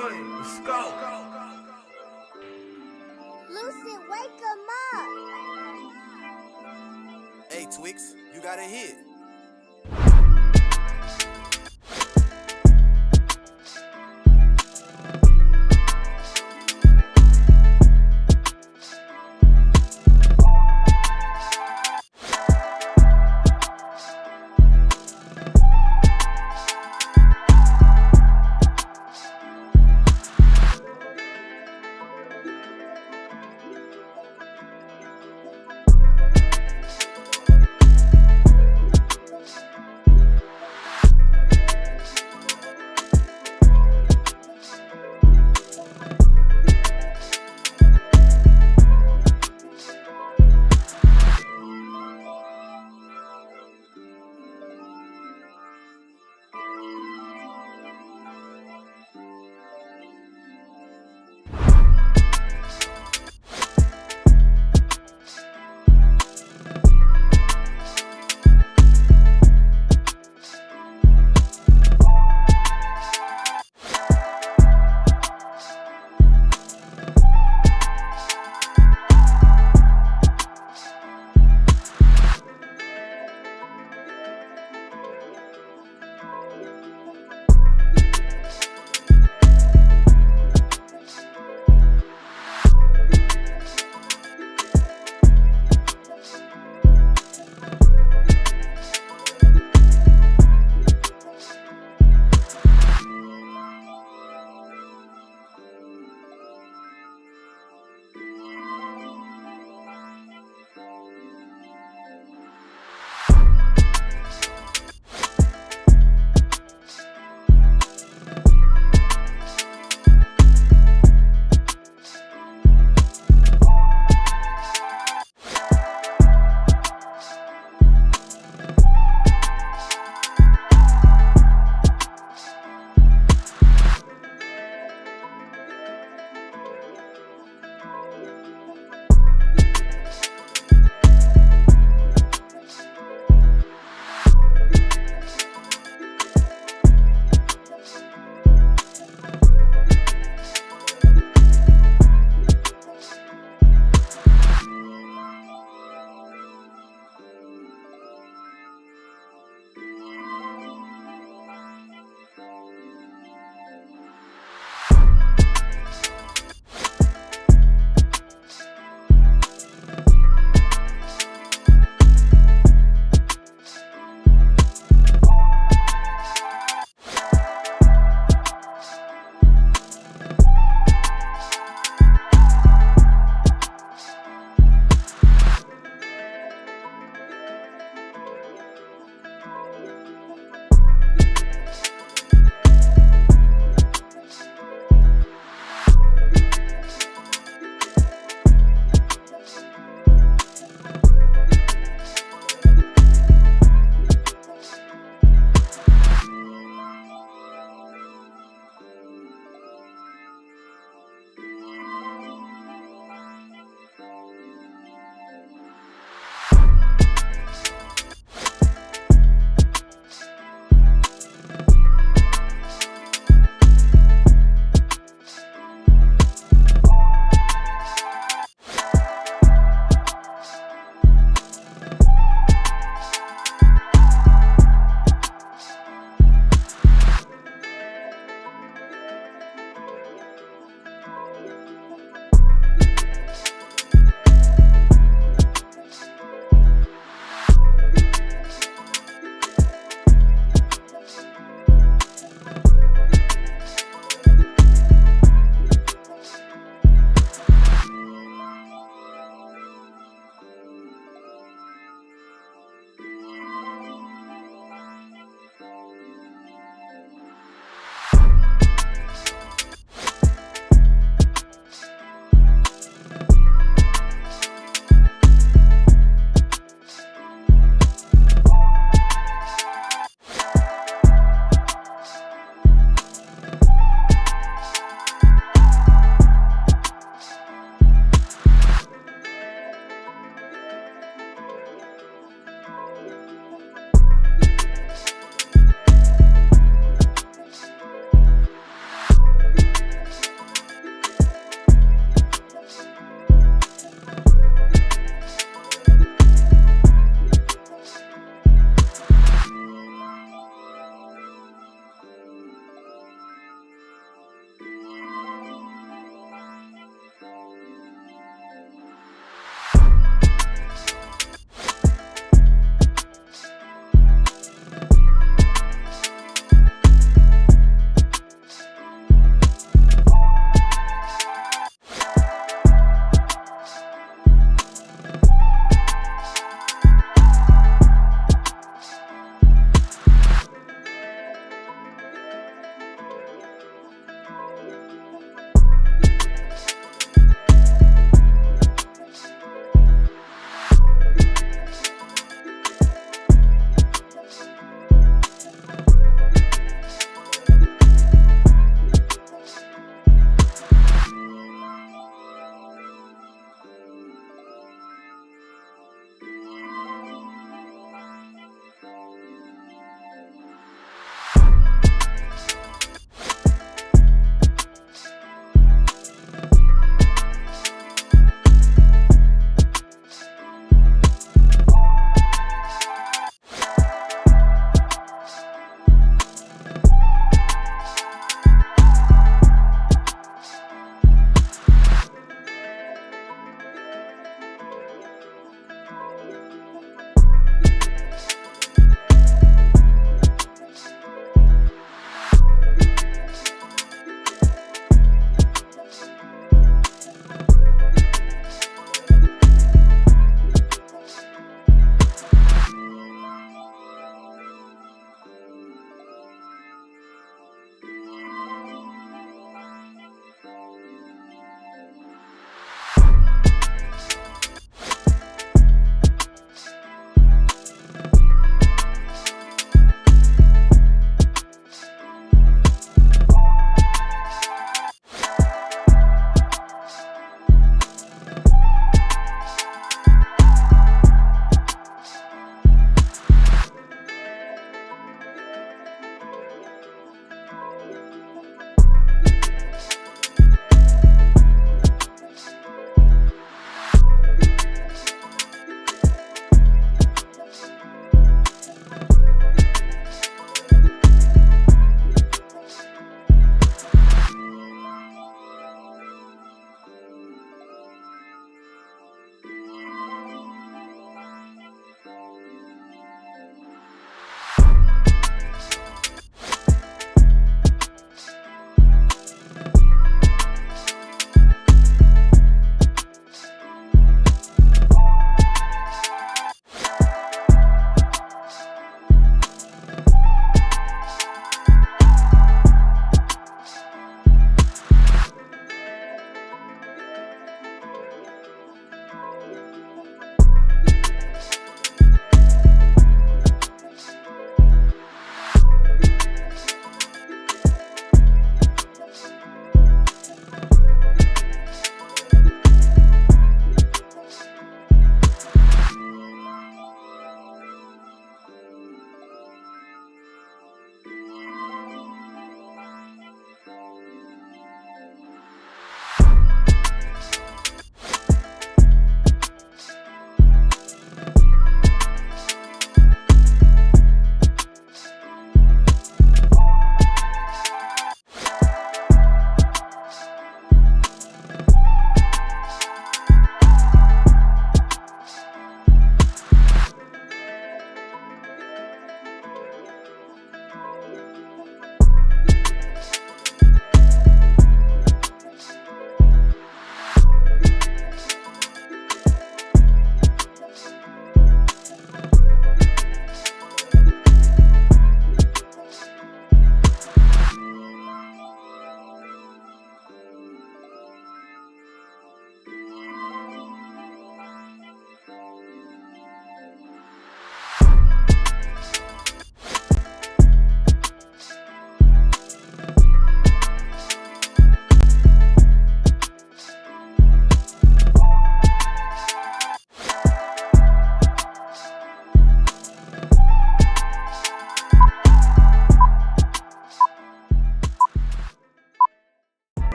Roy, let's go. Lucid, wake him up. Hey, Twix, you got a hit.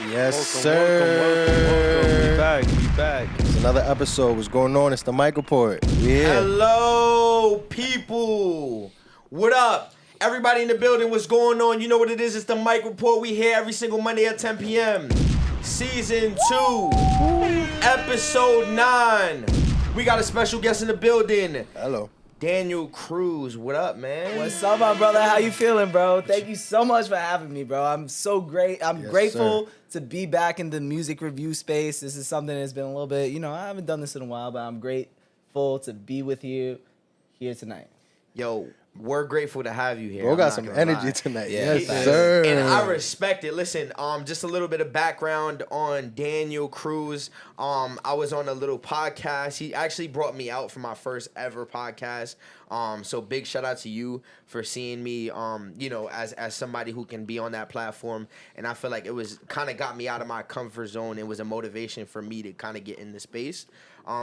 Yes, Welcome, sir. welcome. We back. It's another episode. What's going on? It's the MYK report. We here. Hello, people. What up? Everybody in the building, what's going on? You know what it is. It's the MYK report. We here every single Monday at 10 p.m. Season 2, Episode 9. We got a special guest in the building. Hello. Daniel Cruz. What up, man? What's up, my brother? How you feeling, bro? Thank you so much for having me, bro. I'm so great. I'm grateful to be back in the music review space. This is something that's been a little bit, I haven't done this in a while, but I'm grateful to be with you here tonight. Yo, we're grateful to have you here. Bro I'm got not some gonna energy lie. tonight. Yeah, Yes, facts. sir. And I respect it. Listen, just a little bit of background on Daniel Cruz. I was on a little podcast. He actually brought me out for my first ever podcast. So big shout out to you for seeing me, as somebody who can be on that platform. And I feel like it was kind of got me out of my comfort zone. It was a motivation for me to kind of get in the space.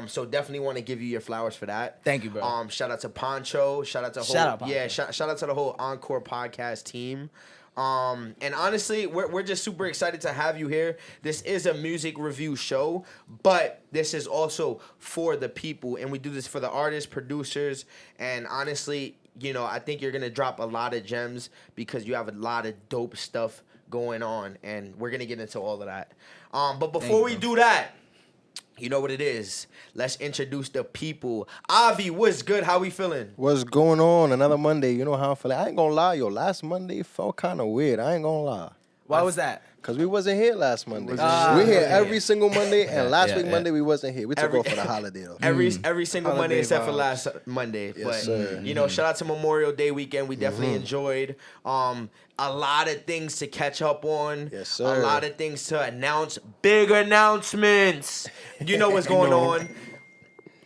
So definitely want to give you your flowers for that. Thank you, bro. Shout out to Poncho. Shout out to shout out to the whole Encore podcast team. And honestly, we're just super excited to have you here. This is a music review show, but this is also for the people, and we do this for the artists, producers, and honestly, I think you're gonna drop a lot of gems because you have a lot of dope stuff going on, and we're gonna get into all of that. But before we do that, you know what it is. Let's introduce the people. Avi, what's good? How we feeling? What's going on? Another Monday. You know how I feel. I ain't gonna lie, yo. Last Monday felt kind of weird. I ain't gonna lie. Why was that? Because we wasn't here last Monday. Wasn't We're here okay. every single Monday, and last week yeah. Monday we wasn't here. We took off for the holiday, though. Every single Monday Holiday except for vibes. last Monday. Yes, But sir. shout out to Memorial Day weekend. We definitely enjoyed. A lot of things to catch up on. Yes, sir. A lot of things to announce. Big announcements. You know what's going on.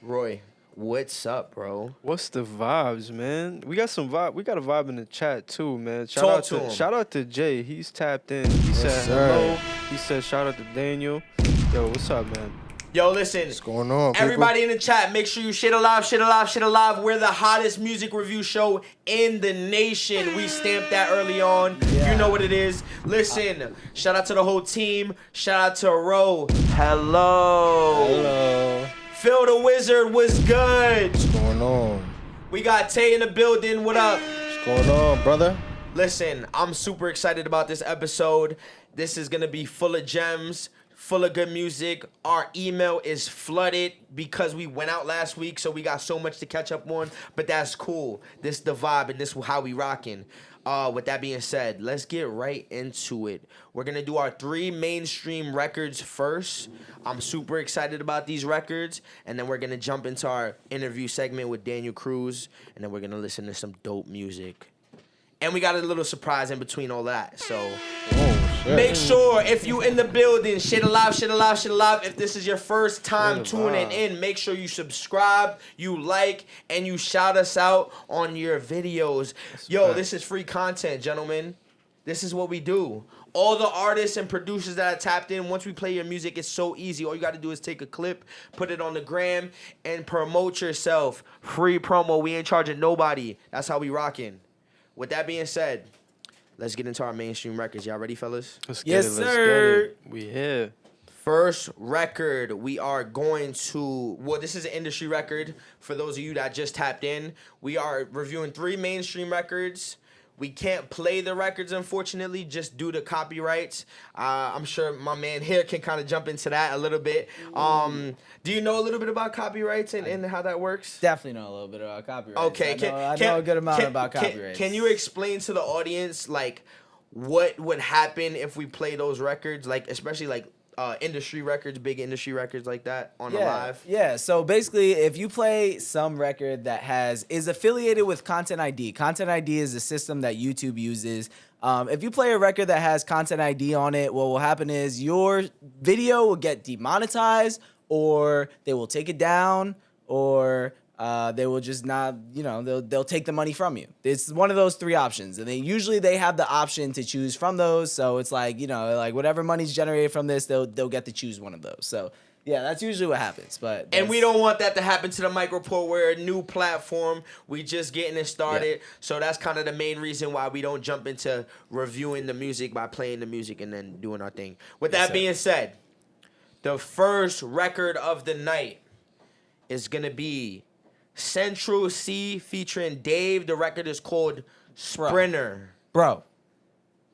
Roy, what's up, bro? What's the vibes, man? We got some vibe. We got a vibe in the chat too, man. Talk to him. Shout out to Jay. He's tapped in. He said sir. hello. He said shout out to Daniel. Yo, what's up, man? Yo, listen. What's going on, people? Everybody in the chat, make sure you shit alive, shit alive, shit alive. We're the hottest music review show in the nation. We stamped that early on. Yeah. You know what it is. Listen, shout out to the whole team. Shout out to Ro. Hello. Hello. Phil the Wizard was good. What's going on? We got Tay in the building. What up? What's going on, brother? Listen, I'm super excited about this episode. This is going to be full of gems, full of good music. Our email is flooded because we went out last week, so we got so much to catch up on, but that's cool. This is the vibe, and this is how we rocking. With that being said, let's get right into it. We're going to do our 3 mainstream records first. I'm super excited about these records, and then we're going to jump into our interview segment with Daniel Cruz, and then we're going to listen to some dope music. And we got a little surprise in between all that. So make sure if you in the building, shit alive, shit alive, shit alive. If this is your first time tuning in, make sure you subscribe, you like, and you shout us out on your videos. Yo, this is free content, gentlemen. This is what we do. All the artists and producers that are tapped in, once we play your music, it's so easy. All you got to do is take a clip, put it on the gram, and promote yourself. Free promo. We ain't charging nobody. That's how we rocking. With that being said, let's get into our mainstream records. Y'all ready, fellas? Let's Yes, get it. Let's sir. get it. We here. First record, we are going to... Well, this is an industry record. For those of you that just tapped in, we are reviewing 3 mainstream records. We can't play the records, unfortunately, just due to copyrights. I'm sure my man here can kind of jump into that a little bit. Do you know a little bit about copyrights and how that works? Definitely know a little bit about copyrights. Okay, I know a good amount about copyrights. Can you explain to the audience like what would happen if we play those records, like especially like industry records, big industry records like that on a live? Yeah, so basically if you play some record that is affiliated with Content ID. Content ID is a system that YouTube uses. If you play a record that has Content ID on it, what will happen is your video will get demonetized, or they will take it down, or they will just not, they'll take the money from you. It's one of those 3 options. And they have the option to choose from those. So it's like, like whatever money's generated from this, they'll get to choose one of those. So Yeah, that's usually what happens. But And we don't want that to happen to the MYK Report. We're a new platform. We just getting it started. Yeah. So that's kind of the main reason why we don't jump into reviewing the music by playing the music and then doing our thing. With that being said, the first record of the night is going to be Central C featuring Dave. The record is called Sprinter. Bro,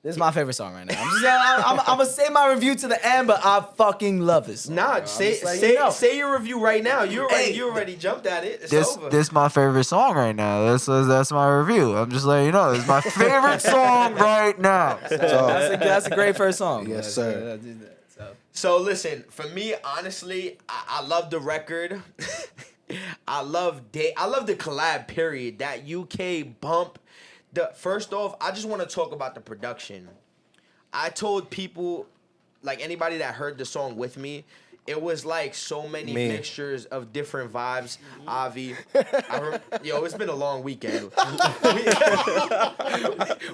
this is my favorite song right now. I'm gonna say my review to the end, but I fucking love this song. Nah, bro. say your review right now. You already jumped at it. It's over. This my favorite song right now. That's my review. I'm just letting you know. This is my favorite song right now. So that's a great first song. Yes, sir. So listen, for me, honestly, I love the record. I love the collab. Period. That UK bump. First off, I just want to talk about the production. I told people, like anybody that heard the song with me, it was like so many mixtures of different vibes. Avi, it's been a long weekend.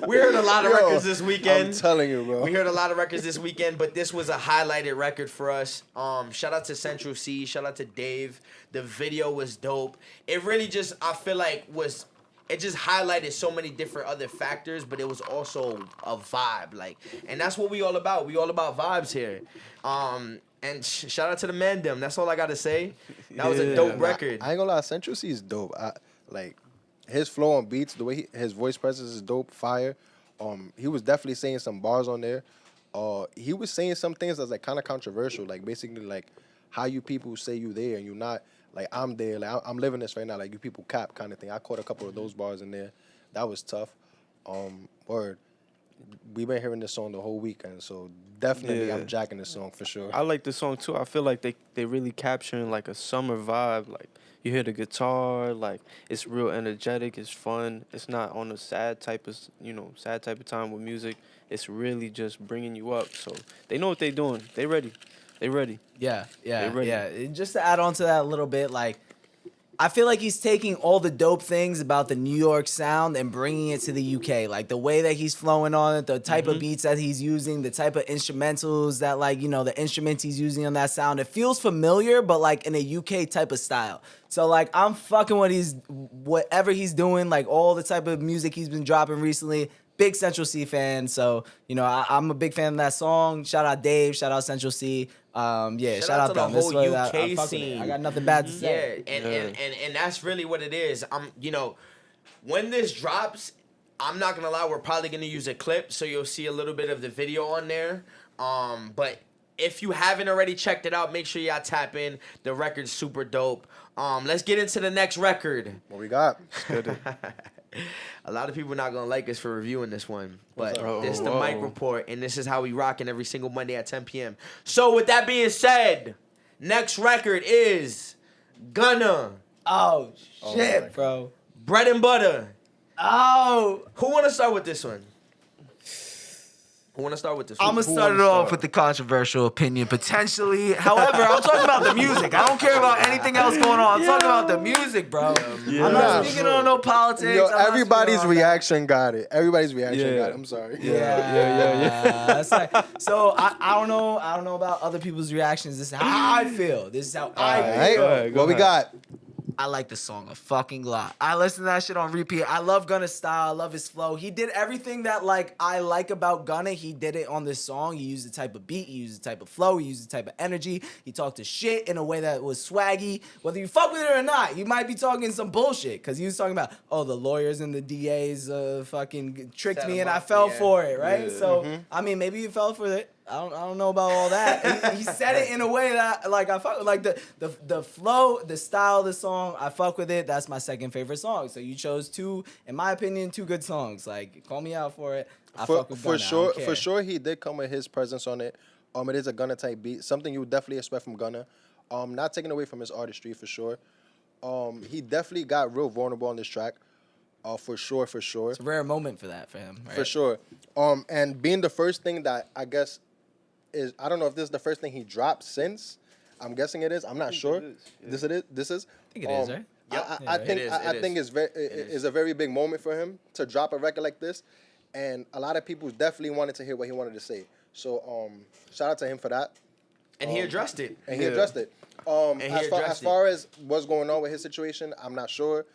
We heard a lot of records this weekend. I'm telling you, bro. We heard a lot of records this weekend, but this was a highlighted record for us. Shout out to Central C. Shout out to Dave. The video was dope. It really just, I feel like, it just highlighted so many different other factors, but it was also a vibe, and that's what we all about. We all about vibes here. And shout out to the man them. That's all I gotta say. That was a dope record. I ain't gonna lie, Central C is dope. His flow on beats, the way his voice presence is dope, fire. He was definitely saying some bars on there. He was saying some things that's like kind of controversial, like basically like how you people say you there and you not. Like, I'm there. Like, I'm living this right now. Like, you people cap kind of thing. I caught a couple of those bars in there. That was tough. Word. We've been hearing this song the whole weekend, so definitely I'm jacking this song for sure. I like this song, too. I feel like they really capturing, like, a summer vibe. Like, you hear the guitar. Like, it's real energetic. It's fun. It's not on a sad type of time with music. It's really just bringing you up. So they know what they're doing. They ready. Yeah. ready. Just to add on to that a little bit, like, I feel like he's taking all the dope things about the New York sound and bringing it to the UK. Like, the way that he's flowing on it, the type of beats that he's using, the type of instrumentals that, the instruments he's using on that sound. It feels familiar, but, like, in a UK type of style. So, like, I'm fucking whatever he's doing, like, all the type of music he's been dropping recently. Big Central C fan, so I'm a big fan of that song. Shout out Dave, shout out Central C. Shout out to them. the whole I UK fuck with it. scene. I got nothing bad to say. And that's really what it is. When this drops, I'm not gonna lie, we're probably gonna use a clip, so you'll see a little bit of the video on there. But if you haven't already checked it out, make sure y'all tap in. The record's super dope. Let's get into the next record. What we got? A lot of people not gonna like us for reviewing this one, but this is the MYK Report, and this is how we rocking every single Monday at 10 p.m. So with that being said, next record is Gunna. Oh shit, bro. Bread and Butter. Oh. Who wanna start with this one? I'm gonna start it off with the controversial opinion, potentially. However, I'm talking about the music. I don't care about anything else going on. I'm talking about the music, bro. I'm not speaking on no politics. Everybody's reaction got it. Everybody's reaction got it. I'm sorry. Yeah. So I don't know. I don't know about other people's reactions. This is how I feel. This is how I feel. What we got? I like the song a fucking lot. I listen to that shit on repeat. I love Gunna's style. I love his flow. He did everything that I like about Gunna. He did it on this song. He used the type of beat. He used the type of flow. He used the type of energy. He talked to shit in a way that was swaggy. Whether you fuck with it or not, you might be talking some bullshit. Because he was talking about, the lawyers and the DAs fucking tricked me and I fell for it, right? Yeah. So, I mean, maybe you fell for it. I don't know about all that. He said it in a way that I fuck with, like the flow, the style of the song. I fuck with it. That's my second favorite song. So you chose two, in my opinion, two good songs. Like, call me out for it. I fuck with Gunna. For sure, he did come with his presence on it. It is a Gunna type beat, something you would definitely expect from Gunna. Not taking away from his artistry for sure. He definitely got real vulnerable on this track. For sure. It's a rare moment for that for him. Right? For sure. And being the first thing that I guess is, I don't know if this is the first thing he dropped since. I'm guessing it is. I'm not sure. This is. I think it is, right? I think it's a very big moment for him to drop a record like this, and a lot of people definitely wanted to hear what he wanted to say. So shout out to him for that. And he addressed it. And he Yeah. addressed it. And he As addressed it. far as what's going on with his situation, I'm not sure.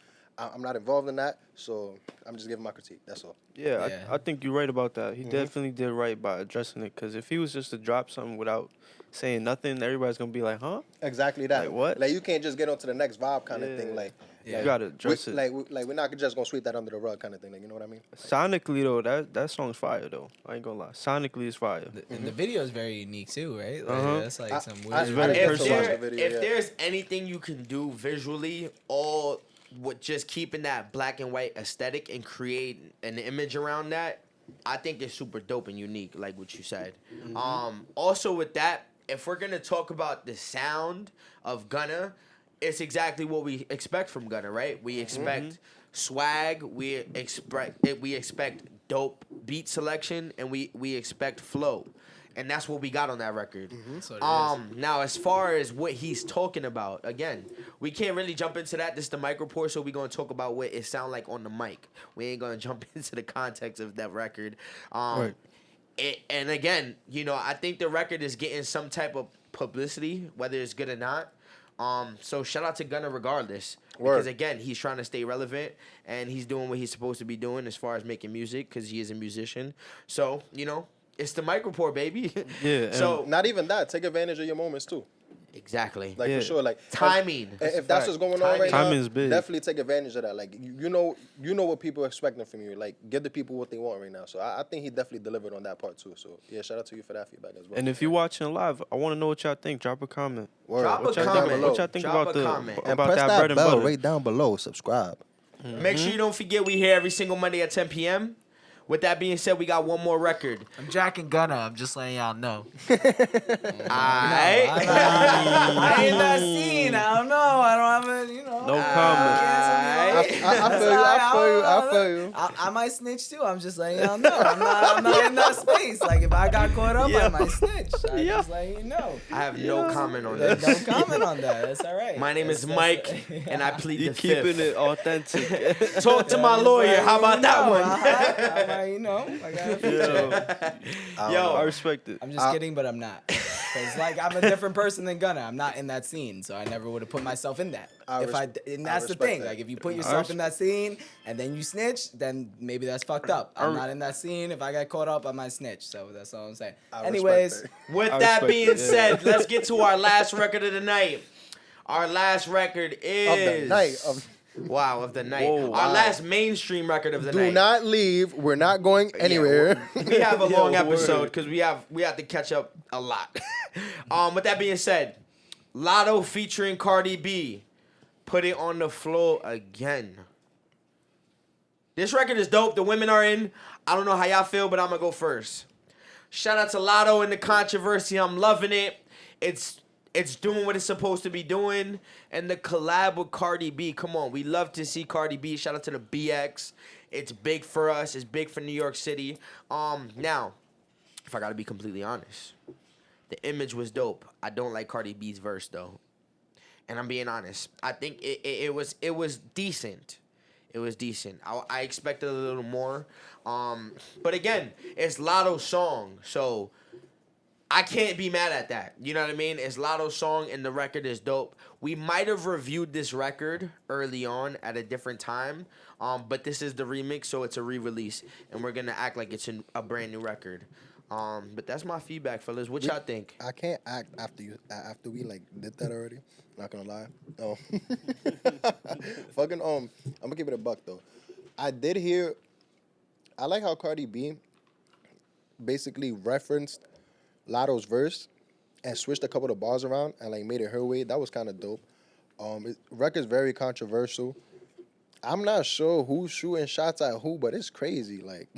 I'm not involved in that, so I'm just giving my critique. That's all. Yeah, Yeah. I think you're right about that. He definitely did right by addressing it. Because if he was just to drop something without saying nothing, everybody's gonna be like, huh? Exactly that. Like what? Like you can't just get onto the next vibe kind of Yeah. thing. Like, Yeah. You gotta address it. like we're not just gonna sweep that under the rug kind of thing. Like, you know what I mean? Sonically though, that song's fire though. I ain't gonna lie. Sonically, it's fire. And the video is very unique too, right? Like, Uh-huh. that's like some I- weird. very didn't personal. watch There, the video, if yeah. there's anything you can do visually, all with just keeping that black and white aesthetic and create an image around that, I think it's super dope and unique, like what you said. Also with that, if we're gonna talk about the sound of Gunna, it's exactly what we expect from Gunna, right? We expect swag, we expect dope beat selection, and we expect flow. And that's what we got on that record. That's what it is. Now, as far as what he's talking about, again, we can't really jump into that. This is the mic report, so we're going to talk about what it sound like on the mic. We ain't going to jump into the context of that record. Right. And again, you know, I think the record is getting some type of publicity, whether it's good or not. So shout out to Gunna regardless. Word. Because again, he's trying to stay relevant and he's doing what he's supposed to be doing as far as making music because he is a musician. So, you know, it's the mic report, baby. Yeah, So Not even that. Take advantage of your moments too. exactly. Like Yeah. for sure. Like Timing. If that's what's going on right now, Timing's big. definitely take advantage of that. Like you know what people are expecting from you. Like give the people what they want right now. So I think he definitely delivered on that part too. So yeah, shout out to you for that feedback as well. And if you're watching live, I want to know what y'all think. Drop a comment. Word. Drop a What y'all comment. think, what y'all think Drop about a the comment. and about press that bread and bell butter? right down below. Subscribe. Make sure you don't forget we here every single Monday at 10 p.m. With that being said, we got one more record. I'm Jack and Gunna. I'm just letting y'all know. Alright. I ain't that scene. I don't know. I don't have a, you know. No comment. I feel you. I might snitch too. I'm just letting y'all know. I'm not in that space. Like if I got caught up, I might snitch. I'm just letting you know. I have no comment on this. Don't comment on that. That's all right. My name is Mike, and I plead You the keeping fifth. it authentic. Talk to my lawyer. How about that one? You know, I got a future. I Yo, respect it. I'm just kidding, but I'm not. Because like I'm a different person than Gunna. I'm not in that scene, so I never would have put myself in that. And that's the respect thing. that. Like if you put yourself in that scene and then you snitch, then maybe that's fucked up. I'm not in that scene. If I got caught up, I might snitch. So that's all I'm saying. Anyways, with I that respect being it, yeah. said, let's get to our last record of the night. Our last record is Of the night. Wow, of the night. Whoa, Our wow. last mainstream record of the Do night. not leave. We're not going anywhere. We have a long Yo, episode word. because we have to catch up a lot. With that being said, Lotto featuring Cardi B, Put It on the Floor Again. This record is dope. The women are in. I don't know how y'all feel, but I'm gonna go first. Shout out to Lotto and the controversy. I'm loving it. It's doing what it's supposed to be doing. And the collab with Cardi B. Come on, we love to see Cardi B. Shout out to the BX. It's big for us. It's big for New York City. Now, if I gotta be completely honest, the image was dope. I don't like Cardi B's verse though, and I'm being honest. I think it was decent. It was decent. I expected a little more. But again, it's Lotto's song, so I can't be mad at that. You know what I mean? It's Lotto's song and the record is dope. We might have reviewed this record early on at a different time, but this is the remix, so it's a re-release, and we're gonna act like it's a brand new record. But that's my feedback, fellas. What y'all think? I can't act after we like did that already. Not gonna lie. Fucking I'm gonna give it a buck though. I like how Cardi B basically referenced Lotto's verse and switched a couple of bars around and like made it her way. That was kind of dope. Record's very controversial. I'm not sure who's shooting shots at who, but it's crazy. Like,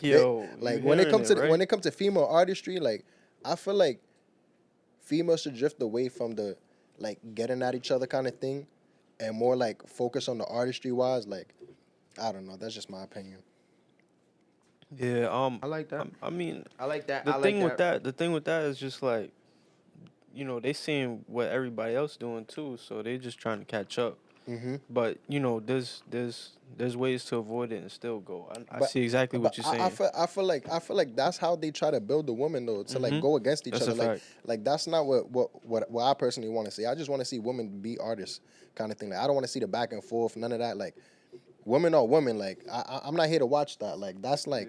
Yo, like you when it hearing comes to right? when it comes to female artistry, like I feel like females should drift away from the like getting at each other kind of thing, and more like focus on the artistry wise. Like, I don't know. That's just my opinion. Yeah, I like that. I mean, I like that. the I thing like with that, the thing with that is just like, you know, they seeing what everybody else doing too, so they just trying to catch up. But you know, there's ways to avoid it and still go. I But- see exactly what But you're saying. I feel like that's how they try to build the women though, to like go against each That's other. a Like fact. like that's not what I personally want to see. I just want to see women be artists, kind of thing. Like I don't want to see the back and forth, none of that. Like women are women. Like I'm not here to watch that. Like that's like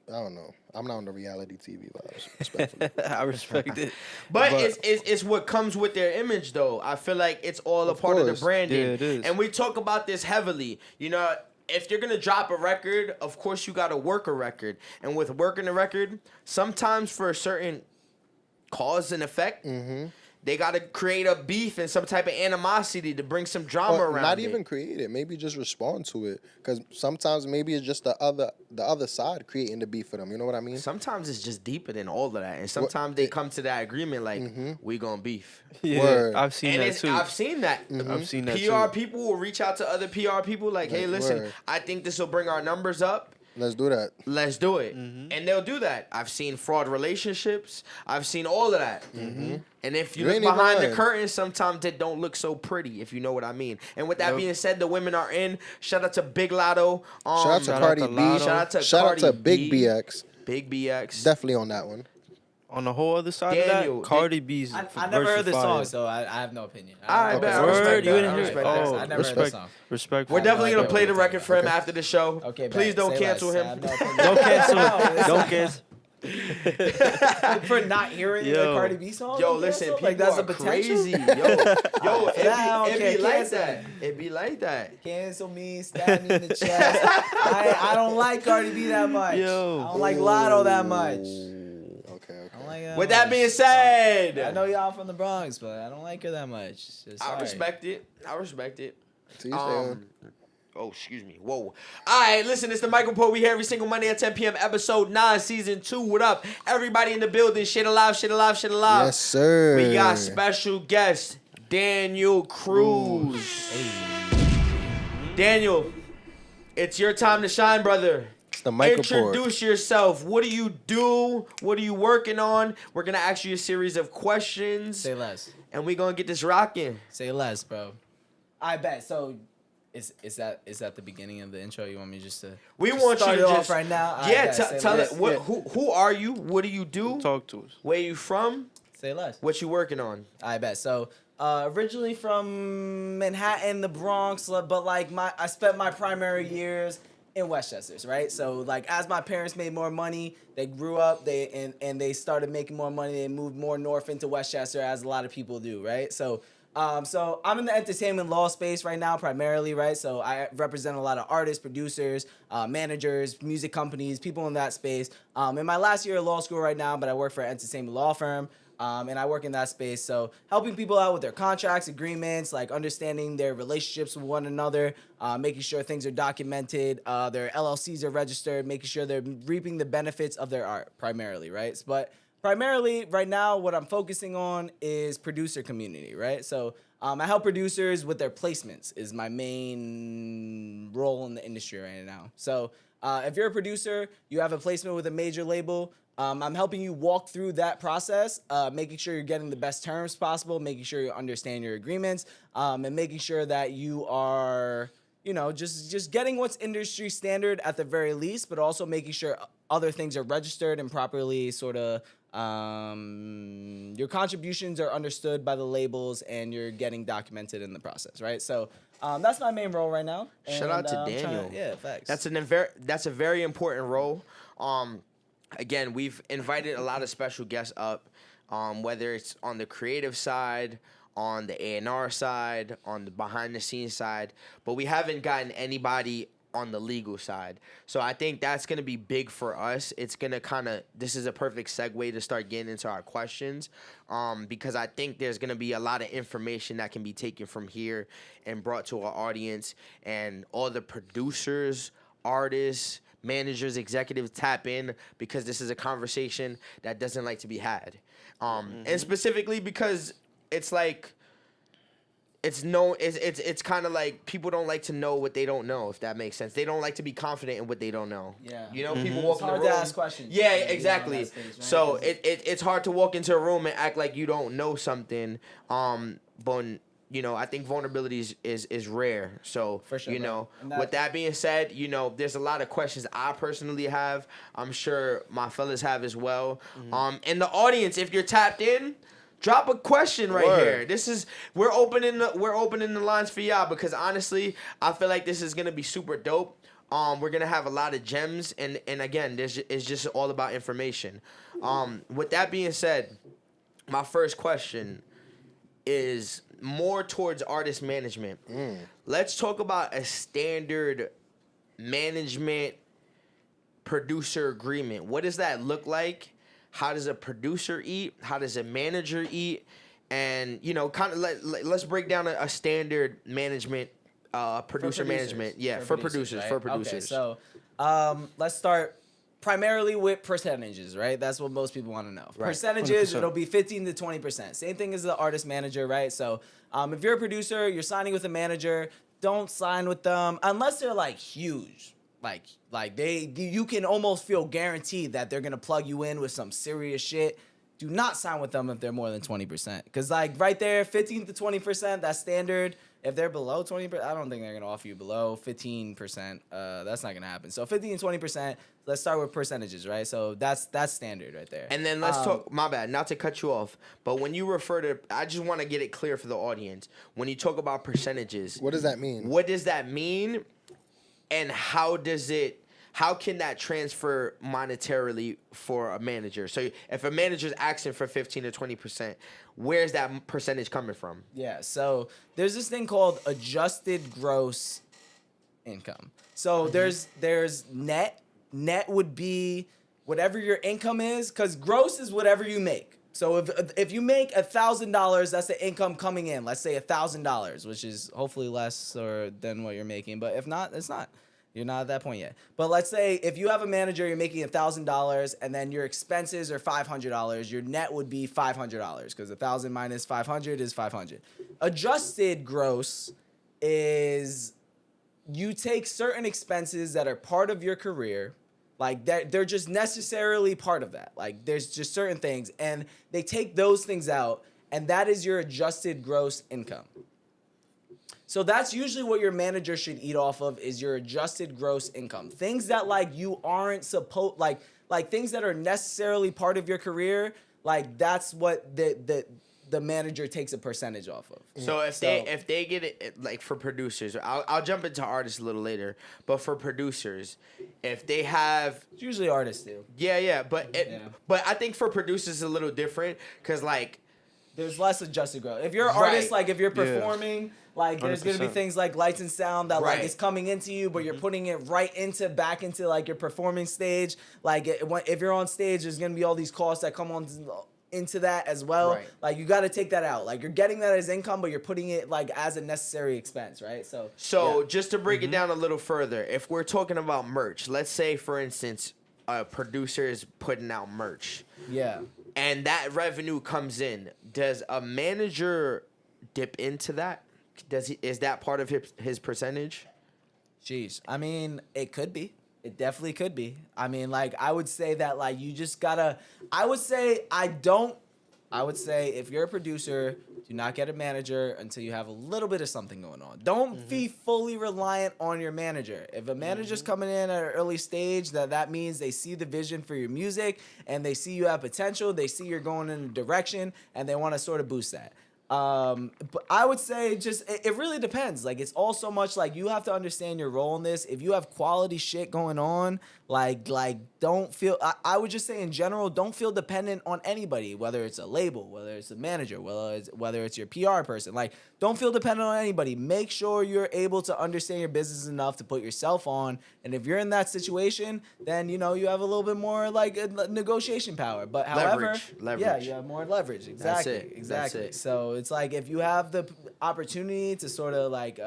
I don't know. I'm not on the reality TV vibes, respectfully. I respect it. But it's what comes with their image, though. I feel like it's all a Of part of course. the branding. Yeah, it is. And we talk about this heavily. You know, if you're gonna drop a record, of course you gotta work a record. And with working a record, sometimes for a certain cause and effect, they gotta create a beef and some type of animosity to bring some drama Or around not it. even create it. Maybe just respond to it. Because sometimes maybe it's just the other side creating the beef for them. You know what I mean? Sometimes it's just deeper than all of that. And sometimes they come to that agreement like, we gonna beef. Yeah, Word. I've seen And that it's, too. I've seen that. I've seen that PR too. people will reach out to other PR people like, hey, Like, listen, word. I think this will bring our numbers up. Let's do that. Let's do it. And they'll do that. I've seen fraud relationships. I've seen all of that. And if you You look ain't even behind the lying. curtain, sometimes it don't look so pretty, if you know what I mean. And with that Yep. being said, the women are in. Shout out to Big Lotto. Shout out to Shout out Cardi to B. Lotto. Shout out to Shout out to Cardi Big B. BX. Big BX. Definitely on that one. On the whole other side Daniel, of that, Cardi B's. I never heard the song, so I have no opinion. Alright, bet. I Word, respect you that. didn't I hear respect it? that. Oh, I never heard the respect. song. Respect. We're definitely no going to idea play what the you're record talking for him about. after the show. Okay, Please bet. don't Say cancel less. him. I have no opinion. Don't cancel. No, Don't cancel. for not hearing the Yo. Cardi B song. Yo, you listen, cancel? people like that's are a potential. crazy. Yo, it be like cancel that. me. It be like that. Cancel me, stab me in the chest. I don't like Cardi B that much. Yo. I don't like Lotto that much. Okay. I don't like With that being said, I know y'all from the Bronx, but I don't like her that much. It's just, I sorry. respect it. I respect it. To each their own. Oh, excuse me. Whoa. All right, listen, it's the MYK. We here every single Monday at 10 p.m. Episode 9, Season 2. What up? Everybody in the building. Shit alive, shit alive, shit alive. Yes, sir. We got special guest, Daniel Cruz. Daniel, it's your time to shine, brother. It's the MYK report. Introduce yourself. What do you do? What are you working on? We're going to ask you a series of questions, Say less. and we're going to get this rocking. Say less, bro. I bet. So, is that the beginning of the intro? You want me just to? We just want you start to it just off right now. I Yeah, bet. Say tell less. it. Who are you? What do you do? Talk to us. Where you from? Say less. What you working on? I bet. So, originally from Manhattan, the Bronx, but like I spent my primary years in Westchester, right? So like as my parents made more money, they grew up, and they started making more money. They moved more north into Westchester, as a lot of people do, right? So I'm in the entertainment law space right now, primarily, right? So I represent a lot of artists, producers, managers, music companies, people in that space. In my last year of law school right now, but I work for an entertainment law firm. And I work in that space, so helping people out with their contracts, agreements, like understanding their relationships with one another, making sure things are documented, their LLCs are registered, making sure they're reaping the benefits of their art, primarily, right? But primarily, right now, what I'm focusing on is producer community, right? So I help producers with their placements is my main role in the industry right now. So if you're a producer, you have a placement with a major label, I'm helping you walk through that process, making sure you're getting the best terms possible, making sure you understand your agreements, and making sure that you are, just getting what's industry standard at the very least, but also making sure other things are registered and properly sort of your contributions are understood by the labels and you're getting documented in the process, right? So that's my main role right now. Shout out to I'm Daniel. yeah, facts. That's a very important role. Again, we've invited a lot of special guests up, whether it's on the creative side, on the A&R side, on the behind-the-scenes side, but we haven't gotten anybody on the legal side. So I think that's going to be big for us. It's going to this is a perfect segue to start getting into our questions, because I think there's going to be a lot of information that can be taken from here and brought to our audience, and all the producers, artists, managers, executives tap in, because this is a conversation that doesn't like to be had. And specifically because it's like, it's kind of like people don't like to know what they don't know, if that makes sense. They don't like to be confident in what they don't know. Yeah. People walk It's in the hard room. to ask questions. Yeah, in that exactly. space, right? So it's hard to walk into a room and act like you don't know something. But I think vulnerability is rare. So, For sure, bro. And with that being said, there's a lot of questions I personally have. I'm sure my fellas have as well. And the audience, if you're tapped in, drop a question right here. We're opening the lines for y'all because honestly, I feel like this is gonna be super dope. We're gonna have a lot of gems, and again, it's just all about information. With that being said, my first question is more towards artist management. Let's talk about a standard management producer agreement. What does that look like? How does a producer eat? How does a manager eat? And kind of let's break down a standard management producer management. Yeah, for producers. Right? For producers. Okay, so let's start primarily with percentages, right? That's what most people want to know. Right. Percentages, 100%. it'll be 15 to 20%. Same thing as the artist manager, right? So if you're a producer, you're signing with a manager, don't sign with them unless they're like huge. Like you can almost feel guaranteed that they're gonna plug you in with some serious shit. Do not sign with them if they're more than 20%. Because like right there, 15 to 20%, that's standard. If they're below 20%, I don't think they're gonna offer you below 15%. That's not gonna happen. So 15 to 20%. Let's start with percentages, right? So that's standard right there. And then let's talk. My bad, not to cut you off, but when you refer to, I just want to get it clear for the audience. When you talk about percentages, What does that mean? what does that mean, and how can that transfer monetarily for a manager? So if a manager's asking for 15 to 20%, where's that percentage coming from? Yeah, so there's this thing called adjusted gross income. So there's net. Net would be whatever your income is, because gross is whatever you make. So if you make $1,000, that's the income coming in. Let's say $1,000, which is hopefully less than what you're making. But if not, it's not. You're not at that point yet. But let's say if you have a manager, you're making $1,000, and then your expenses are $500. Your net would be $500 because 1,000 minus 500 is 500. Adjusted gross is you take certain expenses that are part of your career, like they're just necessarily part of that. Like there's just certain things, and they take those things out, and that is your adjusted gross income. So that's usually what your manager should eat off of is your adjusted gross income. Things that like you aren't supposed like things that are necessarily part of your career, like that's what the manager takes a percentage off of. So if they get it, like for producers, I'll jump into artists a little later, but for producers, if they have, It's usually artists do. but I think for producers it's a little different because like There's less adjusted growth. If you're an artist, Right. like if you're performing, like there's gonna be 100%. things like lights and sound that like Right. is coming into you, but you're putting it right back into like your performing stage. Like if you're on stage, there's gonna be all these costs that come on into that as well. Right. Like you got to take that out. Like you're getting that as income, but you're putting it like as a necessary expense, right? So yeah. just to break it down a little further, if we're talking about merch, let's say for instance, a producer is putting out merch. Yeah. And that revenue comes in. Does a manager dip into that? Is that part of his percentage? Jeez. I mean, it could be. It definitely could be. I mean, like, I would say that, like, you just gotta. I would say if you're a producer, do not get a manager until you have a little bit of something going on. Don't be fully reliant on your manager. If a manager's coming in at an early stage, that means they see the vision for your music and they see you have potential. They see you're going in a direction and they want to sort of boost that. But I would say just it really depends. Like it's all so much like you have to understand your role in this. If you have quality shit going on, like don't feel. I would just say in general, don't feel dependent on anybody. Whether it's a label, whether it's a manager, whether it's your PR person. Like don't feel dependent on anybody. Make sure you're able to understand your business enough to put yourself on. And if you're in that situation, then you have a little bit more like negotiation power. But however, Leverage. yeah, you have more leverage. Exactly. That's it. Exactly. That's it. So it's like if you have the opportunity to sort of like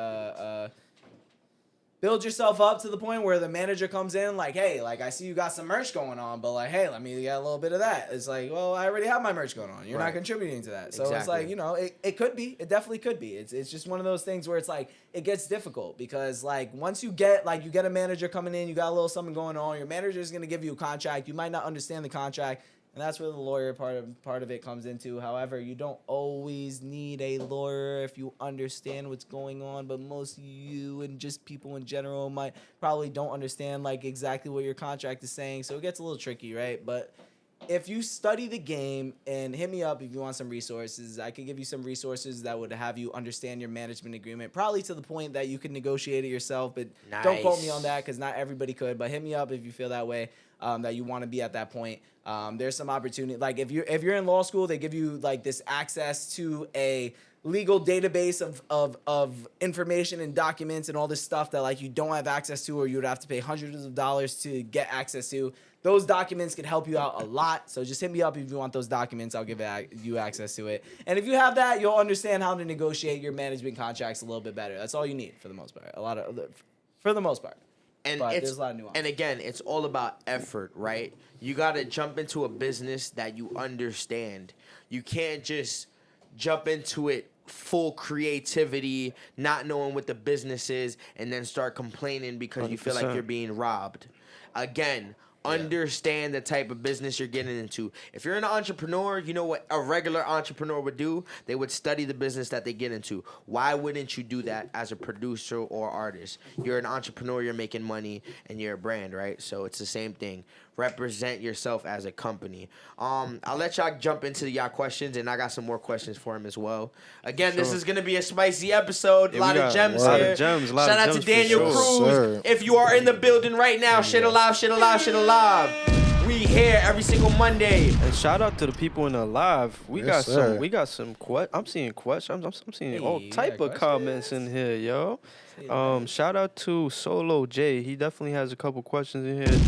build yourself up to the point where the manager comes in like, hey, like I see you got some merch going on, but like, hey, let me get a little bit of that. It's like, well, I already have my merch going on. You're not Right. contributing to that. So it's Exactly. like, it could be. It definitely could be. It's just one of those things where it's like it gets difficult because like once you get a manager coming in, you got a little something going on, your manager is gonna give you a contract. You might not understand the contract. And that's where the lawyer part of it comes into. However, you don't always need a lawyer if you understand what's going on, but most of you and just people in general might probably don't understand like exactly what your contract is saying, so it gets a little tricky, right? But if you study the game, and hit me up if you want some resources, I could give you some resources that would have you understand your management agreement, probably to the point that you can negotiate it yourself, but don't quote me on that because not everybody could, but hit me up if you feel that way, that you want to be at that point. There's some opportunity, like if you're in law school, they give you like this access to a legal database of information and documents and all this stuff that like you don't have access to, or you would have to pay hundreds of dollars to get access to. Those documents can help you out a lot. So just hit me up if you want those documents. I'll give you access to it. And if you have that, you'll understand how to negotiate your management contracts a little bit better. That's all you need for the most part. For the most part. And But there's a lot of nuance. And again, it's all about effort, right? You got to jump into a business that you understand. You can't just jump into it full creativity, not knowing what the business is, and then start complaining because you feel like 100%. you're being robbed. Again, understand the type of business you're getting into. If you're an entrepreneur, you know what a regular entrepreneur would do? They would study the business that they get into. Why wouldn't you do that as a producer or artist? You're an entrepreneur, you're making money, and you're a brand, right? So it's the same thing. Represent yourself as a company. I'll let y'all jump into y'all questions, and I got some more questions for him as well. Again, this is gonna be a spicy episode. A lot of gems here. Shout out to Daniel Cruz. Sir. If you are in the building right now, shit alive, shit alive, shit alive. We here every single Monday. And shout out to the people in the live. Yes, sir. I'm seeing questions. I'm seeing all Hey, type you of got comments in here, yo. Shout out to Solo J. He definitely has a couple questions in here.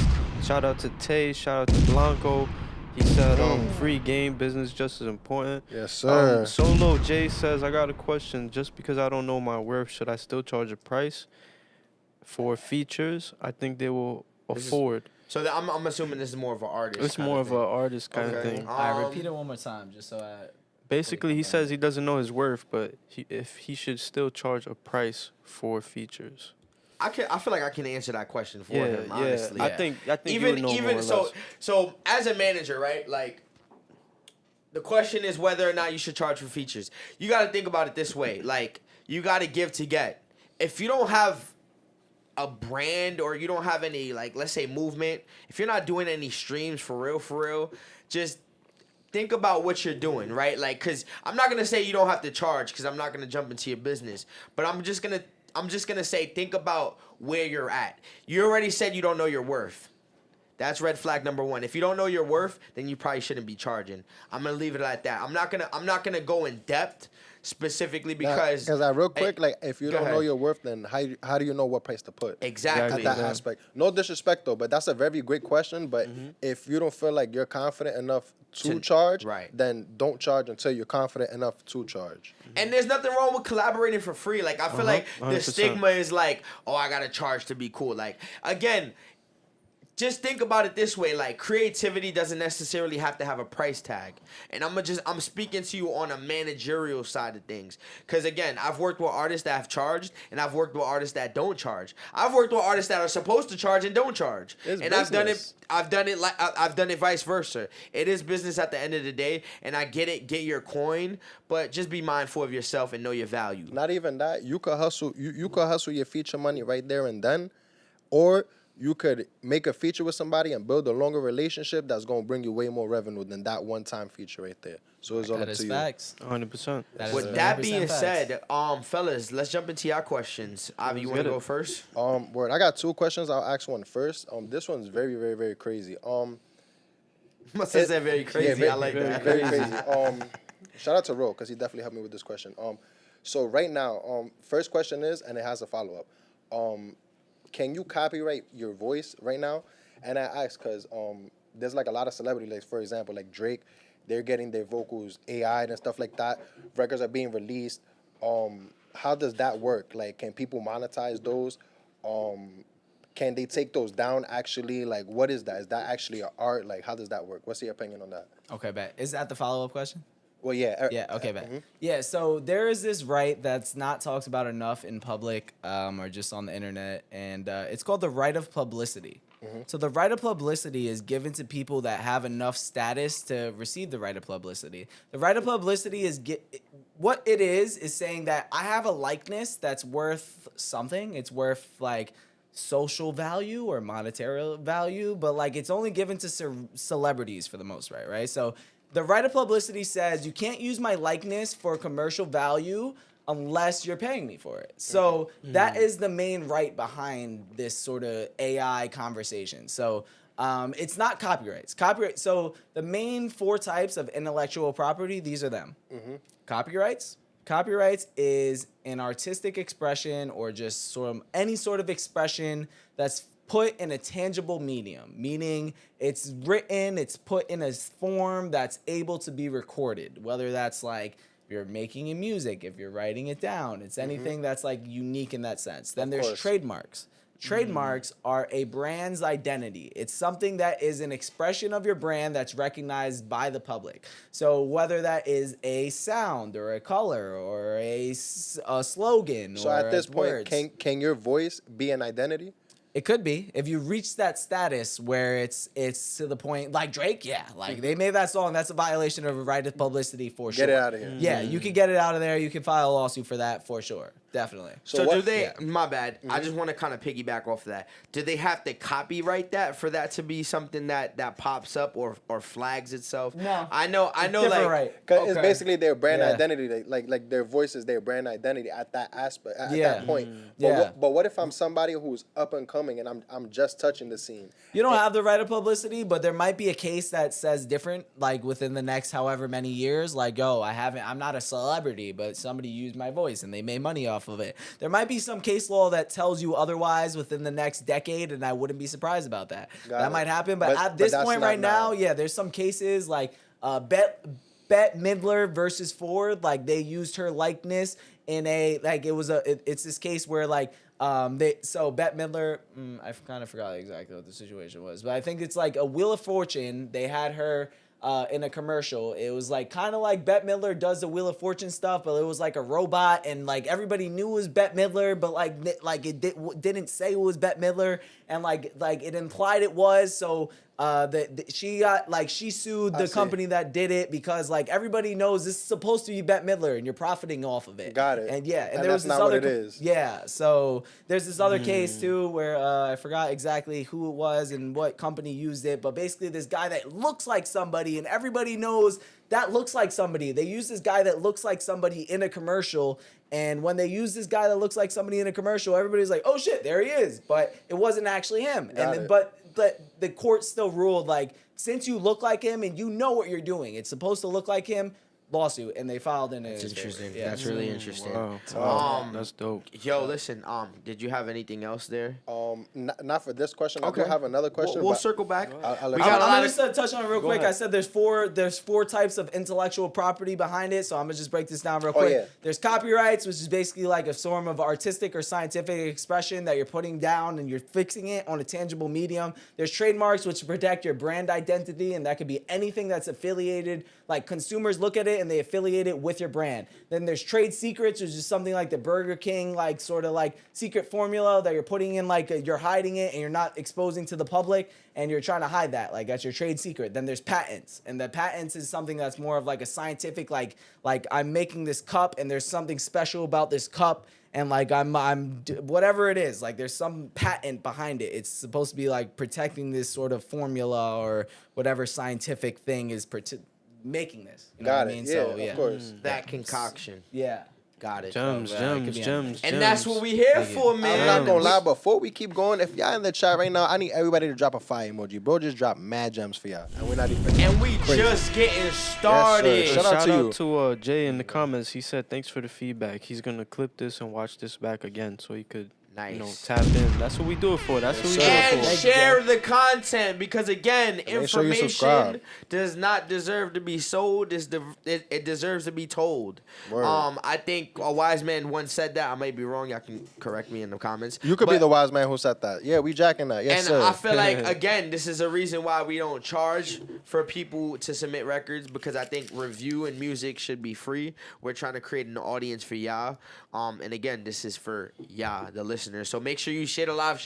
Shout out to Tay. Shout out to Blanco. He said, free game business just as important. Yes, sir. Solo J says, I got a question. Just because I don't know my worth, should I still charge a price for features I think they will afford? So I'm assuming this is more of an artist. It's more of an artist kind of Okay. thing. All right, repeat it one more time, just so I... Basically, he says he doesn't know his worth, but if he should still charge a price for features. I feel like I can answer that question for him. Honestly, I think you would know more or less. So as a manager, right? Like, the question is whether or not you should charge for features. You got to think about it this way: like, you got to give to get. If you don't have a brand, or you don't have any, like, let's say, movement, if you're not doing any streams for real, just think about what you're doing, right? Like, because I'm not gonna say you don't have to charge, because I'm not gonna jump into your business, but I'm just gonna say, think about where you're at. You already said you don't know your worth. That's red flag number one. If you don't know your worth, then you probably shouldn't be charging. I'm gonna leave it at that. I'm not gonna go in depth specifically because real quick, like, if you Go don't know ahead. your worth, then how do you know what price to put? exactly. At that aspect. No disrespect though, but that's a very great question. But if you don't feel like you're confident enough to charge, right. then don't charge until you're confident enough to charge. And there's nothing wrong with collaborating for free. Like, I feel like the 100%. stigma is like, oh, I gotta charge to be cool. Like, again, just think about it this way: like, creativity doesn't necessarily have to have a price tag. And I'm speaking to you on a managerial side of things. Because again, I've worked with artists that have charged, and I've worked with artists that don't charge. I've worked with artists that are supposed to charge and don't charge. It's and business. I've done it vice versa. It is business at the end of the day, and I get it. Get your coin, but just be mindful of yourself and know your value. Not even that. You could hustle. You could hustle your feature money right there and then, or you could make a feature with somebody and build a longer relationship that's gonna bring you way more revenue than that one-time feature right there. So it's all That up is to you. facts. 100%. That is With that 100% being facts. said, fellas, let's jump into your questions. Avi, you want to get it. go first? Word. I got two questions. I'll ask one first. This one's very, very, very crazy. Must have said very crazy. I like that. Very crazy. Shout out to Ro, because he definitely helped me with this question. So right now, first question is, and it has a follow up. Can you copyright your voice right now? And I ask because there's like a lot of celebrities, like for example, like Drake, they're getting their vocals AI'd and stuff like that. Records are being released. How does that work? Like, can people monetize those? Can they take those down actually? Like, what is that? Is that actually an art? Like, how does that work? What's your opinion on that? Okay, bet. Is that the follow-up question? Well, yeah. Yeah, okay, bet. Yeah, so there is this right that's not talked about enough in public or just on the internet, and it's called the right of publicity. So the right of publicity is given to people that have enough status to receive the right of publicity. The right of publicity is what it is saying that I have a likeness that's worth something. It's worth like social value or monetary value, but like it's only given to celebrities for the most part, right? So the right of publicity says you can't use my likeness for commercial value unless you're paying me for it. So that is the main right behind this sort of AI conversation. So it's not copyrights. So the main 4 types of intellectual property, these are them. Copyrights. Copyrights is an artistic expression or just sort of any sort of expression that's put in a tangible medium, meaning it's written, it's put in a form that's able to be recorded, whether that's like you're making a music, if you're writing it down, it's anything that's like unique in that sense. Then there's trademarks. Trademarks are a brand's identity. It's something that is an expression of your brand that's recognized by the public. So whether that is a sound or a color or a slogan So or at this words. point, can your voice be an identity? It could be if you reach that status where it's to the point like Drake, like they made that song. That's a violation of a right of publicity for sure. Get it out of here. Yeah, you can get it out of there. You can file a lawsuit for that for sure. Definitely. So what- do they? yeah. My bad. I just want to kind of piggyback off of that. Do they have to copyright that for that to be something that pops up or flags itself? No. I know. Different Like right. Because it's basically their brand Yeah. identity. Like their voice is their brand identity at that aspect, at Yeah. that point. Yeah. But what if I'm somebody who's up and coming and I'm just touching the scene? You don't have the right of publicity, but there might be a case that says different, like within the next however many years. Like, I'm not a celebrity, but somebody used my voice and they made money off of it. There might be some case law that tells you otherwise within the next decade, and I wouldn't be surprised about that. That might happen, but at this that's point not right now, now. there's some cases like Bette Midler versus Ford. Like they used her likeness in it's this case where like. Bette Midler, I kind of forgot exactly what the situation was, but I think it's like a Wheel of Fortune. They had her in a commercial. It was like kind of like Bette Midler does the Wheel of Fortune stuff, but it was like a robot, and like everybody knew it was Bette Midler, but like it didn't say it was Bette Midler, and like it implied it was. So she sued the company that did it because like everybody knows this is supposed to be Bette Midler and you're profiting off of it. Got it. And and And there was that's this not other what it is. Yeah, so there's this other case too where I forgot exactly who it was and what company used it, but basically this guy that looks like somebody and everybody knows that looks like somebody. They use this guy that looks like somebody in a commercial, and when they use this guy that looks like somebody in a commercial, everybody's like, "Oh shit, there he is," but it wasn't actually him. But the court still ruled like, since you look like him and you know what you're doing, it's supposed to look like him. Lawsuit, and they filed in That's his favor. interesting. Yeah. That's really interesting. Wow. That's dope. Yo, listen. Did you have anything else there? Not for this question. Okay. I do have another question. We'll but circle back. I'll let We you got know. a I'm lot gonna of. just touch on it real quick. ahead. I said there's four types of intellectual property behind it, so I'm gonna just break this down real quick. yeah. There's copyrights, which is basically like a form of artistic or scientific expression that you're putting down and you're fixing it on a tangible medium. There's trademarks, which protect your brand identity, and that could be anything that's affiliated. Like consumers look at it and they affiliate it with your brand. Then there's trade secrets, which is something like the Burger King, like sort of like secret formula that you're putting in, like you're hiding it and you're not exposing to the public and you're trying to hide that. Like that's your trade secret. Then there's patents, and the patents is something that's more of like a scientific, like I'm making this cup and there's something special about this cup. And like I'm whatever it is, like there's some patent behind it. It's supposed to be like protecting this sort of formula or whatever scientific thing is making this. You know Got what I it. mean? Yeah, So of course. That concoction. Yeah. Got it. Gems, it gems, could be gems, And that's what we here for, I'm man. not gonna lie. Before we keep going, if y'all in the chat right now, I need everybody to drop a fire emoji. Bro, just drop mad gems for y'all, and we're not even. And we Crazy. just getting started. Shout out to you. to Jay in the comments. He said thanks for the feedback. He's gonna clip this and watch this back again so he could Nice. tap in. That's what we do it for. That's what we do it And for. share the content because again, sure you information subscribe. does not deserve to be sold. It deserves to be told. Word. I think a wise man once said that. I may be wrong. Y'all can correct me in the comments. You could be But- the wise man who said that. Yeah, we jacking that. Yes, and sir. I feel like again, this is a reason why we don't charge for people to submit records because I think review and music should be free. We're trying to create an audience for y'all. And again, this is for y'all, the listeners. listeners. So make sure you shit alive,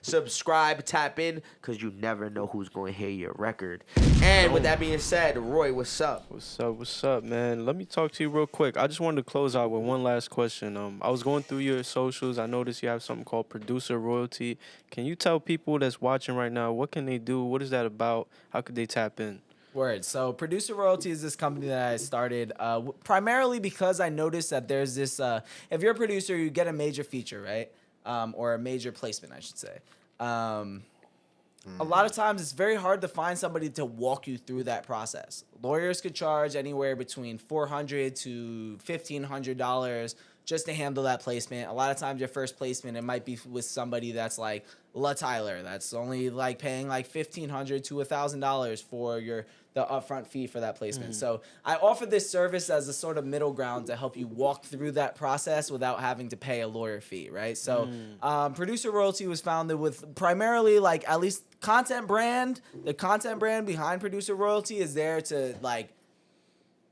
subscribe, tap in, because you never know who's going to hear your record. And with that being said, Roy, what's up? What's up, man? Let me talk to you real quick. I just wanted to close out with one last question. I was going through your socials. I noticed you have something called Producer Royalty. Can you tell people that's watching right now, what can they do? What is that about? How could they tap in? Word. So Producer Royalty is this company that I started primarily because I noticed that there's this, if you're a producer, you get a major feature, right? Or a major placement, I should say. A lot of times it's very hard to find somebody to walk you through that process. Lawyers could charge anywhere between $400 to $1,500 just to handle that placement. A lot of times your first placement, it might be with somebody that's like La Tyler. That's only like paying like $1,500 to $1,000 for the upfront fee for that placement. So I offer this service as a sort of middle ground to help you walk through that process without having to pay a lawyer fee, right? So Producer Royalty was founded with primarily like at least content brand. The content brand behind Producer Royalty is there to like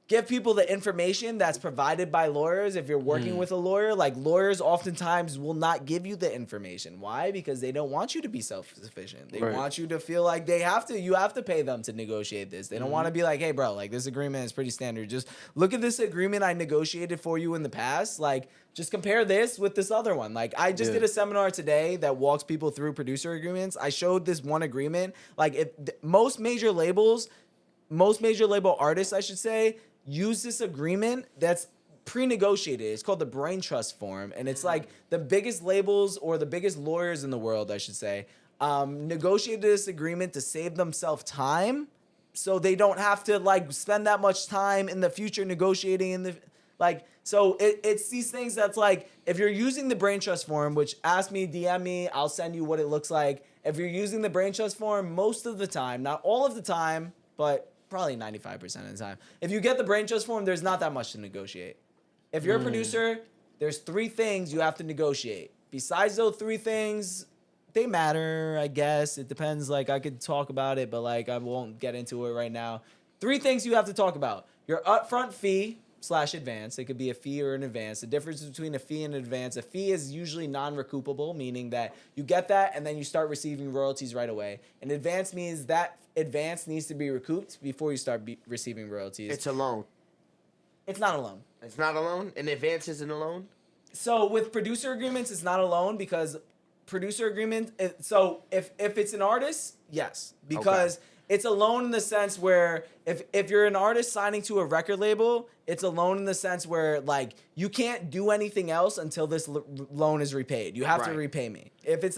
give people the information that's provided by lawyers. If you're working with a lawyer, like lawyers oftentimes will not give you the information. Why? Because they don't want you to be self-sufficient. They want you to feel like you have to pay them to negotiate this. They don't want to be like, hey bro, like this agreement is pretty standard. Just look at this agreement I negotiated for you in the past. Like just compare this with this other one. Like I just did a seminar today that walks people through producer agreements. I showed this one agreement. Like if most major label artists, I should say, use this agreement that's pre-negotiated. It's called the brain trust form, and it's like the biggest labels or the biggest lawyers in the world, I should say, negotiated this agreement to save themselves time, so they don't have to like spend that much time in the future negotiating in the like. So it's these things that's like, if you're using the brain trust form, which ask me, DM me, I'll send you what it looks like. If you're using the brain trust form, most of the time, not all of the time, but probably 95% of the time, if you get the brain trust form, there's not that much to negotiate. If you're a producer, there's 3 things you have to negotiate. Besides those 3 things, they matter, I guess. It depends. Like, I could talk about it, but like I won't get into it right now. 3 things you have to talk about: your upfront fee / advance. It could be a fee or an advance. The difference between a fee and an advance: a fee is usually non-recoupable, meaning that you get that and then you start receiving royalties right away. An advance means that advance needs to be recouped before you start receiving royalties. It's a loan. It's not a loan. It's not a loan? An advance isn't a loan? So with producer agreements, it's not a loan because producer agreement. So if it's an artist, yes, because it's a loan in the sense where if you're an artist signing to a record label, it's a loan in the sense where like you can't do anything else until this loan is repaid. You have to repay me. If it's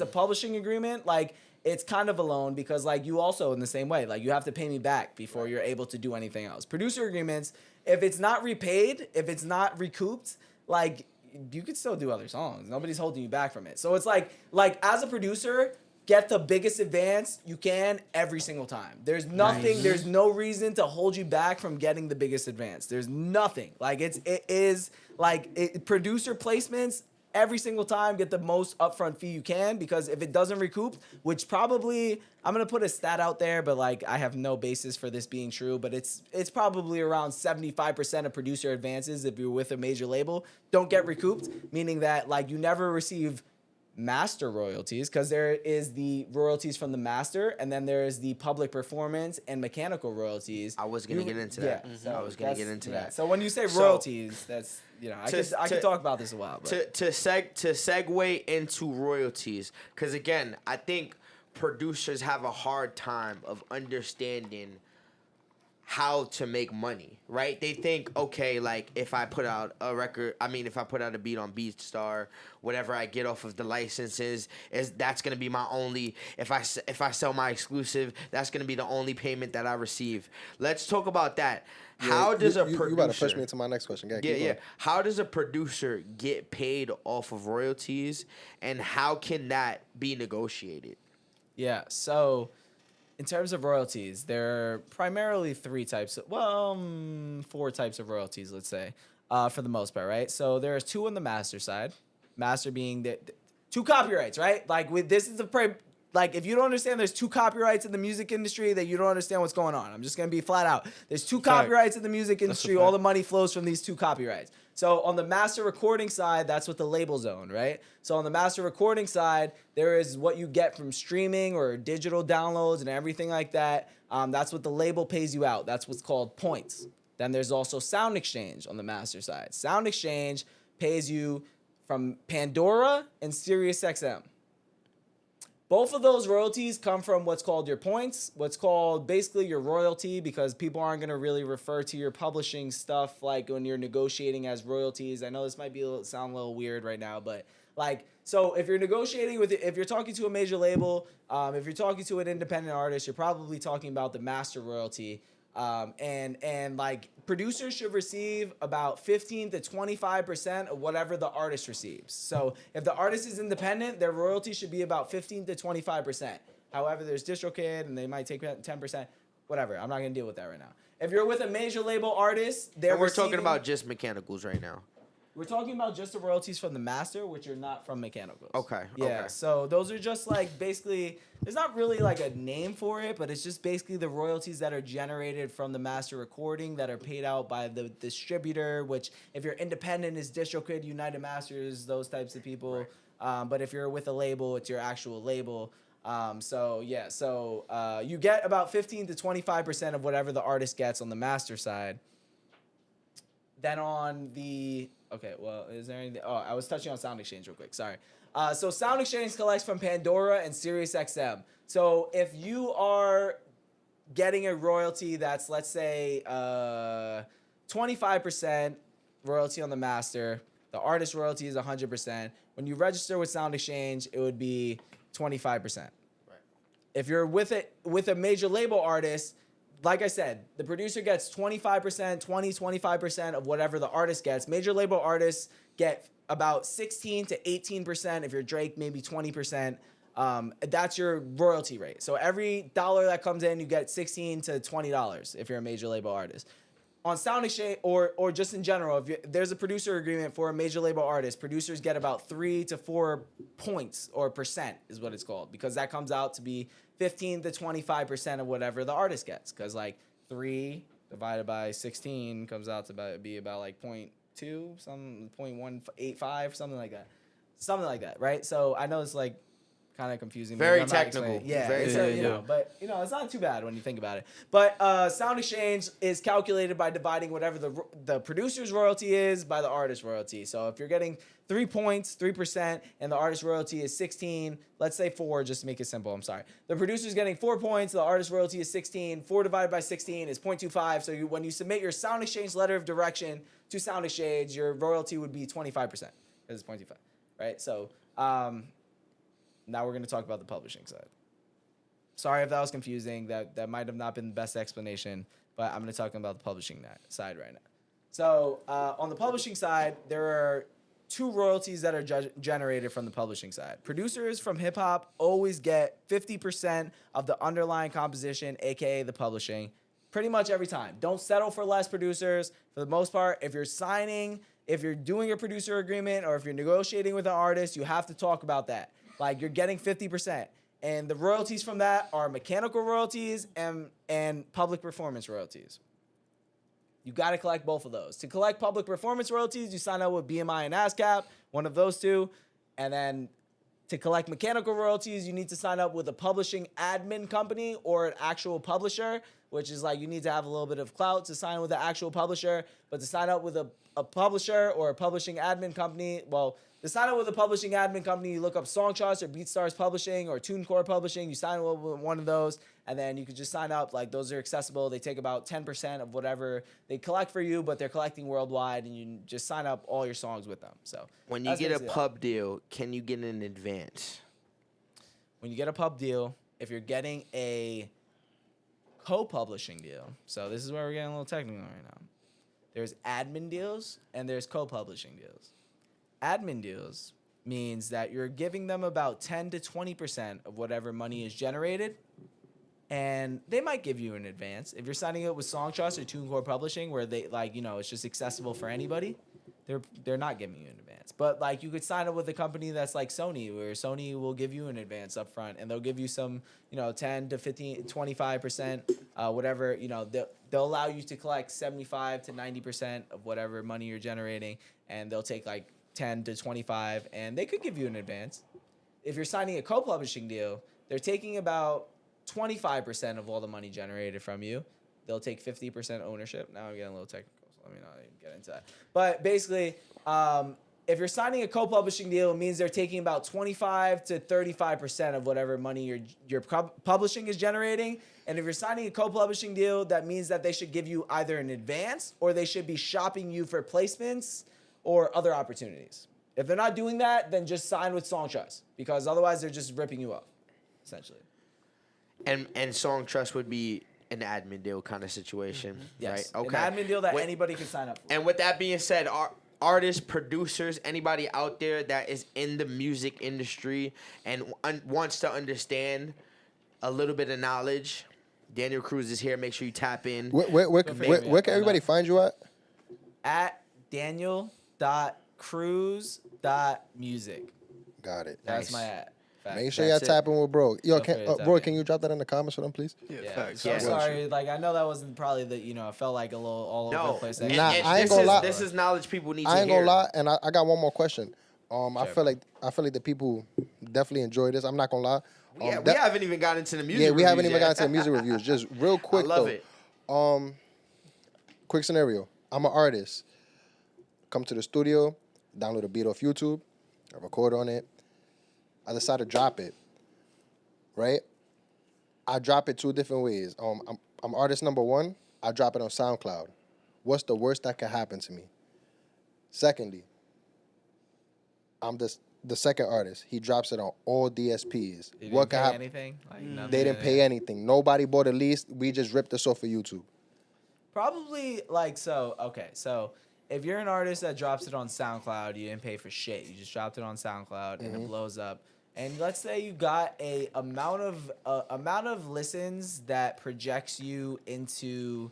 a publishing agreement, like it's kind of a loan because like you also in the same way, like you have to pay me back before you're able to do anything else. Producer agreements, if it's not repaid, if it's not recouped, like you could still do other songs. Nobody's holding you back from it. So it's like as a producer, get the biggest advance you can every single time. There's nothing, there's no reason to hold you back from getting the biggest advance. There's nothing. Like it is producer placements every single time, get the most upfront fee you can, because if it doesn't recoup, which probably, I'm going to put a stat out there, but like I have no basis for this being true, but it's probably around 75% of producer advances, if you're with a major label, don't get recouped, meaning that like you never receive master royalties, because there is the royalties from the master, and then there is the public performance and mechanical royalties. I was gonna get into that. So I was gonna get into that. So when you say royalties, that's, you know, I could talk about this a while. But. To segue into royalties, because again, I think producers have a hard time of understanding how to make money, right? They think, okay, like if I put out a record, if I put out a beat on BeatStar, whatever I get off of the licenses, that's gonna be my only. If I sell my exclusive, that's gonna be the only payment that I receive. Let's talk about that. How does a producer? You about to push me into my next question. Yeah. How does a producer get paid off of royalties, and how can that be negotiated? Yeah. So. In terms of royalties, there are primarily 4 types of royalties, let's say, for the most part, right? So there's 2 on the master side. Master being the 2 copyrights, right? Like if you don't understand there's 2 copyrights in the music industry, that you don't understand what's going on. I'm just going to be flat out. There's 2 copyrights in the music industry. All the money flows from these 2 copyrights. So on the master recording side, that's what the labels own, right? So on the master recording side, there is what you get from streaming or digital downloads and everything like that. That's what the label pays you out. That's what's called points. Then there's also Sound Exchange on the master side. Sound Exchange pays you from Pandora and SiriusXM. Both of those royalties come from what's called your points, what's called basically your royalty, because people aren't going to really refer to your publishing stuff like when you're negotiating as royalties. I know this might sound a little weird right now, but like, so if you're negotiating if you're talking to a major label, if you're talking to an independent artist, you're probably talking about the master royalty. And like producers should receive about 15 to 25% of whatever the artist receives. So if the artist is independent, their royalty should be about 15 to 25%. However, there's DistroKid and they might take 10%, whatever. I'm not going to deal with that right now. If you're with a major label artist, we're talking about just mechanicals right now. We're talking about just the royalties from the master, which are not from mechanicals. Okay. Yeah. Okay. So those are just like basically, there's not really like a name for it, but it's just basically the royalties that are generated from the master recording that are paid out by the distributor, which if you're independent is DistroKid, United Masters, those types of people. Right. But if you're with a label, it's your actual label. So you get about 15 to 25% of whatever the artist gets on the master side. Then on the, okay, well, is there anything? Oh, I was touching on Sound Exchange real quick. Sorry. So Sound Exchange collects from Pandora and SiriusXM. So if you are getting a royalty that's, let's say, 25% royalty on the master, the artist royalty is 100%. When you register with Sound Exchange, it would be 25%. Right. If you're with a major label artist, like I said, the producer gets 25% of whatever the artist gets. Major label artists get about 16 to 18%. If you're Drake, maybe 20%. That's your royalty rate. So every dollar that comes in, you get $16 to $20 if you're a major label artist. On Sound Exchange, or just in general, if there's a producer agreement for a major label artist, producers get about 3 to 4 points or percent is what it's called, because that comes out to be 15 to 25% of whatever the artist gets. Because like 3 divided by 16 comes out to be about like 0.2, some 0.185, something like that, right? So I know it's like kind of confusing. Very technical. Yeah, Very but it's not too bad when you think about it. But Sound Exchange is calculated by dividing whatever the producer's royalty is by the artist's royalty. So if you're getting 3 points, 3%, and the artist royalty is 16, let's say 4, just to make it simple. I'm sorry. The producer's getting 4 points, the artist royalty is 16. 4 divided by 16 is 0.25. So when you submit your Sound Exchange letter of direction to Sound Exchange, your royalty would be 25% because it's 0.25, right? So now we're going to talk about the publishing side. Sorry if that was confusing. That might have not been the best explanation, but I'm going to talk about the publishing side right now. So on the publishing side, there are 2 royalties that are generated from the publishing side. Producers from hip-hop always get 50% of the underlying composition, a.k.a. the publishing, pretty much every time. Don't settle for less, producers. For the most part, if you're doing a producer agreement or if you're negotiating with an artist, you have to talk about that. Like, you're getting 50%. And the royalties from that are mechanical royalties and public performance royalties. You got to collect both of those. To collect public performance royalties, you sign up with BMI and ASCAP, one of those two. And then to collect mechanical royalties, you need to sign up with a publishing admin company or an actual publisher, which is like you need to have a little bit of clout to sign with the actual publisher. But to sign up with a publisher or a publishing admin company, well, to sign up with a publishing admin company, you look up Songcharts or BeatStars Publishing or TuneCore Publishing. You sign up with one of those, and then you can just sign up. Like, those are accessible. They take about 10% of whatever they collect for you, but they're collecting worldwide, and you just sign up all your songs with them. So when you get a pub deal, can you get an advance? When you get a pub deal, if you're getting a co-publishing deal, so this is where we're getting a little technical right now. There's admin deals and there's co-publishing deals. Admin deals means that you're giving them about 10 to 20% of whatever money is generated, and they might give you an advance. If you're signing up with Songtrust or TuneCore Publishing, where they it's just accessible for anybody, they're not giving you an advance. But like, you could sign up with a company that's like Sony, where Sony will give you an advance up front, and they'll give you some 10 to 15, 25%, whatever, they'll allow you to collect 75 to 90% of whatever money you're generating, and they'll take like 10 to 25, and they could give you an advance. If you're signing a co-publishing deal, they're taking about 25% of all the money generated from you. They'll take 50% ownership. Now I'm getting a little technical, so let me not even get into that. But basically, if you're signing a co-publishing deal, it means they're taking about 25 to 35% of whatever money your publishing is generating. And if you're signing a co-publishing deal, that means that they should give you either an advance or they should be shopping you for placements or other opportunities. If they're not doing that, then just sign with Song Trust, because otherwise they're just ripping you off, essentially. And Song Trust would be an admin deal kind of situation, Yes. right? Okay. An admin deal that anybody can sign up for. And with that being said, artists, producers, anybody out there that is in the music industry and wants to understand a little bit of knowledge, Daniel Cruz is here. Make sure you tap in. Where can everybody find you at? At daniel.cruz.music. Got it. That's Nice. my at. Fact. Make sure y'all That's it. tapping with bro. Yo, Feel free to tap bro, in. can you drop that in the comments for them, please? Yeah, facts. So Yeah. sorry, like I know that wasn't probably I felt like a little all over the No, place. and, Nah, and I ain't this gonna is lie. this is knowledge people need to I ain't hear. gonna lie, and I got one more question. I Sure. feel like the people definitely enjoy this. I'm not gonna lie. Yeah, we haven't even gotten into the music. Yeah, we haven't reviews even yet. gotten to the music reviews. Just real quick I love though. it. Quick scenario. I'm an artist. Come to the studio, download a beat off YouTube, I record on it. I decide to drop it. Right? I drop it 2 different ways. I'm artist number 1. I drop it on SoundCloud. What's the worst that can happen to me? Secondly, I'm the second artist. He drops it on all DSPs. They What didn't can pay happen? anything? Like, nothing? They didn't pay anything. Nobody bought a lease. We just ripped this off of YouTube. Probably like so. Okay, so if you're an artist that drops it on SoundCloud, you didn't pay for shit. You just dropped it on SoundCloud and it blows up. And let's say you got a amount of listens that projects you into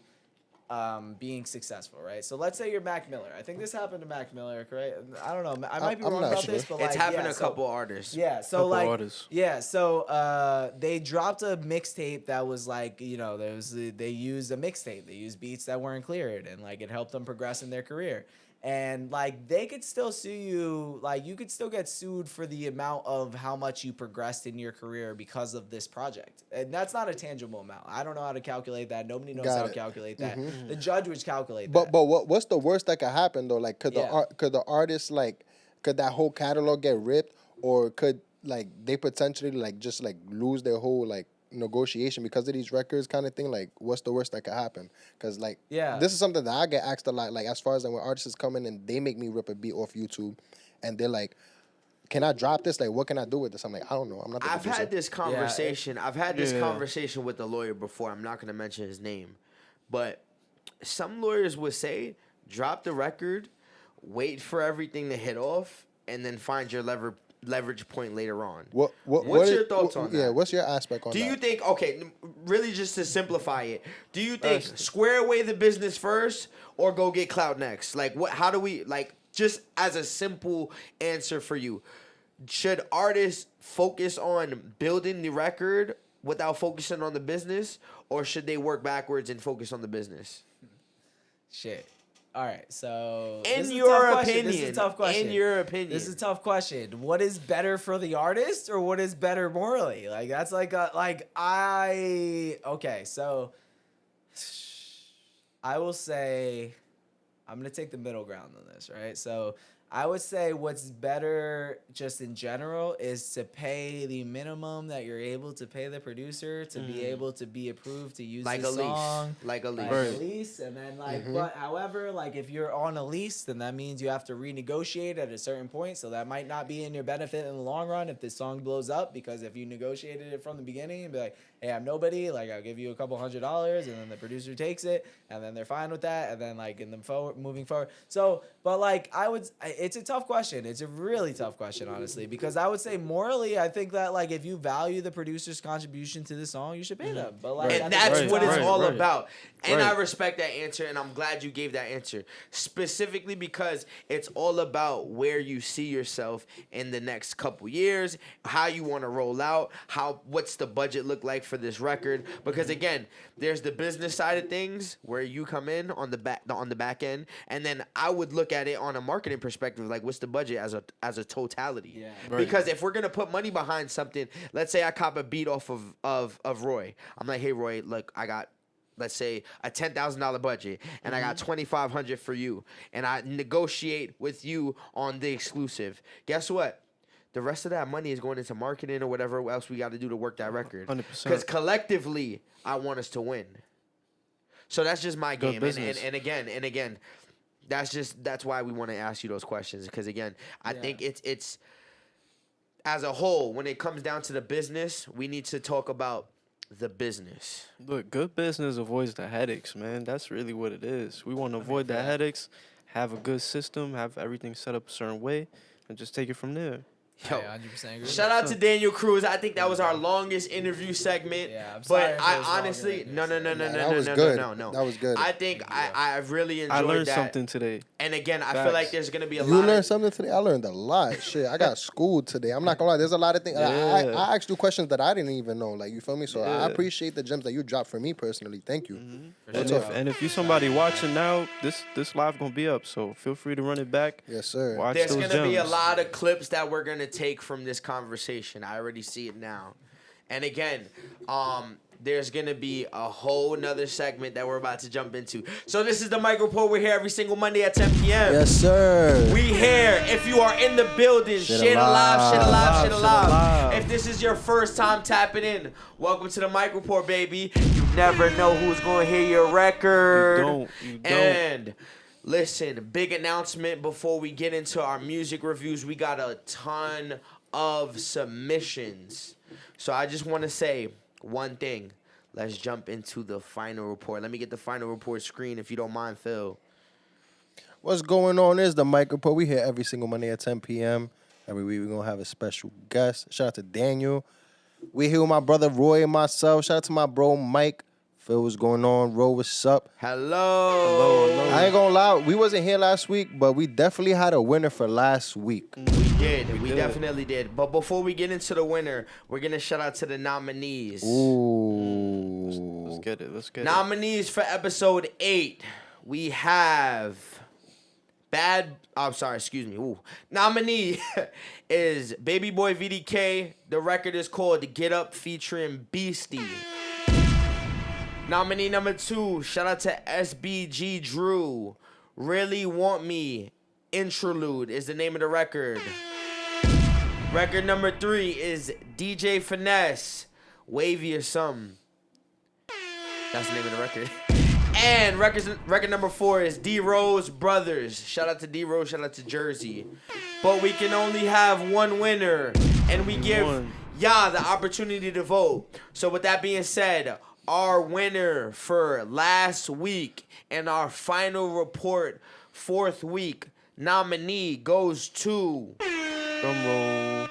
being successful, right? So let's say you're Mac Miller. I think this happened to Mac Miller, right? I don't know. I might be I'm wrong not about sure. this, but It's like, happened yeah, to a so- couple artists. Yeah, so Couple like artists. yeah, so they dropped a mixtape that was like, they used a mixtape. They used beats that weren't cleared, and like it helped them progress in their career. And like they could still sue you, like you could still get sued for the amount of how much you progressed in your career because of this project. And that's not a tangible amount. I don't know how to calculate that. Nobody knows Got how it. to calculate that. The judge would calculate But that. what's the worst that could happen though? Like could the artist could that whole catalog get ripped, or could like they potentially like just like lose their whole like negotiation because of these records kind of thing? Like what's the worst that could happen? Because like this is something that I get asked a lot. Like as far as like, when artists come in and they make me rip a beat off YouTube, and they're like, "Can I drop this? Like what can I do with this?" I'm like, I don't know. I'm not the I've producer. had this conversation. I've had this Yeah. conversation with a lawyer before. I'm not going to mention his name, but some lawyers would say, drop the record, wait for everything to hit off, and then find your leverage point later on. What's your thoughts on Yeah, that? what's your aspect on Do that? you think, okay, really just to simplify it, do you think square away the business first or go get clout next? Like, how do we, like, just as a simple answer for you, should artists focus on building the record without focusing on the business, or should they work backwards and focus on the business? Shit. All right, so In this is a your tough question. This is opinion, a tough question. in your opinion. This is a tough question. What is better for the artist, or what is better morally? Like that's like okay. So I will say I'm gonna take the middle ground on this, right? So I would say what's better just in general is to pay the minimum that you're able to pay the producer to be able to be approved to use Like the a lease. song. Like a lease. Like a lease, and then but however, like if you're on a lease, then that means you have to renegotiate at a certain point. So that might not be in your benefit in the long run if this song blows up, because if you negotiated it from the beginning and be like, hey, I'm nobody, like I'll give you a couple $100, and then the producer takes it, and then they're fine with that, and then like moving forward. So, but like it's a tough question. It's a really tough question, honestly, because I would say morally, I think that like if you value the producer's contribution to the song, you should pay them. But like, And at the that's same what it's time- all about. And I Right. respect that answer, and I'm glad you gave that answer. Specifically because it's all about where you see yourself in the next couple years, how you want to roll out, what's the budget look like for this record. Because again, there's the business side of things where you come in on the back end, and then I would look at it on a marketing perspective, like what's the budget as a totality. Yeah. Right. Because if we're gonna put money behind something, let's say I cop a beat off of Roy. I'm like, hey Roy, look, I got, let's say, a $10,000 budget, and I got $2,500 for you, and I negotiate with you on the exclusive. Guess what? The rest of that money is going into marketing or whatever else we got to do to work that record. 100%. Because collectively, I want us to win. So that's just my Good game. business. And again, that's why we want to ask you those questions. Because again, I think it's as a whole, when it comes down to the business, we need to talk about the business. Look, good business avoids the headaches, man. That's really what it is. We want to avoid the headaches, have a good system, have everything set up a certain way, and just take it from there. Yo, I 100% agree. shout out to Daniel Cruz. I think that was our longest interview segment. Yeah, I'm sorry but if it I was longer honestly, than no. That was good. No. That was good. I think I really enjoyed I learned that. something today. And again, I feel Facts. like there's gonna be a You lot. learned of, something today? I learned a lot. Shit, I got schooled today. I'm not gonna lie. There's a lot of things. Yeah. I asked you questions that I didn't even know. Like, you feel me? So I Yeah. appreciate the gems that you dropped for me personally. Thank you. And if you somebody watching now, this live gonna be up, so feel free to run it back. Yes, sir. Watch There's those gonna be a gems. lot of clips that we're gonna take from this conversation. I already see it now. And again, there's gonna be a whole nother segment that we're about to jump into. So this is the MYK Report. We're here every single Monday at 10 p.m. Yes, sir. We here. If you are in the building, Shit share the live, share the live, share the Shit live. alive. If this is your first time tapping in, welcome to the MYK Report, baby. You never know who's going to hear your record. You don't. And listen, big announcement before we get into our music reviews. We got a ton of submissions. So I just want to say one thing. Let's jump into the final report. Let me get the final report screen if you don't mind, Phil. What's going on is the MYK Report. We here every single Monday at 10 p.m. Every week we're going to have a special guest. Shout out to Daniel. We here with my brother Roy and myself. Shout out to my bro Mike. Phil, what's going on? Ro, what's up? Hello. I ain't going to lie. We wasn't here last week, but we definitely had a winner for last week. We definitely did. But before we get into the winner, we're going to shout out to the nominees. Ooh. Let's get it. Nominees for episode 8. We have Nominee is Baby Boy VDK. The record is called Get Up featuring Beastie. Nominee number 2, shout out to SBG Drew. Really Want Me. Interlude is the name of the record. Record number 3 is DJ Finesse. Wavy or Something. That's the name of the record. And record number 4 is D Rose Brothers. Shout out to D Rose, shout out to Jersey. But we can only have one winner, and we give y'all the opportunity to vote. So with that being said, our winner for last week and our final report 4th week nominee goes to Drum roll.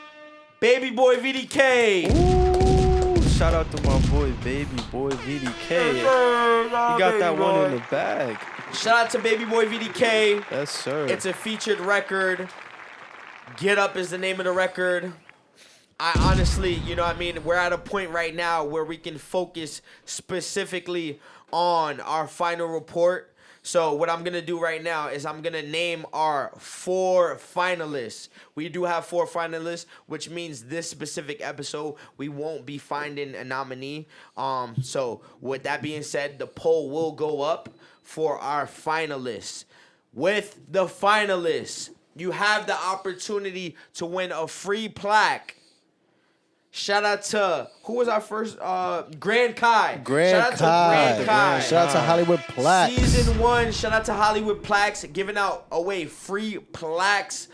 Baby Boy VDK. Ooh, shout out to my boy, Baby Boy VDK. He got that one in the bag. Shout out to Baby Boy VDK. Yes, sir. It's a featured record. Get Up is the name of the record. I honestly, you know what I mean? We're at a point right now where we can focus specifically on our final report. So what I'm going to do right now is I'm going to name our 4 finalists. We do have 4 finalists, which means this specific episode, we won't be finding a nominee. So with that being said, the poll will go up for our finalists. With the finalists, you have the opportunity to win a free plaque. Shout out to, who was our first? Grand Kai. Shout out to Grand Kai. Shout out to Hollywood Plaques. Season 1, shout out to Hollywood Plaques, giving out away free plaques.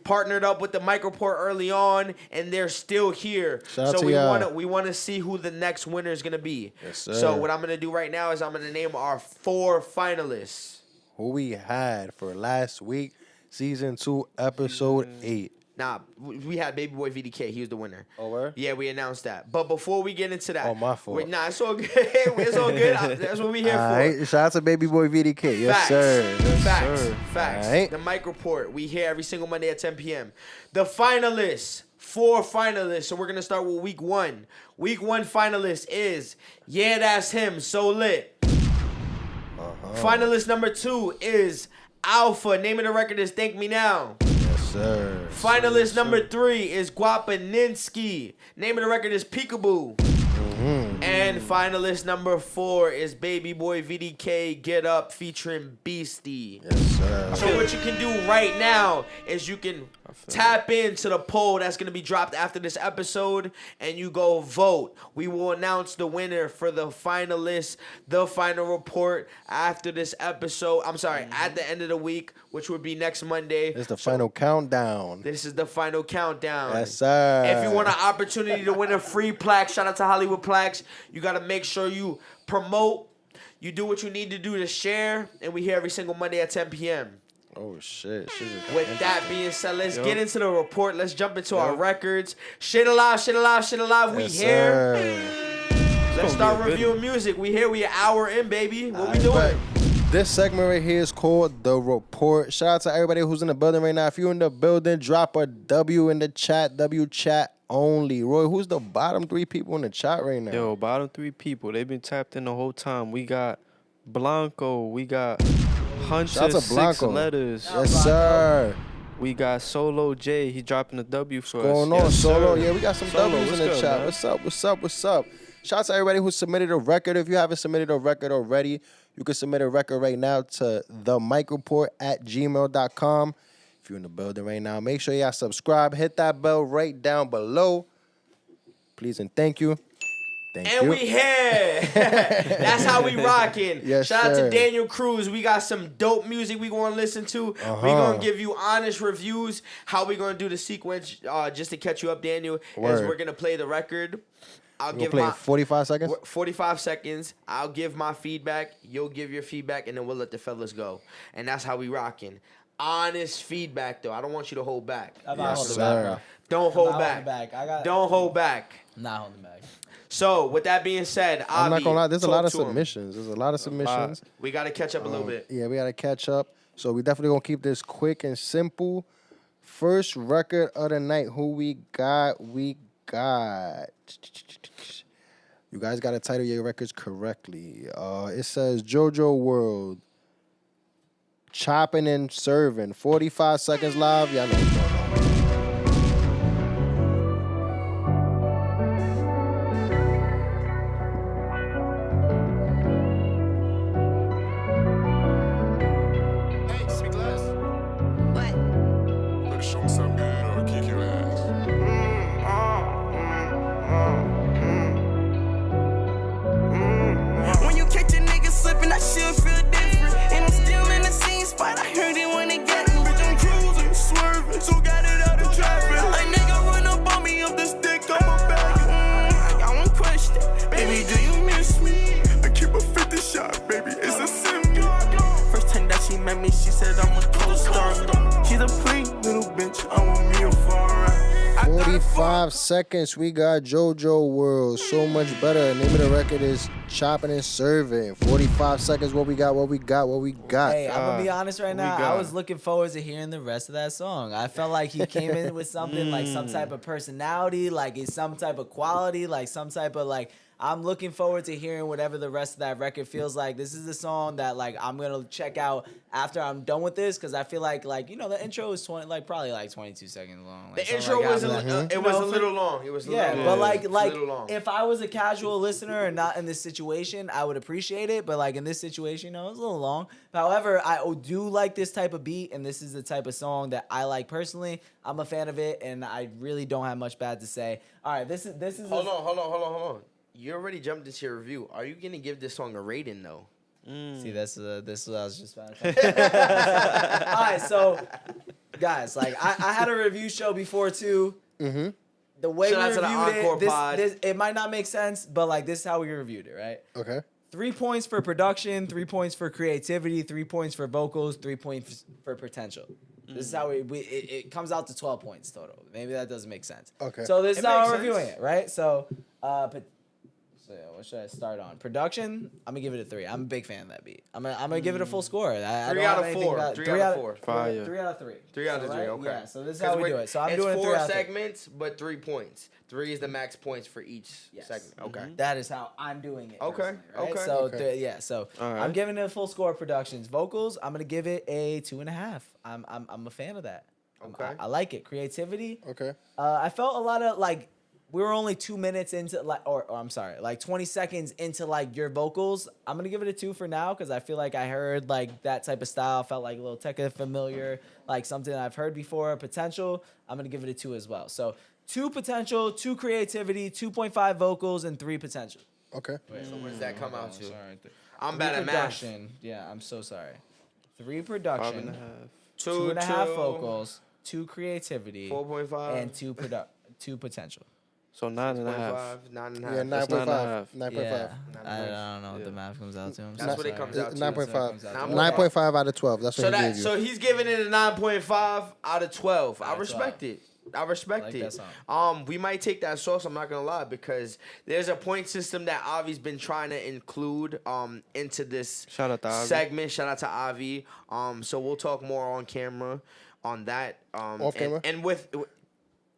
Partnered up with the MYK Report early on, and they're still here. Shout out so to we want to see who the next winner is gonna be. Yes, sir. So what I'm gonna do right now is I'm gonna name our 4 finalists. Who we had for last week. Season 2, Episode 8. Nah, we had Baby Boy VDK. He was the winner. Oh, where? Yeah, we announced that. But before we get into that, Oh, my fault. Nah, it's all good. It's all good. That's what we here All for. right. Shout out to Baby Boy VDK. Yes, Facts. sir. Facts. All right. The MYK Report. We here every single Monday at 10 p.m. The finalists. 4 finalists. So we're gonna start with week 1. Week 1 finalist is Yeah, That's Him. So Lit. Finalist number 2 is Alpha. Name of the record is Thank Me Now. Yes, sir. Finalist number 3 is Guapaninsky. Name of the record is Peekaboo. And finalist number 4 is Baby Boy VDK Get Up featuring Beastie. Yes, sir. So what you can do right now is you can tap into the poll that's going to be dropped after this episode and you go vote. We will announce the winner for the finalists, the final report after this episode. I'm sorry, at the end of the week, which would be next Monday. It's the final countdown. This is the final countdown. Yes, sir. If you want an opportunity to win a free plaque, shout out to Hollywood Plaques. You got to make sure you promote. You do what you need to do to share. And we here every single Monday at 10 p.m. Oh, shit. With that being said, let's get into the report. Let's jump into our records. Shit alive. We Yes, here. sir. Let's start reviewing music. We here. We an hour in, baby. What we doing? But this segment right here is called The Report. Shout out to everybody who's in the building right now. If you're in the building, drop a W in the chat. W chat only. Roy, who's the bottom 3 people in the chat right now? Yo, bottom 3 people. They've been tapped in the whole time. We got Blanco. We got Hunter Shout out to Blanco. 6 letters. Yes, sir. We got Solo J. He dropping a W for us. Going on, Yes, Solo. sir. Yeah, we got some Solo, W's in what's the good, chat. man? What's up? Shout out to everybody who submitted a record. If you haven't submitted a record already, you can submit a record right now to themykreport@gmail.com. If you're in the building right now, make sure y'all subscribe. Hit that bell right down below. Please and thank you. Thank And you. we here. That's how we rocking. Yes, Shout out sir. to Daniel Cruz. We got some dope music we going to listen to. We going to give you honest reviews. How we going to do the sequence, just to catch you up, Daniel, is Word. we're going to play the record. I'll We'll give play my 45 seconds. 45 seconds. I'll give my feedback. You'll give your feedback, and then we'll let the fellas go. And that's how we rocking. Honest feedback, though. I don't want you to hold back. I'm not Yes, holding sir. back. Don't hold not back. holding back. Don't hold back. I'm not holding back. So, with that being said, I'm not gonna lie. There's a lot of talk to 'em. submissions. There's a lot of submissions. We got to catch up a little bit. Yeah, we gotta catch up. So we definitely gonna keep this quick and simple. First record of the night. Who we got? We got. You guys gotta title your records correctly. It says JoJo World. Chopping and serving. 45 seconds live. Y'all know what's going on. Hey, speak less. What? Better show me something good or I'll kick your ass. When you catch a nigga slipping, that shit feel different. And I'm still in the same spot. I heard it when it got me. Bitch, I'm cruising, swerving, so got it out of traffic. A nigga run up on me up the stick, I'm a bag. I got one question, baby, do you miss me? I keep a 50 shot, baby, it's a symbol. First time that she met me, she said I'm a co-star. She's a pretty little bitch, I want me a far right. 45 seconds. We got JoJo World. So much better. Name of the record is Chopping and Serving. 45 seconds. What we got? Hey, I'm gonna be honest right now. I got? was looking forward to hearing the rest of that song. I felt like he came in with something like some type of personality, like it's some type of quality, like some type of like. I'm looking forward to hearing whatever the rest of that record feels like. This is the song that like I'm gonna check out after I'm done with this because I feel like the intro is probably 22 seconds long. Like, The intro was it was a little long. It was a yeah, little but long. like It was a little long. if I was a casual listener and not in this situation, I would appreciate it. But like in this situation, it's a little long. However, I do like this type of beat, and this is the type of song that I like personally. I'm a fan of it, and I really don't have much bad to say. All right, this is. Hold on. You already jumped into your review. Are you gonna give this song a rating though? See, this is what I was just about to say. All right, so guys, like I had a review show before too. Mm-hmm. The way Shout out we to the Encore reviewed pod. it, it might not make sense, but like this is how we reviewed it, right? Okay. 3 points for production, 3 points for creativity, 3 points for vocals, 3 points for potential. This is how it comes out to 12 points total. Maybe that doesn't make sense. Okay. So this is It how makes I'm reviewing sense. it, right? So, so yeah, what should I start on? Production, I'm gonna give it a 3. I'm a big fan of that beat. I'm gonna give it a full score. I 3 don't out have of anything 4. about- 3 out of 4. Fire. 3 out of 3. 3 out of So, 3. right? Okay. Yeah. So this is how we do it. So I'm it's doing 3 4 out of 3. segments, but 3 points. 3 is the max points for each Yes. segment. Okay. That is how I'm doing it. Okay, personally, Right? okay. So Okay. yeah. So All right. I'm giving it a full score. Productions, vocals. I'm gonna give it a 2.5. I'm a fan of that. Okay. I like it. Creativity. Okay. I felt a lot of like we were only 2 minutes into like or I'm sorry, like 20 seconds into like your vocals. I'm gonna give it a 2 for now because I feel like I heard like that type of style. Felt like a little tech familiar, like something I've heard before. Potential. I'm gonna give it a 2 as well. So 2 potential, 2 creativity, 2.5 vocals, and 3 potential. Okay. So what does that come out to? Sorry. I'm 3 bad at math. production. Yeah, I'm so sorry. 3 production, 5.5. 2.5 vocals, 2 creativity, 4.5. and 2 potential. So 9.5. 9.5. Yeah, That's 9.5. 9.5. 9.5. Yeah, I don't know what the math comes out to. I'm That's so what it sorry. comes out to. 9.5. 9.5. 9.5 out of 12. That's what So he that gave you. so he's giving it a 9.5 out of 12. I of respect 12. it. I respect Like it. that song. We might take that sauce. I'm not gonna lie because there's a point system that Avi's been trying to include into this Shout out to Avi. segment. Shout out to Avi. So we'll talk more on camera on that. Off camera? and with.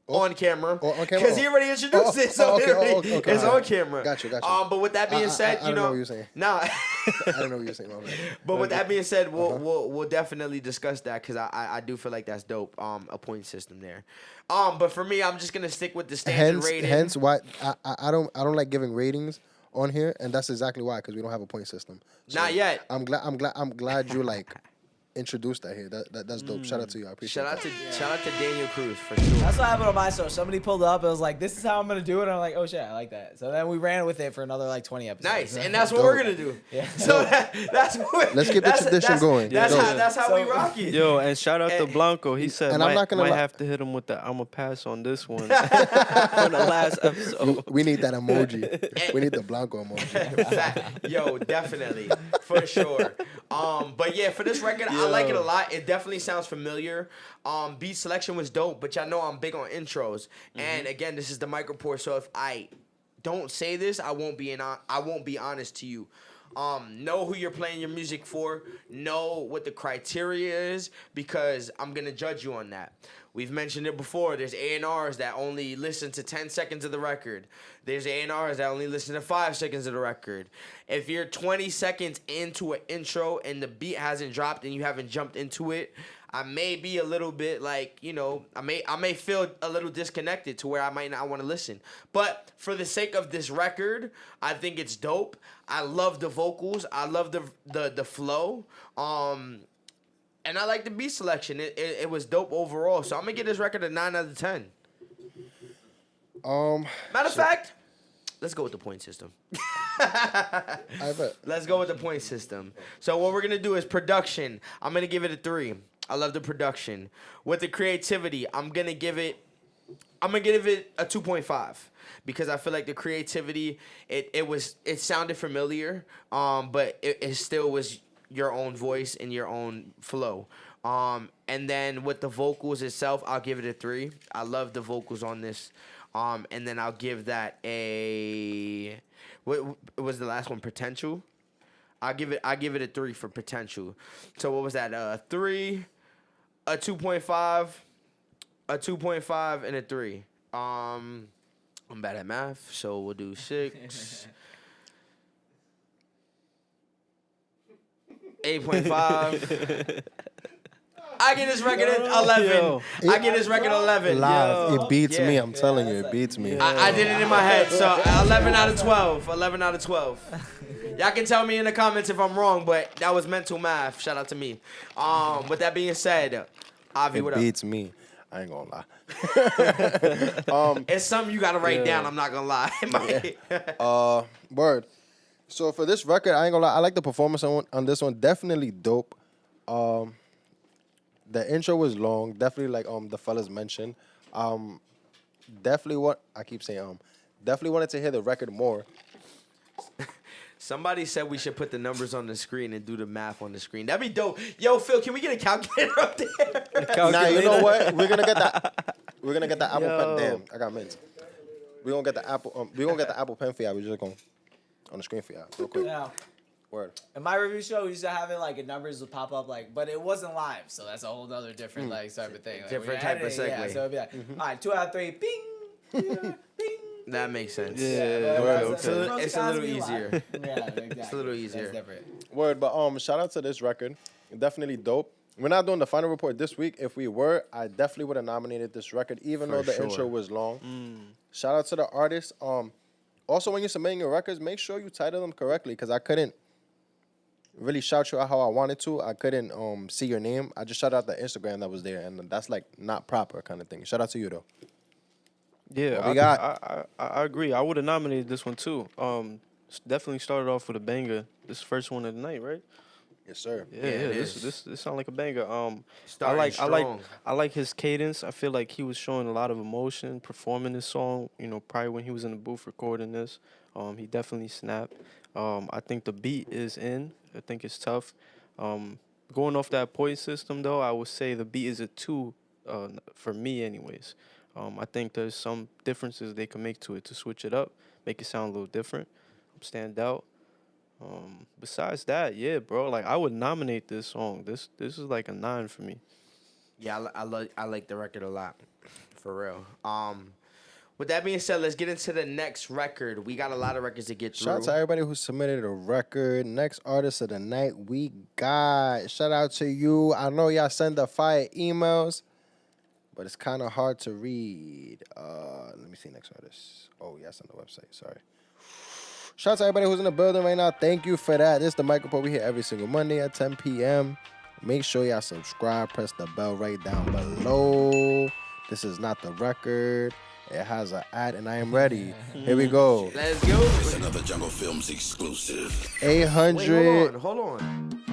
On camera, Oh, on camera? because he already introduced Oh, it, so okay, okay, it's alright. on camera. Gotcha. But with that being said, I don't know what you're saying. nah. I don't know what you're saying. My bad. But with that being said, we'll definitely discuss that because I do feel like that's dope. A point system there. But for me, I'm just gonna stick with the standard rating. Hence why I don't like giving ratings on here, and that's exactly why, because we don't have a point system. So Not yet. I'm glad you like introduced that here. That's dope. Shout out to you. I appreciate Shout it. out to Daniel Cruz for sure. That's what happened on my show. Somebody pulled up and was like, "This is how I'm gonna do it." And I'm like, "Oh shit, I like that." So then we ran with it for another like 20 episodes. Nice, and that's what we're gonna do. Yeah. So that's what. Let's keep the tradition going. That's Dope. how we So- rock it. Yo, and shout out to And- Blanco. He said and I'm might, not gonna might lie. have to hit him with the I'm a pass on this one for the last episode. We need that emoji. We need the Blanco emoji. Yo, definitely, for sure. But yeah, for this record, I like it a lot. It definitely sounds familiar. Beat selection was dope, but y'all know I'm big on intros. And again, this is the MYK, so if I don't say this, I won't be honest to you. Know who you're playing your music for. Know what the criteria is, because I'm gonna judge you on that. We've mentioned it before. There's A&Rs that only listen to 10 seconds of the record. There's A&Rs that only listen to 5 seconds of the record. If you're 20 seconds into an intro and the beat hasn't dropped and you haven't jumped into it, I may be a little bit like, I may feel a little disconnected to where I might not want to listen. But for the sake of this record, I think it's dope. I love the vocals. I love the flow. And I like the beat selection. It was dope overall. So I'm gonna give this record a 9 out of 10. Matter of fact, let's go with the point system. I bet. Let's go with the point system. So what we're gonna do is production. I'm gonna give it a 3. I love the production. With the creativity, I'm gonna give it a 2.5 because I feel like the creativity it sounded familiar, but it still was your own voice and your own flow. And then with the vocals itself, I'll give it a 3. I love the vocals on this. And then I'll give that a what was the last one? Potential. I'll give it a 3 for potential. So what was that? 3, a 2.5, a 2.5, and a 3. I'm bad at math, so we'll do 6. 8.5. I get this record at 11. Yo. I get this record 11. Live. Yo. It beats Yeah. me. I'm telling you, it beats me. I did it in my head, so 11 out of 12. 11 out of 12. Y'all can tell me in the comments if I'm wrong, but that was mental math. Shout out to me. With that being said, Avi, It what up? beats me. I ain't gonna lie. It's something you gotta write down. I'm not gonna lie. Word. So for this record, I ain't gonna lie. I like the performance on this one. Definitely dope. The intro was long. Definitely like the fellas mentioned. Definitely wanted to hear the record more. Somebody said we should put the numbers on the screen and do the math on the screen. That'd be dope. Yo, Phil, can we get a calculator up there? Nah, you know what? We're gonna get that. We're gonna get the Apple Yo. Pen. Damn, I got mints. We gonna get the Apple. We gonna get the Apple Pen for y'all. We just gonna on the screen for y'all real quick. Now, Word. in my review show, we used to have it like numbers would pop up but it wasn't live, so that's a whole other different type of thing. Like, Different we type of edited, yeah, segue. so it'd be like, all right, 2 out of 3, bing, bing. That makes sense. Yeah, okay. It's a little easier. Yeah, exactly. It's a little easier. That's different. Word, but shout out to this record. Definitely dope. We're not doing the final report this week. If we were, I definitely would have nominated this record, even though the intro was long. Shout out to the artist. Also, when you're submitting your records, make sure you title them correctly, because I couldn't really shout you out how I wanted to. I couldn't see your name. I just shout out the Instagram that was there, and that's like not proper kind of thing. Shout out to you though. Yeah, What we got? I agree. I would have nominated this one too. Definitely started off with a banger. This first one of the night, right? Yes, sir. Yeah, it this is. this sound like a banger. Starting strong. I like his cadence. I feel like he was showing a lot of emotion performing this song. Probably when he was in the booth recording this. He definitely snapped. I think the beat is in. I think it's tough. Going off that point system though, I would say the beat is a 2 for me anyways. I think there's some differences they can make to it to switch it up, make it sound a little different, stand out. Besides that, yeah, bro, like I would nominate this song. This is like a 9 for me. Yeah, I like the record a lot, for real. With that being said, let's get into the next record. We got a lot of records to get through. Shout out to everybody who submitted a record. Next artist of the night we got. Shout out to you. I know y'all send the fire emails, but it's kind of hard to read. Let me see next artist. Oh, yes, on the website. Sorry. Shout out to everybody who's in the building right now. Thank you for that. This is the MYK Report. We here every single Monday at 10 p.m. Make sure y'all subscribe. Press the bell right down below. This is not the record. It has an ad, and I am ready. Here we go. Let's go. It's another Jungle Films exclusive. 800. Wait, hold on.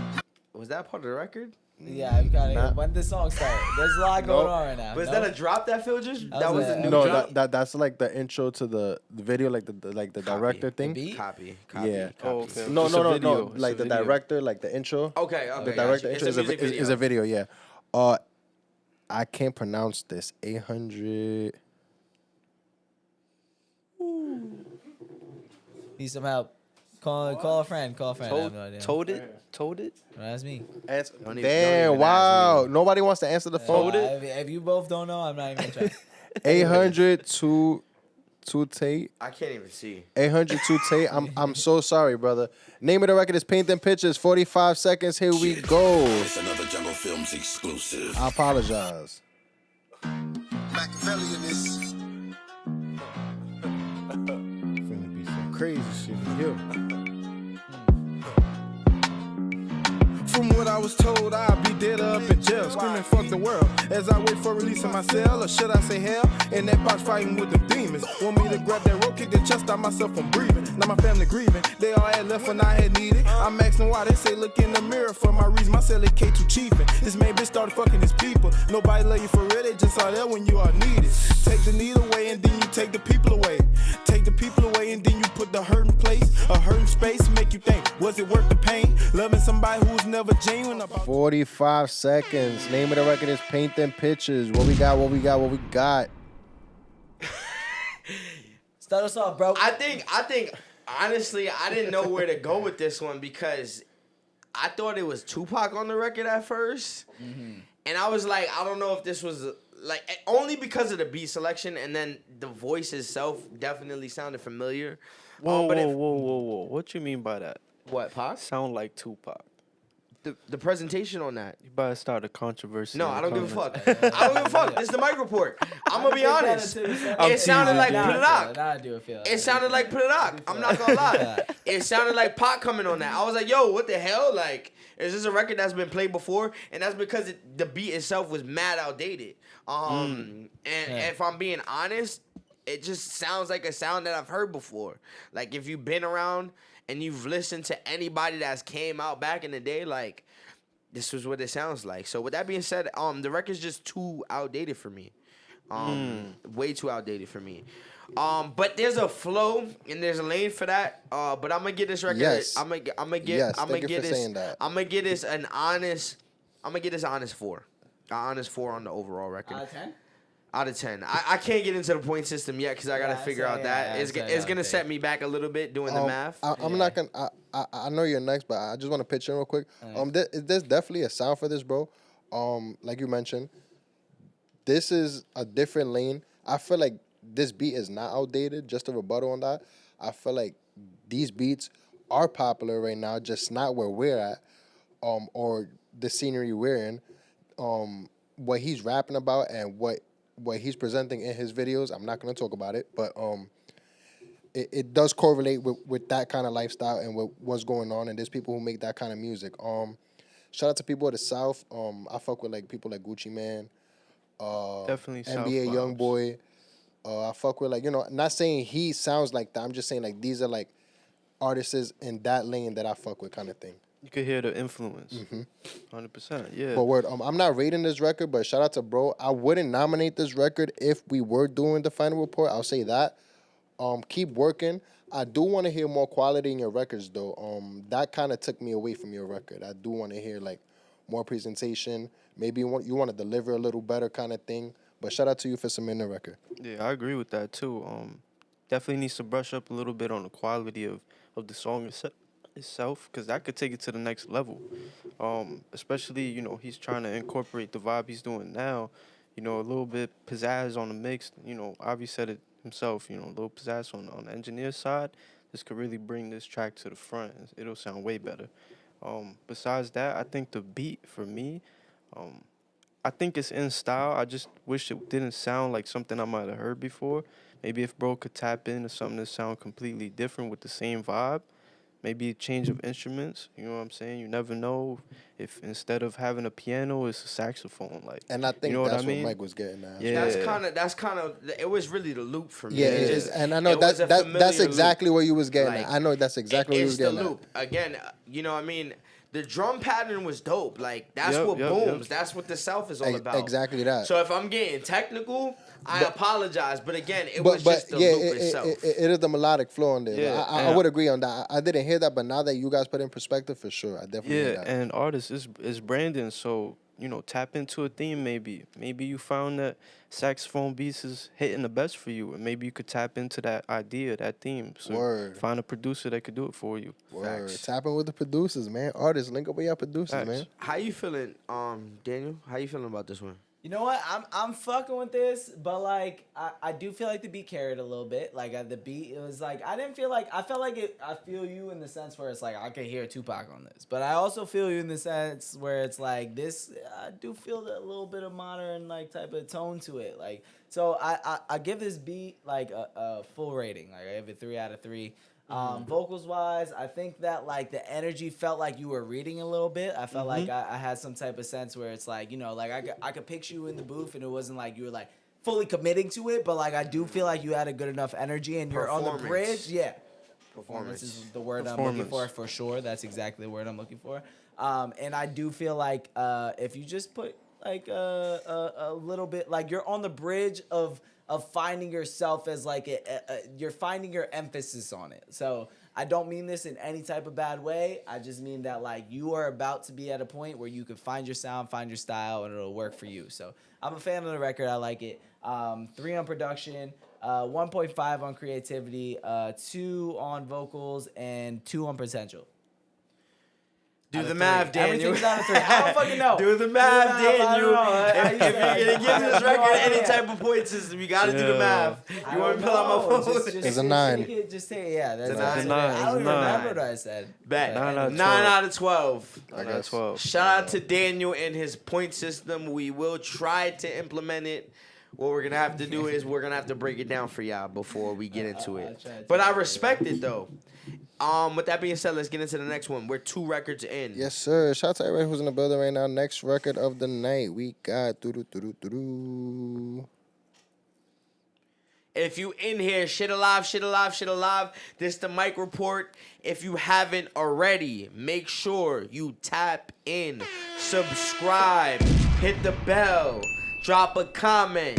Was that part of the record? Yeah, you gotta. When did the song start? There's a lot going on right now. Was that a drop that Phil just? That was a- a new No, drop? that's like the intro to the video, like the director thing. beat? Copy. Yeah. Oh, okay. No, It's a no, video. no. It's Like a the video. director, like the intro. Okay. The gotcha. director It's intro music is a video. Yeah. I can't pronounce this. 800. Need some help. Call a friend. Call a friend. I have no idea. Told it. That's me. Don't even Damn! ask Wow. me. Nobody wants to answer the phone. If you both don't know, I'm not even gonna try. 800 to Tate. I can't even see. 800 to Tate. I'm so sorry, brother. Name of the record is Painting Pictures. 45 seconds. Here we go. It's another Jungle Films exclusive. I apologize. Machiavellian is Finna be some crazy shit here. From what I was told, I'd be dead up in jail, screaming fuck the world. As I wait for release in my cell, or should I say hell? In that box fighting with the demons. Want me to grab that rope, kick the chest out myself from breathing. Now my family grieving, they all had left when I had needed. I'm asking why, they say look in the mirror for my reason. My cell K too cheapin'. This man bitch started fucking his people. Nobody love you for real, they just are there when you are needed. Take the need away and then you take the people away. Take the people away and then you put the hurt in place. A hurt in space, make you think, was it worth the pain? Loving somebody who's never genuine about 45 seconds. Name of the record is Painting Pictures. What we got? Start us off, bro. I think honestly, I didn't know where to go with this one because I thought it was Tupac on the record at first. And I was like, I don't know if this was like only because of the beat selection and then the voice itself definitely sounded familiar. Whoa, But whoa. What you mean by that? What, Pac? Sound like Tupac. The presentation on that. You better start a controversy. No, in I the don't give a comments. fuck. I don't give a fuck. This is the MYK Report. I'm gonna be honest. I'm It sounded like teasing. Put It sounded like Put I'm not gonna lie. It sounded like Pac coming on that. I was like, yo, what the hell? Like, is this a record that's been played before? And that's because the beat itself was mad outdated. And if I'm being honest, it just sounds like a sound that I've heard before. Like, if you've been around and you've listened to anybody that's came out back in the day, like, this was what it sounds like. So with that being said, the record's just too outdated for me. Way too outdated for me. But there's a flow and there's a lane for that. But I'm gonna get this record. Yes. I'm gonna Yes, get thank you for this. saying that. I'm gonna get this an honest. I'm gonna get this honest 4. An honest 4 on the overall record. Out of 10? Out of 10. I can't get into the point system yet because I gotta figure out that. It's gonna set me back a little bit doing the math. I'm not gonna. I know you're next, but I just want to pitch in real quick. There's definitely a sound for this, bro. Like you mentioned, this is a different lane. I feel like this beat is not outdated. Just a rebuttal on that. I feel like these beats are popular right now, just not where we're at, or the scenery we're in. What he's rapping about and what he's presenting in his videos, I'm not gonna talk about it, but it does correlate with that kind of lifestyle and with what's going on. And there's people who make that kind of music. Shout out to people of the South. I fuck with like people like Gucci Man, Definitely South NBA vibes. Youngboy. I fuck with like, not saying he sounds like that. I'm just saying like these are like artists in that lane that I fuck with, kind of thing. You could hear the influence. 100%. Yeah. But word, I'm not rating this record, but shout out to bro. I wouldn't nominate this record if we were doing the final report. I'll say that. Keep working. I do want to hear more quality in your records though. That kind of took me away from your record. I do want to hear like more presentation. Maybe you want to deliver a little better kind of thing. But shout out to you for submitting the record. Yeah, I agree with that too. Definitely needs to brush up a little bit on the quality of the song itself, because that could take it to the next level. Especially, he's trying to incorporate the vibe he's doing now. A little bit pizzazz on the mix. Avi said it himself. A little pizzazz on the engineer side. This could really bring this track to the front. It'll sound way better. Besides that, I think the beat for me, I think it's in style. I just wish it didn't sound like something I might have heard before. Maybe if bro could tap into something that sound completely different with the same vibe. Maybe a change of instruments. You know what I'm saying? You never know if instead of having a piano, it's a saxophone. Like, And I think what that's I mean? what Mike was getting at. Yeah. That's kind of. It was really the loop for me. Yeah, It it just- is. And I know it was a that's familiar exactly loop. what you was getting Like, at. I know that's exactly what you was It's the getting loop. Again, I mean, the drum pattern was dope. Like, that's Yep, what yep, booms. yep. That's what the South is all at. about. Exactly that. So if I'm getting technical, I apologize. But again, it was just the yeah, loop itself. it is the melodic flow on there. Yeah, I and would agree on that. I didn't hear that, but now that you guys put it in perspective, for sure, I definitely hear Yeah, that. and artists is branding, so tap into a theme. Maybe you found that saxophone beats is hitting the best for you, and maybe you could tap into that idea, that theme. So Word. find a producer that could do it for you. Word. Facts. Tapping with the producers, man. Artists, link up with your producers, Facts. man. How you feeling, Daniel? How you feeling about this one? You know what? I'm fucking with this, but like I do feel like the beat carried a little bit. Like the beat, it was like I felt like it. I feel you in the sense where it's like I could hear Tupac on this, but I also feel you in the sense where it's like this. I do feel a little bit of modern like type of tone to it. Like so, I give this beat like a full rating. Like I give it 3 out of 3. Vocals wise, I think that like the energy felt like you were reading a little bit. I felt like I had some type of sense where it's like, like I could picture you in the booth and it wasn't like you were like fully committing to it, but like I do feel like you had a good enough energy and you're on the bridge. Yeah. Performance is the word I'm looking for sure. That's exactly the word I'm looking for. And I do feel like if you just put like a little bit, like you're on the bridge of finding yourself as like you're finding your emphasis on it. So I don't mean this in any type of bad way. I just mean that like you are about to be at a point where you can find your sound, find your style, and it'll work for you. So I'm a fan of the record. I like it. 3 on production, 1.5 on creativity, 2 on vocals, and 2 on potential. Do the math, Daniel. Everything's out of 3. I don't fucking know. Do the math, Daniel. If you're gonna give this record any type of point system, you gotta do the math. You want me to pull out my phone? It's a 9. Just say that's It's a 9. I don't even It's a 9. remember what I said. Bet. 9 out of 9 out of 12. I got 12. Shout out to Daniel and his point system. We will try to implement it. What we're gonna have to do is we're gonna have to break it down for y'all before we get into it. But I respect it though. With that being said, let's get into the next one. We're 2 records in. Yes, sir. Shout out to everybody who's in the building right now. Next record of the night, we got doo-doo-doo-doo-doo. If you in here, shit alive. This the MYK report. If you haven't already, make sure you tap in, subscribe, hit the bell, drop a comment,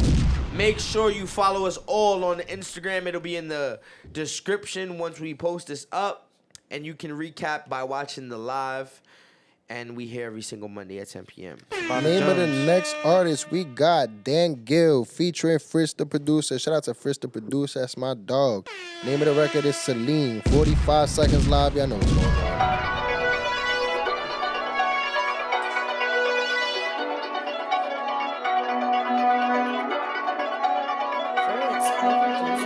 Make sure you follow us all on Instagram. It'll be in the description once we post this up. And you can recap by watching the live. And we here every single Monday at 10 p.m. Name of the next artist, we got Dan Gill featuring Frisk the producer. Shout out to Frisk the producer. That's my dog. Name of the record is Celine. 45 seconds live. Y'all know what's going on.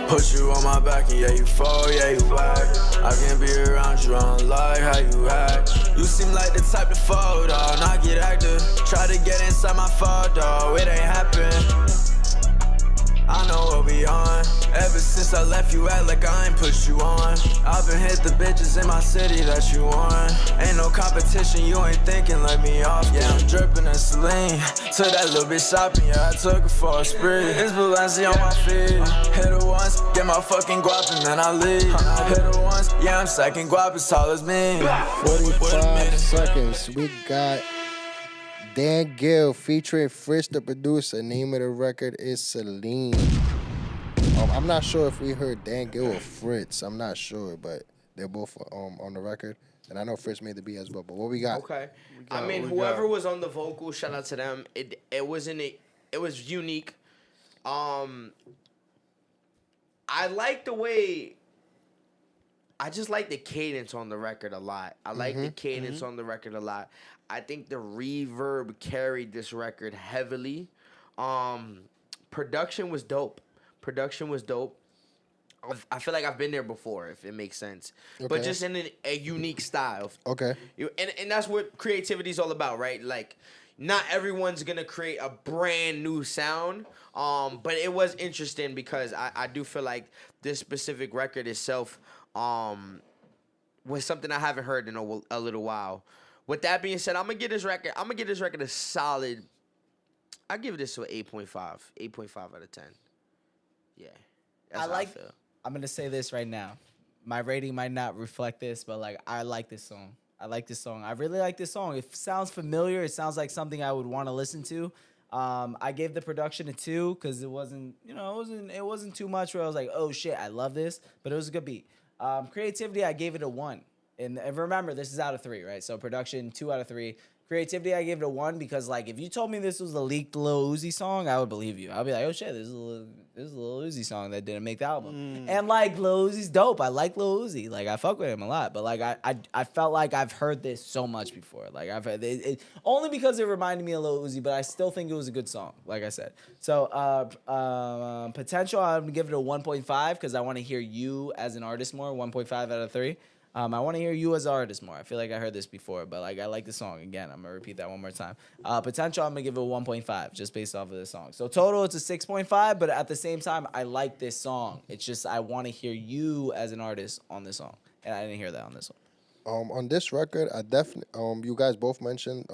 Put you on my back and yeah, you fall, yeah, you whack. I can't be around you, I don't like how you act. You seem like the type to fall, dawg, not get active. Try to get inside my fall, dawg, it ain't happen. I know what we on. Ever since I left you act like I ain't put you on. I've been hit the bitches in my city that you want. Ain't no competition, you ain't thinking let me off. Yeah, I'm dripping in Celine. Took that little bitch shopping, yeah, I took her for a spree. It's Balenci on my feet. Hit her once, get my fucking guap and then I leave. Hit her once, yeah, I'm second guap as tall as me. 45 seconds. We got Dan Gill featuring Frisk the producer. Name of the record is Celine. I'm not sure if we heard Dan Gill or Fritz. I'm not sure, but they're both on the record. And I know Frisk made the beat as well. But what we got? Okay. I mean, whoever was on the vocal, shout out to them. It was unique. I like the way. I just like the cadence on the record a lot. I like the cadence on the record a lot. I think the reverb carried this record heavily. Production was dope. I feel like I've been there before, if it makes sense. Okay. But just in a unique style. Okay. And that's what creativity is all about, right? Like, not everyone's going to create a brand new sound. But it was interesting because I do feel like this specific record itself was something I haven't heard in a little while. With that being said, I'm gonna give this record a solid. I give this to an 8.5. 8.5 out of 10. Yeah. That's how I feel. I'm gonna say this right now. My rating might not reflect this, but like I like this song. I really like this song. It sounds familiar. It sounds like something I would want to listen to. I gave the production a 2 because it wasn't too much where I was like, oh shit, I love this, but it was a good beat. Creativity, I gave it a 1. And remember, this is out of 3, right? So production, 2 out of 3. Creativity, I gave it a 1 because, like, if you told me this was a leaked Lil Uzi song, I would believe you. I'd be like, oh shit, this is a Lil Uzi song that didn't make the album. And like, Lil Uzi's dope. I like Lil Uzi. Like, I fuck with him a lot. But like, I felt like I've heard this so much before. Like, I've heard it only because it reminded me of Lil Uzi. But I still think it was a good song. Like I said. So potential, I'm gonna give it a 1.5 because I want to hear you as an artist more. 1.5 out of 3. I want to hear you as an artist more. I feel like I heard this before, but like I like the song. Again, I'm going to repeat that one more time. Potential, I'm going to give it a 1.5 just based off of the song. So total, it's a 6.5, but at the same time, I like this song. It's just I want to hear you as an artist on this song, and I didn't hear that on this one. On this record, I definitely you guys both mentioned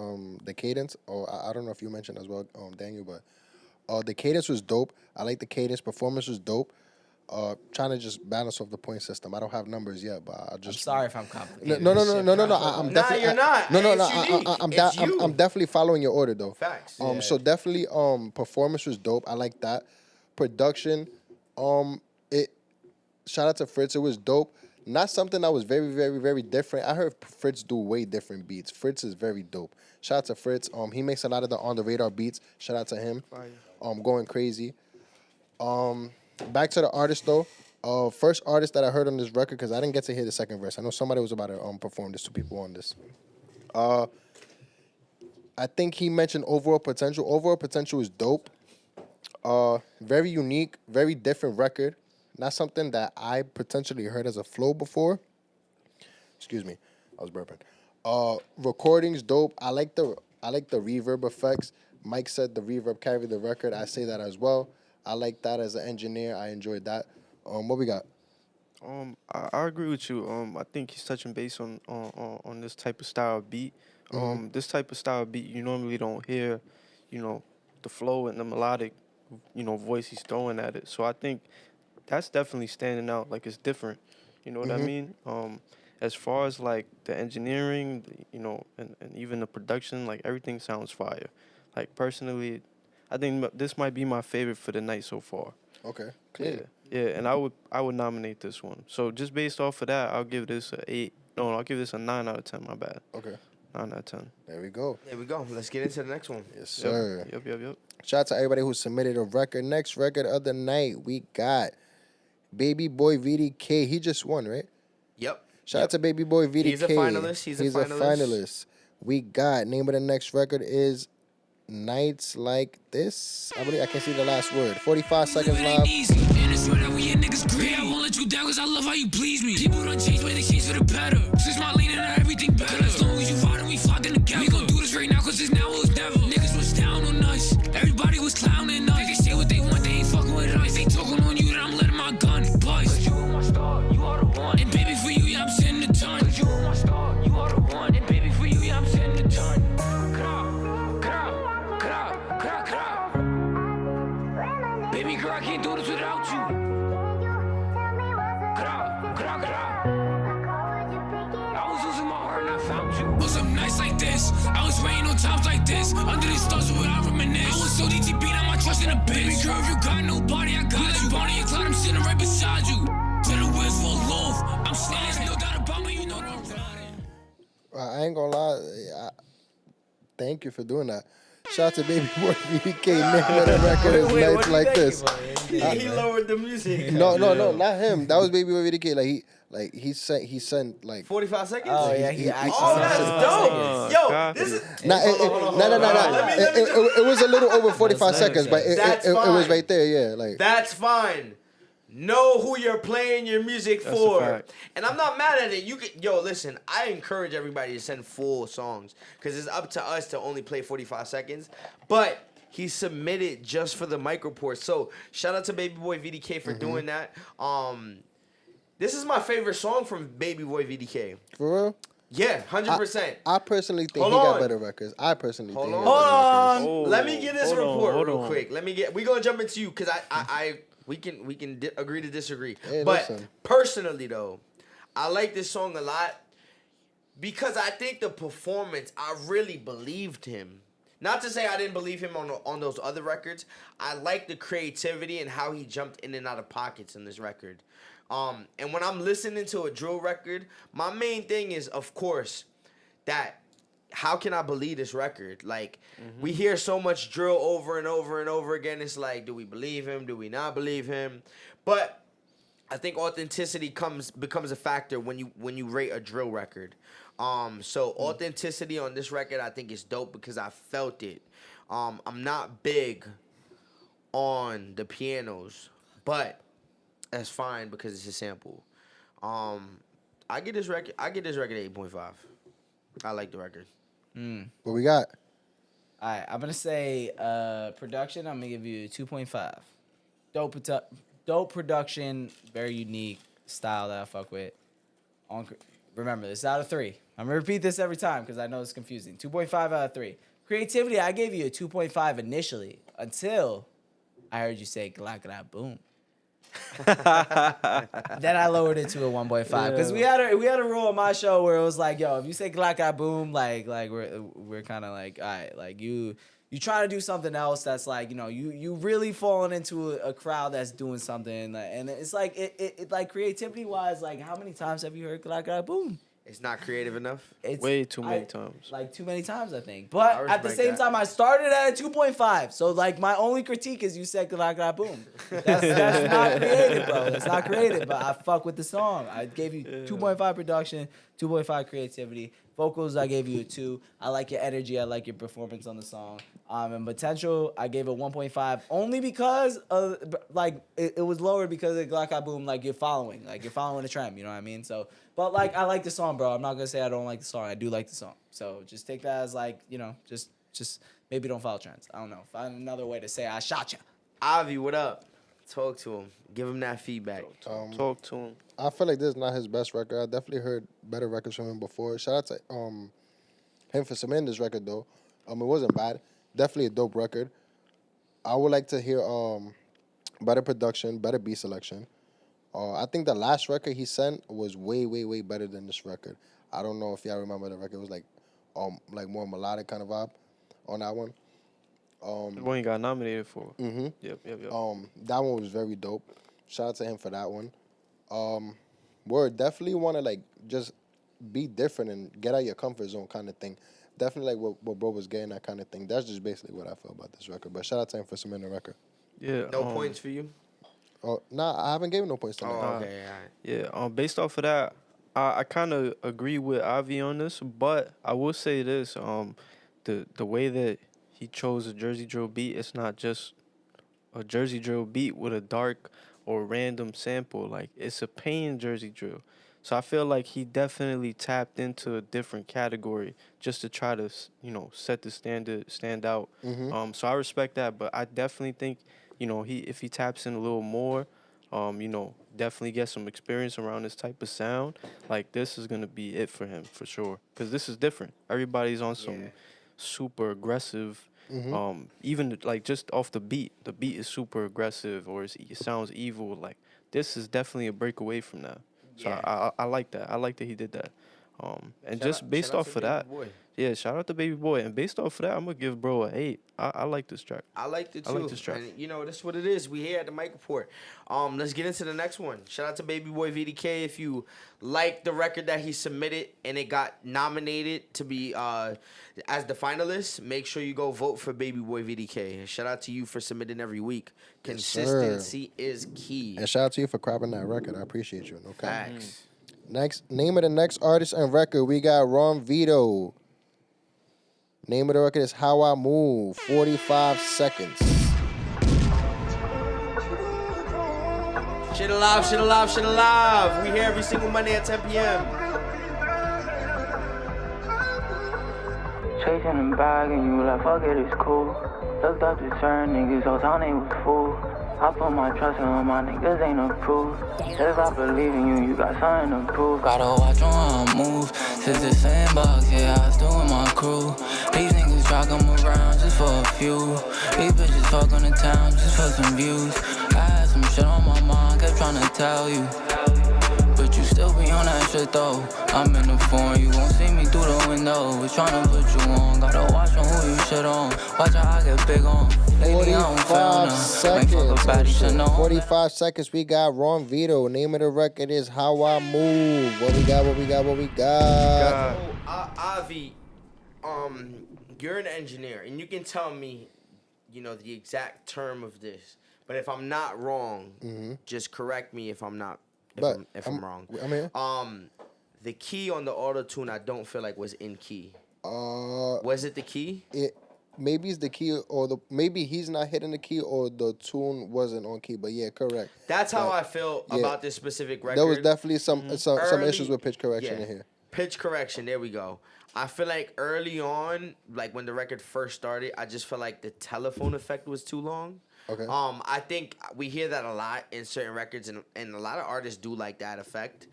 the cadence. Or I don't know if you mentioned as well, Daniel, but the cadence was dope. I like the cadence. Performance was dope. Trying to just balance off the point system. I don't have numbers yet, but I just. I'm sorry if I'm complicated. No. I'm definitely. You're not. I'm definitely following your order though. Facts. So definitely, performance was dope. I like that. Production, shout out to Fritz. It was dope. Not something that was very, very, very different. I heard Fritz do way different beats. Fritz is very dope. Shout out to Fritz. He makes a lot of the on the radar beats. Shout out to him. Going crazy. Back to the artist though. First artist that I heard on this record because I didn't get to hear the second verse. I know somebody was about to perform this. 2 people on this. I think he mentioned Overall Potential. Overall Potential is dope. Very unique, very different record. Not something that I potentially heard as a flow before. Excuse me, I was burping. Recordings dope. I like the reverb effects. Mike said the reverb carried the record. I say that as well. I like that as an engineer. I enjoyed that. What we got? I agree with you. I think he's touching base on this type of style of beat. This type of style of beat, you normally don't hear, the flow and the melodic, voice he's throwing at it. So I think that's definitely standing out. Like, it's different. You know what I mean? As far as, like, the engineering, and even the production, like, everything sounds fire. Like, personally, I think this might be my favorite for the night so far. Okay, Yeah, clear. yeah, and I would nominate this one. So just based off of that, I'll give this a 8. No, I'll give this a 9 out of 10. My bad. Okay, 9 out of 10. there we go. There we go. Let's get into the next one. Yes, sir. Yep. Shout out to everybody who submitted a record. Next record of the night, we got Baby Boy VDK. He just won, right? Yep. Shout out to Baby Boy VDK. He's a finalist. He's a finalist. We got, name of the next record is Nights Like This. I believe I can see the last word. 45 seconds live. Easy. And it's right we niggas greedy. I won't let you down cause I love how you please me. People don't change, but they change for the better. Since my lean and everything better. As long as you fight and we flocking together. We gon' do this right now cause it's now or it's never. Niggas was down on us. Everybody was clowning us. They say what they want, they ain't fucking with us. They talking on you, then I'm letting my gun bust. Cause you are my star, you are the one. And baby for you, yeah, I'm sending a ton. Cause you are my star, you are the one. And baby for you, yeah, I'm sending a ton. Baby girl, I can't do this without you. I was losing my heart and I found you. Was some nights like this. I was waiting on times like this. Under the stars where I reminisce. I was so DTP, now my trust in a bitch. Baby girl, if you got nobody, I got you. Bonnie and Clyde, I'm sitting right beside you. To the wheels full love. I'm sliding, no doubt about me, you know that I'm riding. I ain't gonna lie. Thank you for doing that. Shout out to Baby Boy VDK. Name of the record is Nights Like This. He lowered the music. No, not him. That was Baby Boy VDK. He sent like 45 seconds? Oh yeah, he actually. Oh, that's dope. Yo, this is. No. It was a little over 45 seconds, but it was right there. Yeah, like That's fine. Know who you're playing your music That's a for. fact. And I'm not mad at it. Listen, I encourage everybody to send full songs because it's up to us to only play 45 seconds. But he submitted just for the mic report. So shout out to Baby Boy VDK for doing that. This is my favorite song from Baby Boy VDK. for real. Yeah, 100%. I personally think Hold he got on. better records. I personally think. Hold he got better records. on. Let me get this Hold on, report hold real on. quick. We gonna jump into you because we can agree to disagree. Hey, but listen. personally though, I like this song a lot because I think the performance, I really believed him. Not to say I didn't believe him on those other records. I like the creativity and how he jumped in and out of pockets in this record. And when I'm listening to a drill record, my main thing is, of course, that how can I believe this record? Like, we hear so much drill over and over and over again. It's like, do we believe him? Do we not believe him? But I think authenticity becomes a factor when you rate a drill record. So authenticity on this record, I think is dope because I felt it. I'm not big on the pianos, but that's fine because it's a sample. I get this record 8.5. I like the record. What we got? All right, I'm gonna say production. I'm gonna give you 2.5. Dope production, very unique style that I fuck with. Remember, this is out of 3. I'm gonna repeat this every time because I know it's confusing. 2.5 out of 3. Creativity, I gave you a 2.5 initially until I heard you say "gla gla boom." Then I lowered it to a 1.5 because we had a rule on my show where it was like, yo, if you say "gla gla boom," like we're kind of like, all right, like you trying to do something else that's like, you know, you really falling into a crowd that's doing something, and it's like it like creativity wise, like how many times have you heard "gla gla boom"? It's not creative enough. It's Way too many times. Like too many times, I think. I But at the respect same that. time, I started at a 2.5. So like my only critique is you said "gla gla boom." That's not creative, bro. That's not creative. But I fuck with the song. I gave you 2.5 production, 2.5 creativity. Vocals, I gave you a 2. I like your energy. I like your performance on the song. And potential, I gave it 1.5 only because of like it was lowered because of "gla gla boom." Like you're following the trend. You know what I mean? So. But, like, I like the song, bro. I'm not going to say I don't like the song. I do like the song. So, just take that as, like, you know, just maybe don't follow trends. I don't know. Find another way to say I shot you. Avi, what up? Talk to him. Give him that feedback. Talk to him. I feel like this is not his best record. I definitely heard better records from him before. Shout out to him for submitting this record, though. It wasn't bad. Definitely a dope record. I would like to hear better production, better beat selection. I think the last record he sent was way, way, way better than this record. I don't know if y'all remember the record. It was like more melodic kind of vibe on that one. The one he got nominated for. Mm-hmm. Yep. That one was very dope. Shout out to him for that one. Word, definitely want to like just be different and get out your comfort zone kind of thing. Definitely like what bro was getting, that kind of thing. That's just basically what I feel about this record. But shout out to him for submitting the record. Yeah. No points for you? Oh, nah, I haven't given no points to him. Okay, all right. Yeah. Based off of that, I kind of agree with Avi on this, but I will say this: the way that he chose a Jersey drill beat, it's not just a Jersey drill beat with a dark or random sample. Like, it's a pain Jersey drill. So I feel like he definitely tapped into a different category just to try to, set the standard, stand out. So I respect that, but I definitely think, if he taps in a little more, definitely get some experience around this type of sound, like, this is going to be it for him for sure. Because this is different. Everybody's on some super aggressive, even like just off the beat is super aggressive, or it sounds evil. Like, this is definitely a break away from that. So I like that. I like that he did that. And just based off of that, shout out to Baby Boy. And based off of that, I'm gonna give bro a 8. I like this track. I liked it too. I like this track. And that's what it is. We here at the MYK Report. Let's get into the next one. Shout out to Baby Boy VDK. If you like the record that he submitted and it got nominated to be as the finalist, make sure you go vote for Baby Boy VDK. And shout out to you for submitting every week. Consistency is key. And shout out to you for crapping that record. I appreciate you. No comment. Facts. Next, name of the next artist and record, we got Ron Vito. Name of the record is How I Move, 45 seconds. Shit alive, shit alive, shit alive. We here every single Monday at 10 p.m. Chasing the bag and you like, fuck it, it's cool. Looked up to certain niggas, all time they was fool. I put my trust in my niggas, ain't approved. If I believe in you, you got something to prove. Gotta watch on how I move. Since the sandbox, yeah, I was doing my crew. These niggas try come around just for a few. These bitches fuck on the town just for some views. I had some shit on my mind, kept trying to tell you. But you still be on that shit though. I'm in the phone, you won't see me through the window. Was trying to put you on, gotta watch on who you shit on. Watch how I get big on. 45 seconds. 45 seconds. We got Ron Vito. Name of the record is How I Move. What we got? Avi, you're an engineer, and you can tell me, the exact term of this. But if I'm not wrong, just correct me if I'm not. If I'm wrong. I'm here. The key on the auto tune, I don't feel like was in key. Was it the key? Maybe it's the key, or maybe he's not hitting the key, or the tune wasn't on key. But yeah, correct. That's how I feel about this specific record. There was definitely some issues with pitch correction in here. Pitch correction. There we go. I feel like early on, like when the record first started, I just felt like the telephone effect was too long. Okay. I think we hear that a lot in certain records, and a lot of artists do like that effect.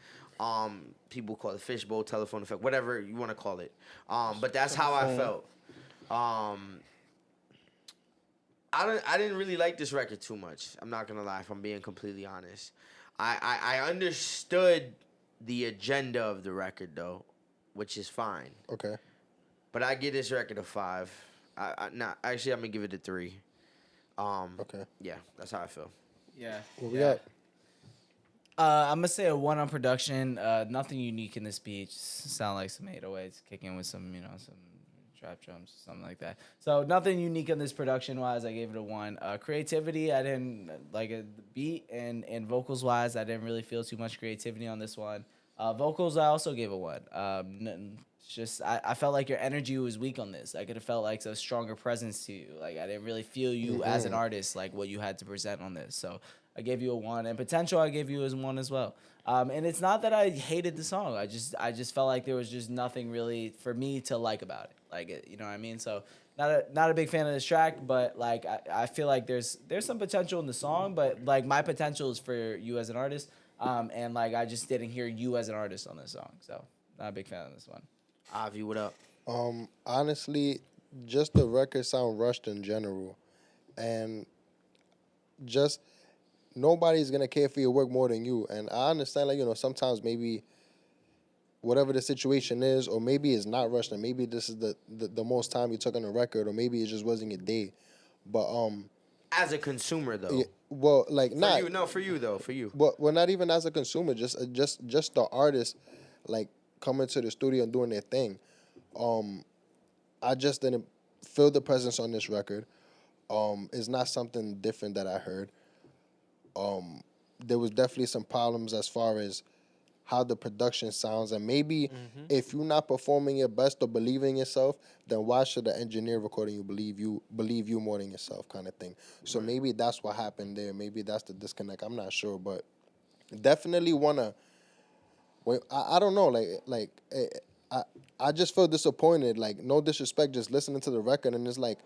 People call it fishbowl telephone effect, whatever you want to call it. But that's how I felt. I didn't really like this record too much. I'm not gonna lie, if I'm being completely honest. I understood the agenda of the record though, which is fine. Okay. But I give this record a 5. Actually, I'm gonna give it a 3. Okay. Yeah, that's how I feel. Yeah. What we got? I'm gonna say a 1 on production. Nothing unique in this beat. Just sound like some 808s kicking with some, some trap drums, something like that. So nothing unique on this production wise. I gave it a 1. Creativity, I didn't like the beat and vocals wise. I didn't really feel too much creativity on this one. Vocals, I also gave a 1. Just I felt like your energy was weak on this. I could have felt like a stronger presence to you. Like I didn't really feel you as an artist, like what you had to present on this. So I gave you a 1, and potential I gave you as 1 as well. And it's not that I hated the song. I just felt like there was just nothing really for me to like about it. Like it, you know what I mean? So not a big fan of this track, but like I feel like there's some potential in the song, but like my potential is for you as an artist. And like I just didn't hear you as an artist on this song. So not a big fan of this one. Avi, what up? Honestly, just the record sound rushed in general, and just nobody's gonna care for your work more than you. And I understand, like sometimes maybe whatever the situation is, or maybe it's not rushed, and maybe this is the most time you took on the record, or maybe it just wasn't your day. But As a consumer, though. yeah, well, like For not you, no, for you though, for you. well, not even as a consumer, just the artist, like coming to the studio and doing their thing. I just didn't feel the presence on this record. It's not something different that I heard. There was definitely some problems as far as how the production sounds, and maybe if you're not performing your best or believing in yourself, then why should the engineer recording you believe you more than yourself, kind of thing. So maybe that's what happened there. Maybe that's the disconnect. I'm not sure, but definitely wanna. Well, I don't know, I just feel disappointed. Like, no disrespect, just listening to the record, and it's like,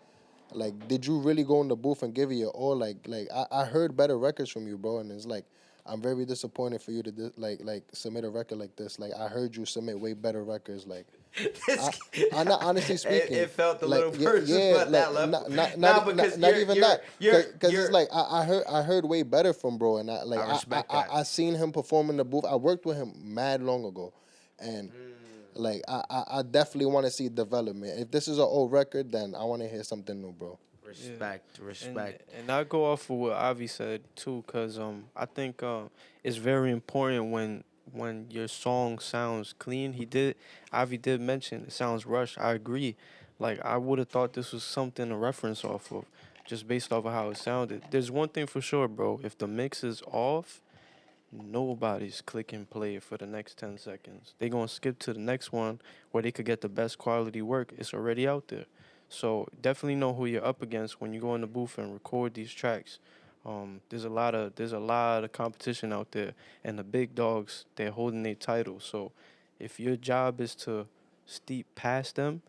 did you really go in the booth and give it your all? I heard better records from you, bro, and it's like, I'm very disappointed for you to submit a record like this. Like, I heard you submit way better records. Like, I'm not honestly speaking. It felt a little personal at that level. Not even that. Because it's like I heard way better from bro, and I respect that. I seen him perform in the booth. I worked with him mad long ago, and I definitely want to see development. If this is an old record, then I want to hear something new, bro. Respect. And I go off of what Avi said too, cause I think it's very important when your song sounds clean. Avi did mention it sounds rushed. I agree. Like, I would have thought this was something to reference off of, just based off of how it sounded. There's one thing for sure, bro. If the mix is off, nobody's clicking play for the next 10 seconds. They gonna skip to the next one where they could get the best quality work. It's already out there. So definitely know who you're up against when you go in the booth and record these tracks. There's a lot of competition out there, and the big dogs, they're holding their title. So if your job is to steep past them,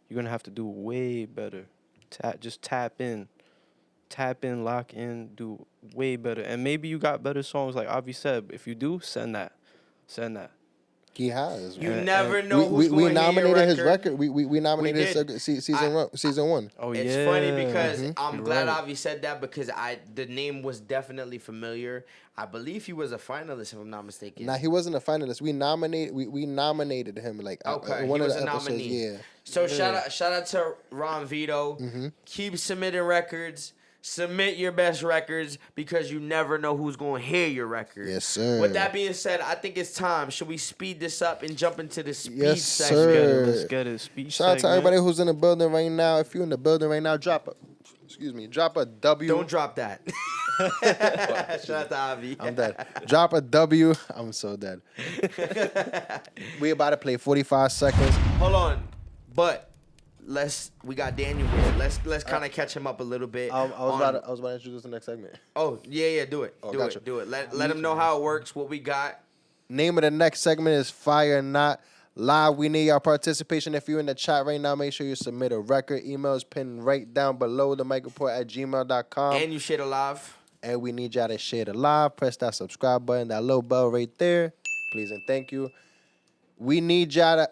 you're gonna have to do way better. Just tap in, lock in, do way better. And maybe you got better songs, like Avi said. If you do, send that. He has. You never know who's going to hear your nominated his record. record. We nominated season one. Oh, It's yeah. funny because I'm You're glad right. Avi said that, because the name was definitely familiar. I believe he was a finalist, if I'm not mistaken. Nah, he wasn't a finalist. We nominated him Okay, one he of was the a episodes. nominee. Yeah. So shout out to Ron Vito. Keep submitting records. Submit your best records, because you never know who's going to hear your record. Yes, sir. With that being said, I think it's time. Should we speed this up and jump into the speed Yes, section? sir. Let's get it. Speech Shout out to segment. everybody who's in the building right now. If you're in the building right now, drop a W. Don't drop that. Shout out to Avi. I'm dead. Drop a W. I'm so dead. We about to play 45 seconds. Hold on, but we got Daniel here. Let's kind of catch him up a little bit. I was about to introduce the next segment. Oh yeah, do it. Oh, do gotcha. it. Do it. Let him know how it works. What we got. Name of the next segment is Fire Not Live. We need your participation. If you're in the chat right now, make sure you submit a record. Email is pinned right down below, themykreport@gmail.com. And you share it live. And we need y'all to share the live. Press that subscribe button, that little bell right there. Please and thank you. We need y'all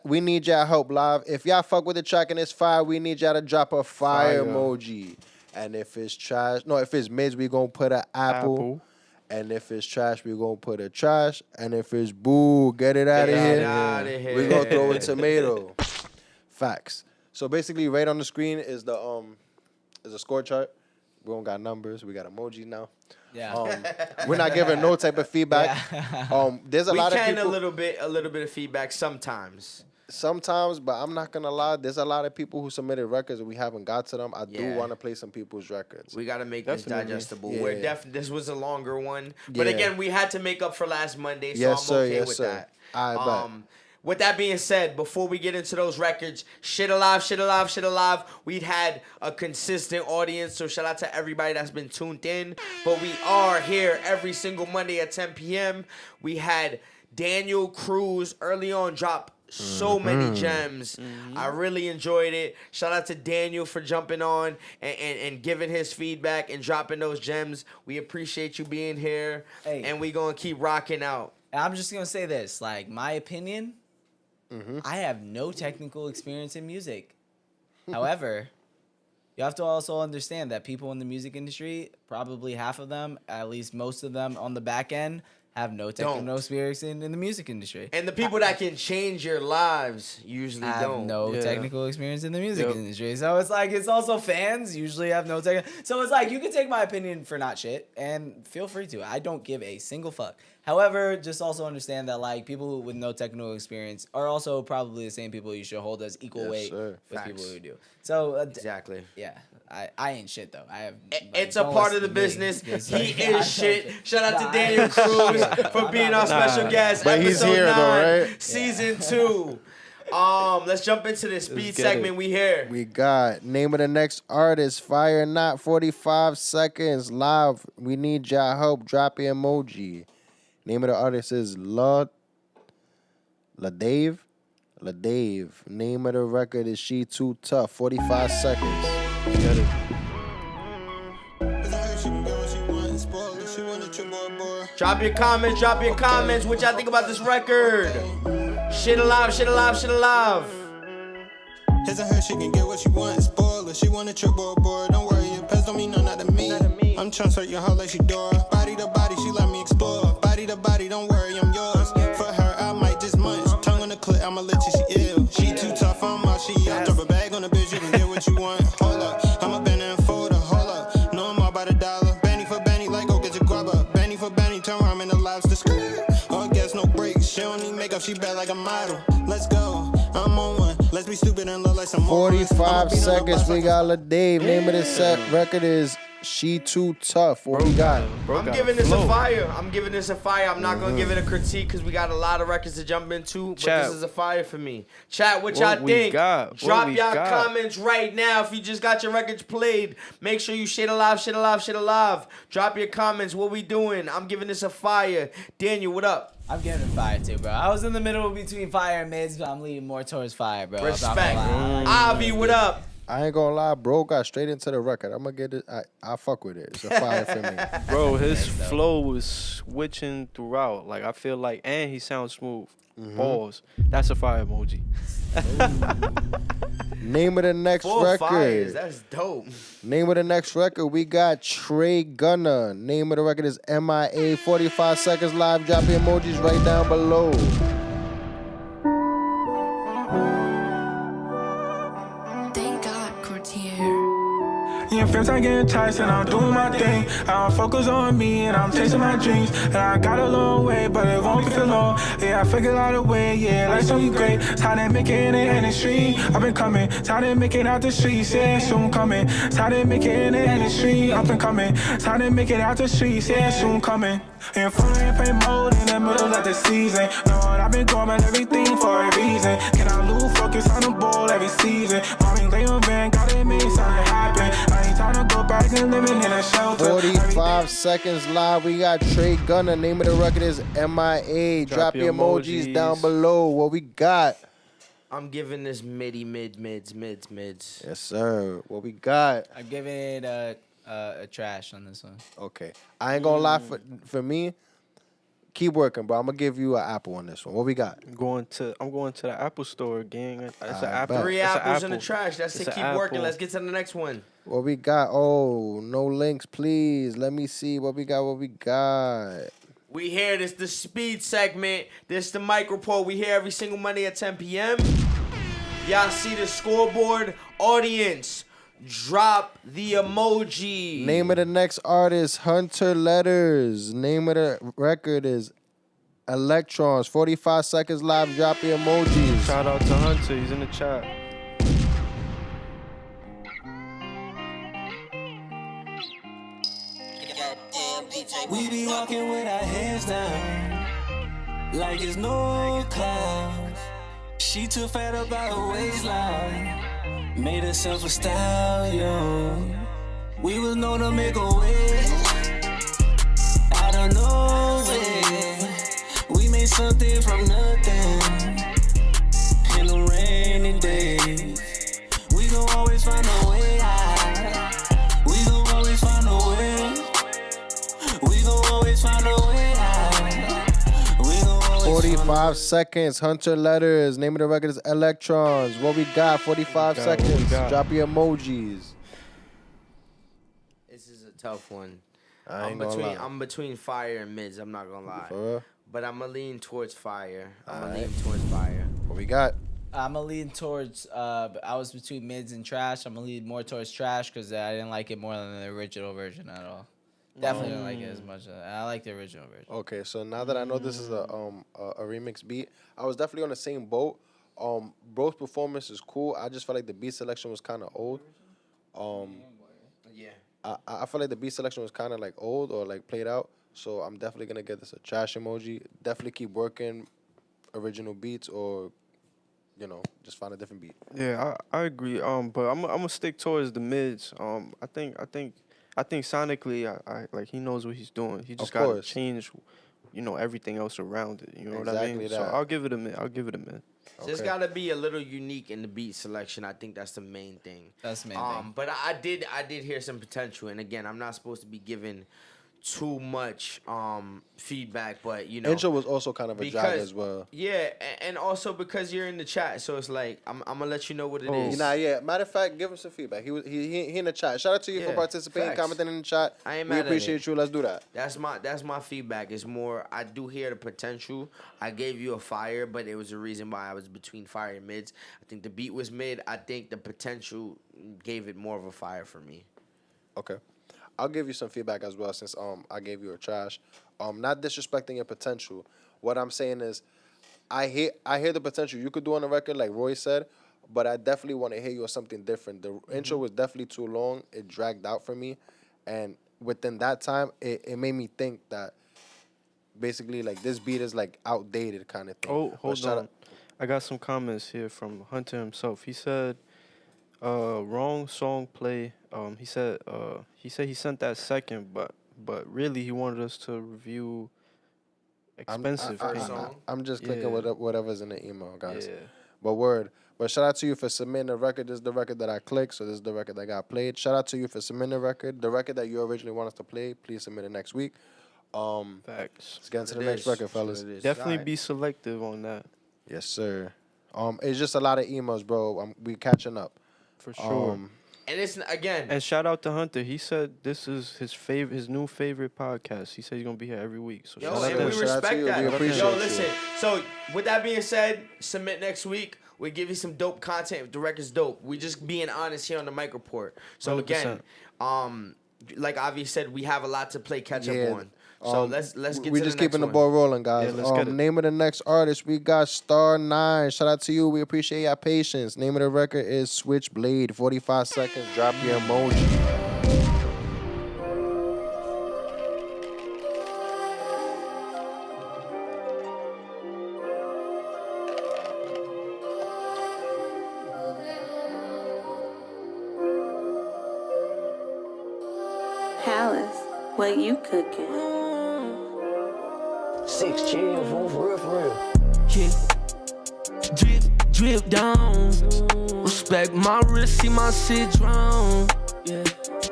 help live. If y'all fuck with the track and it's fire, we need y'all to drop a fire emoji. And if it's trash, if it's mids, we gonna put an apple. And if it's trash, we gonna put a trash. And if it's boo, get it out of here. We gonna throw a tomato. Facts. So basically, right on the screen is the score chart. We don't got numbers. We got emojis now. Yeah. We're not giving no type of feedback. There's a lot of people. a little bit of feedback sometimes. Sometimes, but I'm not gonna lie. There's a lot of people who submitted records and we haven't got to them. I do Yeah. want to play some people's records. We got to make Definitely. this digestible. Yeah. This was a longer one, but Yeah. again, we had to make up for last Monday, so Yes, I'm sir. okay Yes, with sir. that. I bet. With that being said, before we get into those records, shit alive. We'd had a consistent audience, so shout out to everybody that's been tuned in. But we are here every single Monday at 10 p.m. We had Daniel Cruz early on drop so many gems. I really enjoyed it. Shout out to Daniel for jumping on and giving his feedback and dropping those gems. We appreciate you being here, and we gonna keep rocking out. I'm just gonna say this, like, my opinion. I have no technical experience in music. However, you have to also understand that people in the music industry, probably half of them, at least most of them on the back end, have no technical experience in the music industry. And the people that can change your lives usually have don't. no technical experience in the music industry. So it's like, it's also fans usually have no technical. So it's like, you can take my opinion for not shit and feel free to. I don't give a single fuck. However, just also understand that like people with no technical experience are also probably the same people you should hold as equal weight with people who do. So exactly. Yeah. I ain't shit though. I have. It's a part of the business. He is shit. Shout out to Daniel Cruz for being our special guest. But he's here though, right? Season 2. Let's jump into the speed segment. We here. We got name of the next artist. Fire not 45 seconds live. We need your help. Drop your emoji. Name of the artist is LaDave. Name of the record is She Too Tough. 45 seconds. Get it. Drop your comments. What y'all think about this record? Shit alive. His and her, she can get what she wants. Spoiler, she want a triple aboard. Don't worry, your pets don't mean no, not to me. I'm trying to search your heart like she door. Body to body, she let me explore. Body to body, don't worry, I'm yours. For her, I might just munch. Tongue on the clit, I'ma let you, she ill. She too tough, I'm out, she out. Drop a bag on the bitch, you can get what you want. Hold up, I'ma bend and fold her, hold up. No, I'm all by the dollar. Benny for Benny, like go get your grub up. Benny for Benny, turn around in the lobster scream. Oh, guess no breaks. She don't need makeup, she bad like a model. Let's go, I'm on one. Let's be stupid and look like some 45 seconds. We got LaDave. Name of the set record is She Too Tough. What we got? I'm giving this a fire. I'm not going to give it a critique because we got a lot of records to jump into. But this is a fire for me. Chat, what y'all think? Drop y'all comments right now. If you just got your records played, make sure you shit alive. Drop your comments. What we doing? I'm giving this a fire. Daniel, what up? I'm giving it fire too, bro. I was in the middle between fire and mids, but I'm leaning more towards fire, bro. Respect. Avi, what up? I ain't gonna lie, bro. Got straight into the record. I'm gonna get it. I fuck with it. It's a fire for me. Bro, his flow was switching throughout. Like I feel like, and he sounds smooth. Pause. That's a fire emoji. Name of the next record. Fires. That's dope. Name of the next record. We got Trey Gunner. Name of the record is MIA. 45 seconds live. Drop your emojis right down below. Yeah, friends, I get enticed and I'm doing my thing. I don't focus on me and I'm chasing my dreams. And I got a long way, but it won't be for long. Yeah, I figured out a way, yeah, like something great. Time to make it in the industry. I've been coming, time to make it out the streets, yeah, soon coming. Time to make it in the industry. I've been coming, time to make it out the streets, yeah, soon coming. In front of play mode in the middle of the season. Lord, I've been going everything for a reason. Can I lose focus on the ball every season? Mommy, lay on van, gotta make something happen. I ain't trying to go back and living in a shelter. 45 seconds live. We got Trey Gunner. Name of the record is MIA. Drop your emojis down below. What we got? I'm giving this mids. Yes, sir. What we got? I'm giving it a trash on this one. Okay. I ain't gonna lie, for me, keep working, bro. I'm gonna give you an apple on this one. What we got? I'm going to the Apple store, gang. It's an apple. 3 It's apples an in the trash. That's it. Keep working. Let's get to the next one. What we got? Oh, no links, please. Let me see what we got. We here. This the speed segment. This the MYK report. We here every single Monday at 10 p.m. Y'all see the scoreboard. Audience, drop the emoji. Name of the next artist, Hunter Letters. Name of the record is Electrons. 45 seconds live. Drop the emojis. Shout out to Hunter. He's in the chat. We be walking with our heads down, like it's no clouds. She too fat about her waistline, made herself a stallion. We was known to make a way, I don't know where. We made something from nothing, in the rainy days. We gon' always find a way out. We gon' always find a way. We gon' always find a way out. We gon' always 45 seconds. Hunter Letters. Name of the record is Electrons. What we got? 45 seconds. Drop your emojis. This is a tough one. I ain't gonna lie. I'm between fire and mids. I'm not gonna lie. For real? But I'm gonna lean towards fire. Alright. Fire. What we got? I'm gonna lean towards. I was between mids and trash. I'm gonna lean more towards trash because I didn't like it more than the original version at all. Definitely didn't like it as much. I like the original version. Okay, so now that I know this is a remix beat, I was definitely on the same boat. Bro's performance is cool. I just felt like the beat selection was kind of old. Yeah. I feel like the beat selection was kind of like old or like played out. So I'm definitely gonna get this a trash emoji. Definitely keep working original beats or, just find a different beat. Yeah, I agree. But I'm gonna stick towards the mids. I think sonically, I like he knows what he's doing. He just gotta change, everything else around it. You know what I mean? So I'll give it a mid. Just gotta be a little unique in the beat selection. I think that's the main thing. That's the main thing. But I did hear some potential, and again, I'm not supposed to be giving too much feedback, but Intro was also kind of a drag as well. Yeah, and also because you're in the chat, so it's like I'm gonna let you know what it is. Yeah. Matter of fact, give him some feedback. He in the chat. Shout out to you for participating, commenting in the chat. I ain't we mad appreciate at it. you. Let's do that. That's my feedback. It's more I do hear the potential. I gave you a fire, but it was a reason why I was between fire and mids. I think the beat was mid. I think the potential gave it more of a fire for me. Okay. I'll give you some feedback as well since I gave you a trash. Not disrespecting your potential. What I'm saying is I hear the potential you could do on the record, like Roy said, but I definitely want to hear you on something different. The intro was definitely too long. It dragged out for me. And within that time, it made me think that basically like this beat is like outdated kind of thing. Oh, hold on. I got some comments here from Hunter himself. He said, wrong song play. He said he sent that second, but really he wanted us to review expensive. I'm just clicking whatever's in the email, guys. Yeah. But shout out to you for submitting the record. This is the record that I clicked, so this is the record that got played. Shout out to you for submitting the record. The record that you originally want us to play, please submit it next week. Facts. Let's get into the next record, fellas. Definitely be selective on that. Yes, sir. It's just a lot of emails, bro. We catching up. For sure. And it's again. And shout out to Hunter. He said this is his new favorite podcast. He said he's gonna be here every week. So Yo, shout out and to we him. respect that. We appreciate Yo, you. listen. So with that being said, submit next week. We give you some dope content. The record's dope. We just being honest here on the MYK Report. So 100%. again, like Avi said, we have a lot to play catch up on. So let's get we to just the next keeping the one. ball rolling, guys. Yeah, let's get it. Name of the next artist, we got Star 9. Shout out to you. We appreciate your patience. Name of the record is Switchblade. 45 seconds. Drop your emoji. Palace, what you cooking? 6 chills, for real. Yeah. Drip down. Respect my wrist, see my shit drown. Yeah.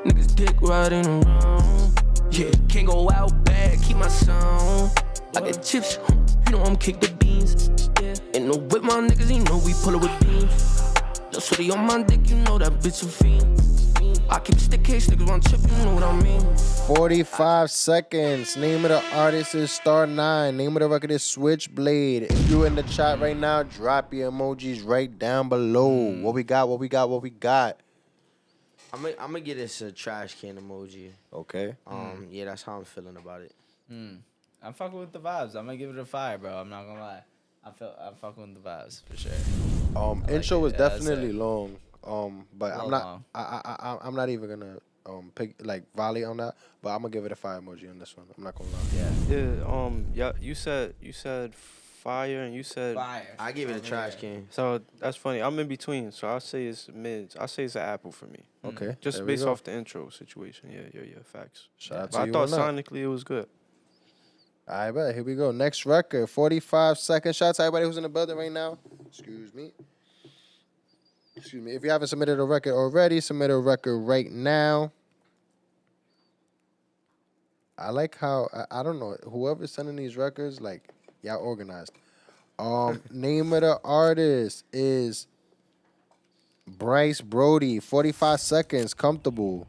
Niggas dick riding around. Yeah. Can't go out bad, keep my sound. I get chips, you know I'm kick the beans. Yeah. Ain't no whip my niggas, you know we pull it with beans. Yo, shorty on my dick, you know that bitch a fiend. I keep stick case, niggas want chip, you know what I mean. 45 seconds. Name of the artist is Star 9. Name of the record is Switchblade. If you're in the chat right now, drop your emojis right down below. What we got? I'm gonna get this a trash can emoji. Okay. Yeah, that's how I'm feeling about it. I'm fucking with the vibes. I'm gonna give it a fire, bro. I'm not gonna lie. I'm fucking with the vibes for sure. Intro was Yeah, that's definitely it. long. But I'm not. Long. I'm not even gonna pick like volley on that. But I'm gonna give it a fire emoji on this one. I'm not gonna lie. Yeah. You said fire and you said Fire. I give it a trash can. So that's funny. I'm in between. So I'll say it's mids. I'll say it's an apple for me. Okay. Just there we based go. off the intro situation. Yeah. Facts. Shout out But to I you thought on that. sonically it was good. I bet. Here we go. Next record. 45 seconds. Shout out to everybody who's in the building right now. Excuse me. If you haven't submitted a record already, submit a record right now. I like how I don't know, whoever's sending these records, like, y'all organized. Name of the artist is Bryce Brody. 45 seconds. Comfortable.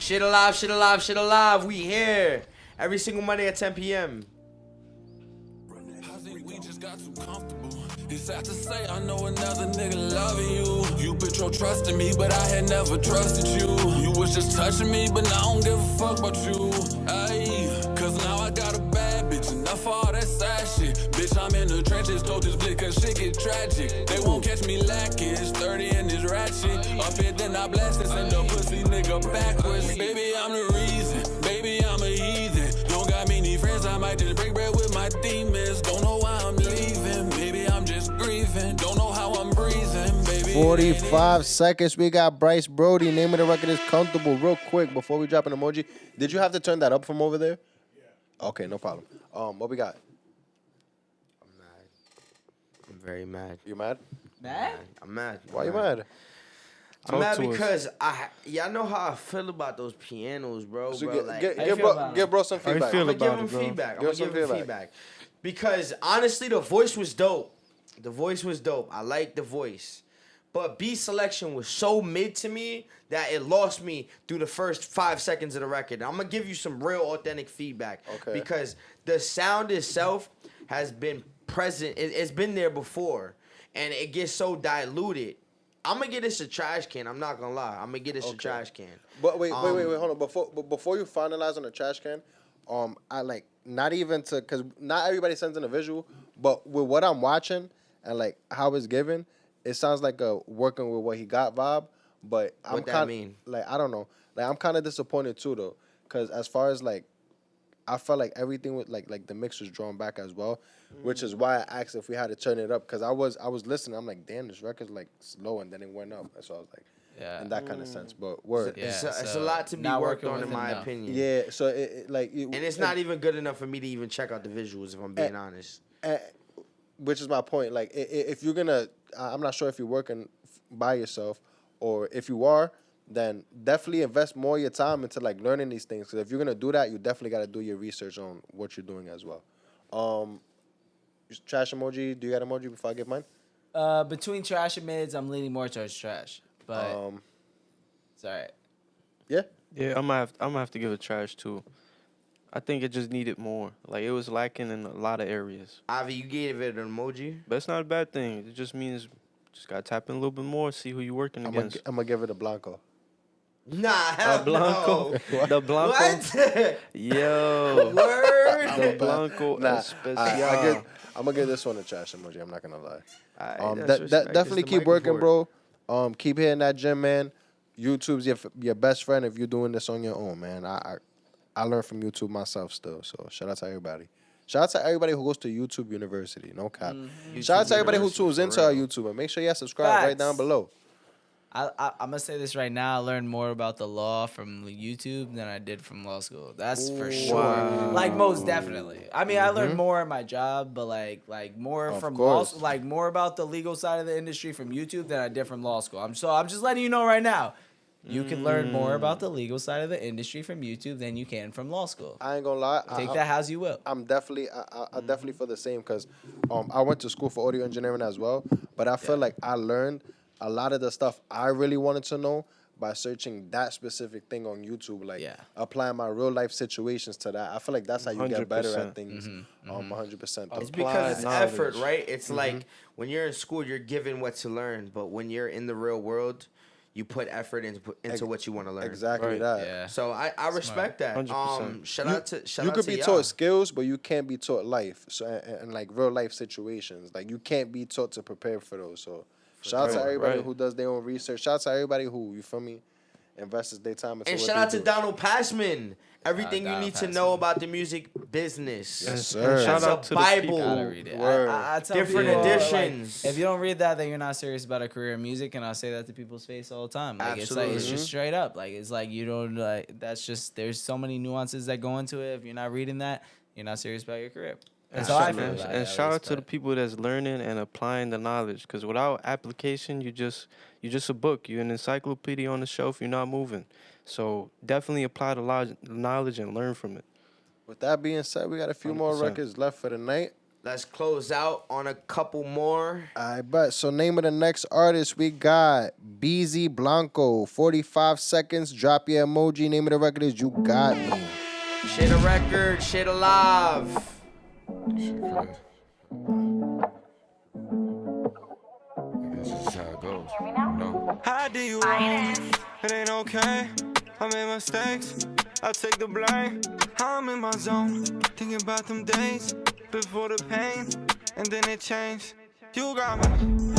Shit alive, shit alive, shit alive. We here every single Monday at 10 p.m. We just got too comfortable. It's sad to say I know another nigga loving you. You put your trust in me, but I had never trusted you. You was just touching me, but now I don't give a fuck about you. Ayy, cause now I got a bad bitch. Enough for all that sad shit. Bitch, I'm in the trenches, told this bitch cause shit get tragic. They won't catch me lacking, it's 30 and it's ratchet. Up here, then I blast this and the pussy nigga backwards. Baby, I'm the reason. Baby, I'm a heathen. Don't got many friends, I might just break bread with my demons. Don't know why I'm leaving. Maybe I'm just grieving. Don't know how I'm breathing, baby. 45 seconds. We got Bryce Brody. Name of the record is Comfortable. Real quick, before we drop an emoji, did you have to turn that up from over there? Yeah. Okay, no problem. What we got? I'm mad. I'm very mad. You mad? Mad? I'm mad. Why you mad? I'm mad because y'all know how I feel about those pianos, bro. So bro. give bro some feedback. I'm gonna give him feedback. Because honestly, the voice was dope. The voice was dope. I like the voice. But beat selection was so mid to me that it lost me through the first 5 seconds of the record. I'm going to give you some real authentic feedback. Okay. Because the sound itself has been present. It's been there before. And it gets so diluted. I'm going to get this a trash can. I'm not going to lie. I'm going to get this a trash can. But wait, hold on. Before you finalize on the trash can, I like, not even to, because not everybody sends in a visual, but with what I'm watching and like how it's given, it sounds like a working with what he got vibe. But I'm kind of like, I don't know, like I'm kind of disappointed too though, because as far as like, I felt like everything with like the mix was drawn back as well, which is why I asked if we had to turn it up, because I was listening. I'm like, damn, this record's like slow, and then it went up, so I was like. Yeah. In that kind of sense, but word. It's a lot to be worked on, in my opinion. Yeah, so and it's not even good enough for me to even check out the visuals, if I'm being honest. Which is my point. Like, if you're gonna, I'm not sure if you're working by yourself, or if you are, then definitely invest more of your time into like learning these things. Because if you're gonna do that, you definitely got to do your research on what you're doing as well. Trash emoji. Do you got emoji before I get mine? Between trash and mids, I'm leaning more towards trash. But it's all right. Yeah? Yeah, I'm gonna have to give it trash too. I think it just needed more. Like, it was lacking in a lot of areas. Avi, you gave it an emoji? But it's not a bad thing. It just means just gotta tap in a little bit more, see who you're working against. I'm gonna give it a Blanco. Nah, hell Blanco. no. The Blanco. What? Yo. Word. The Blanco. Nah, Especial. I'm gonna give this one a trash emoji. I'm not gonna lie. Right, Definitely keep working, bro. Keep hitting that gym, man. YouTube's your best friend if you're doing this on your own, man. I learned from YouTube myself still, so shout out to everybody. Shout out to everybody who goes to YouTube University, no cap. Shout out to everybody who tunes into our YouTube, and make sure you subscribe right down below. I'm gonna say this right now. I learned more about the law from YouTube than I did from law school. That's for sure. Wow. Like, most definitely. I mean, I learned more in my job, but like more from law, like more about the legal side of the industry from YouTube than I did from law school. I'm just letting you know right now. You can learn more about the legal side of the industry from YouTube than you can from law school. I ain't gonna lie. Take that as you will. I'm definitely, I definitely feel the same, because I went to school for audio engineering as well, but I feel like I learned a lot of the stuff I really wanted to know by searching that specific thing on YouTube, like applying my real life situations to that. I feel like that's how you get better at things. 100%. It's because it's effort, right? It's like when you're in school, you're given what to learn, but when you're in the real world, you put effort into what you want to learn. Exactly that. Yeah. So I respect that. 100%. Shout out to you could be y'all. taught skills, but you can't be taught life. So and like real life situations, like you can't be taught to prepare for those. So shout out to everybody who does their own research. Shout out to everybody who, you feel me, invests their time into. And what shout they out to do. Donald Passman. Everything you need to know about the music business. Yes, sir. Shout out to Bible. the Gotta read it. I tell Different people, editions. Like, if you don't read that, then you're not serious about a career in music, and I say that to people's face all the time. Like, Absolutely. it's just straight up. Like, it's like you don't like. That's just, there's so many nuances that go into it. If you're not reading that, you're not serious about your career. That's how I feel. And shout out to the people that's learning and applying the knowledge, because without application, you just a book. You're an encyclopedia on the shelf. You're not moving. So definitely apply the knowledge and learn from it. With that being said, we got a few more 100%. records left for the night. Let's close out on a couple more. I bet. So name of the next artist, we got BZ Blanco. 45 seconds. Drop your emoji. Name of the record is You Got Me. Shit a record, shit alive. Shit crazy. This is how it goes. No. How do you wrong? It ain't okay. I made mistakes. I take the blame. I'm in my zone. Thinking about them days before the pain. And then it changed. You got me.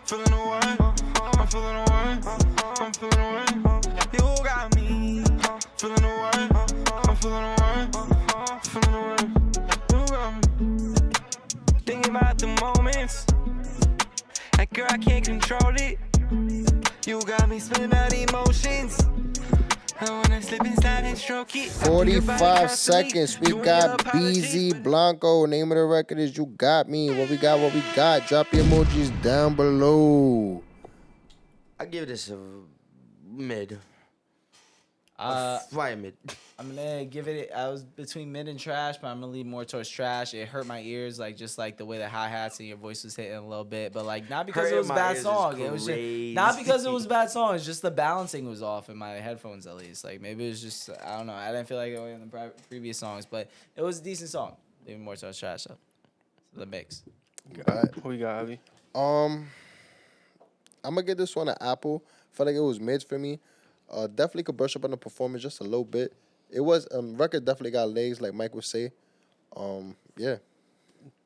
Feeling away. I'm feeling away. I'm feeling away. You got me. Feeling away. I'm feeling away. Feeling away. You got me. Thinking about the moments. Like, girl, I can't control it. You got me spilling out emotions. I wanna slip inside and stroke it. 45 seconds. We got BZ Blanco. Name of the record is You Got Me. What we got? Drop your emojis down below. I give this a mid. Right mid. I'm gonna give it. I was between mid and trash, but I'm gonna lean more towards trash. It hurt my ears, like just like the way the hi hats and your voice was hitting a little bit, but like not because it was a bad song. It was just not because it was a bad song. It's just the balancing was off in my headphones at least. Like maybe it was just I don't know. I didn't feel like it was in the previous songs, but it was a decent song. Leaning more towards trash. So the mix. Who you got, Avi? I'm gonna give this one an apple. Felt like it was mids for me. Definitely could brush up on the performance just a little bit. It was record definitely got legs, like Mike would say. Yeah.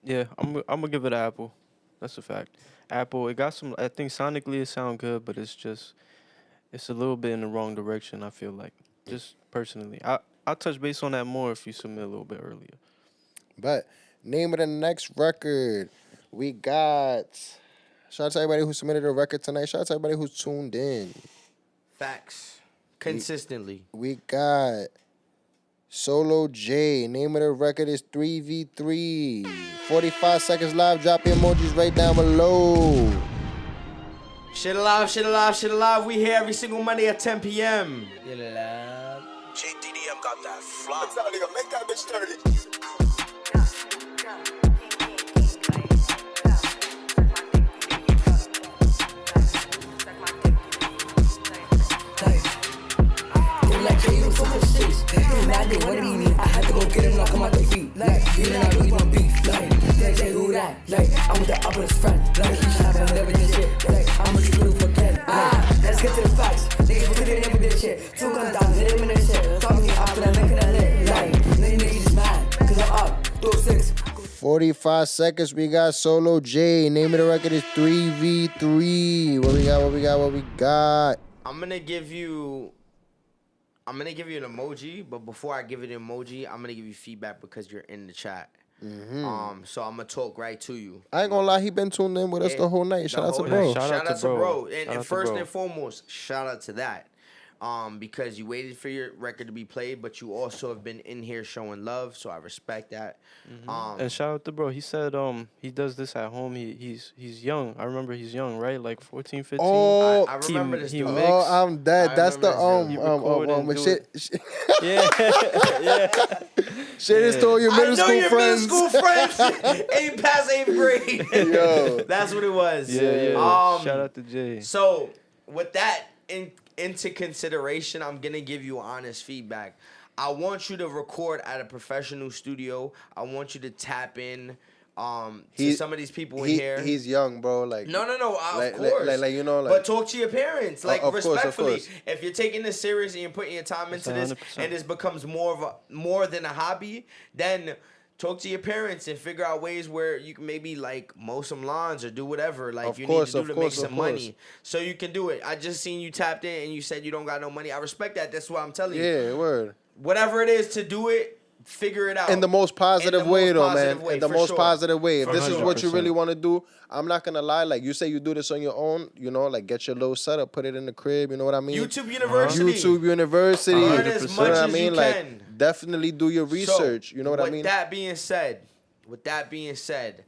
Yeah, I'm gonna give it an apple. That's a fact. Apple. It got some. I think sonically it sound good, but it's a little bit in the wrong direction. I feel like, just personally, I'll touch base on that more if you submit a little bit earlier. But name of the next record, we got. Shout out to everybody who submitted a record tonight. Shout out to everybody who's tuned in. Facts. Consistently. We got Solo J. Name of the record is 3v3. 45 seconds live. Drop your emojis right down below. Shit alive, shit alive, shit alive. We here every single Monday at 10 p.m. JDDM got that flop. Nigga, make that bitch 30. Like you was so much shit. What do you mean? I had to go get him, knock him out the feet. Like, you did not really want beef. Like, who that? Like, I'm with the upper's friend. Like, he shot and never did shit. Like, I'm with the blue for 10. Let's get to the facts. Niggas who didn't never did shit. 2 guns down, hit him in the shit. Talking me after that, making that lit. Like, niggas just mad. Cause I'm up. 6. 45 seconds. We got Solo J. Name of the record is 3v3. What we got? I'm gonna give you an emoji, but before I give it an emoji, I'm gonna give you feedback because you're in the chat. Mm-hmm. So I'm gonna talk right to you. I ain't gonna lie, he been tuned in with us the whole night. Shout out to bro. Shout out to bro. And first and foremost, shout out to that. Because you waited for your record to be played, but you also have been in here showing love, so I respect that. And shout out to bro. He said he does this at home. He's young. I remember he's young, right? Like 14, 15. Oh, I remember this. Oh, I'm dead. That's the shit. Yeah. Shit is to your middle school friends. Middle school friends ain't past 8th grade. Yo, that's what it was. Yeah. Shout out to Jay. So with that into consideration, I'm gonna give you honest feedback. I want you to record at a professional studio. I want you to tap in to some of these people in here. He's young, bro. Like no, of like, course. Like you know, like. But talk to your parents, like respectfully. Course. If you're taking this serious and you're putting your time into 100%. This, and this becomes more than a hobby, then talk to your parents and figure out ways where you can maybe like mow some lawns or do whatever like you need to do to make some money. So you can do it. I just seen you tapped in and you said you don't got no money. I respect that. That's what I'm telling you. Yeah, word. Whatever it is to do it, figure it out. In the most positive way, though, man. In the most positive way. If For this is what you 100%. really want to do, I'm not going to lie. Like, you say you do this on your own, you know, like, get your little setup, put it in the crib, you know what I mean? YouTube University. YouTube University. Learn as much you know what as I mean? you Like, can. definitely do your research, you know what I mean? With that being said,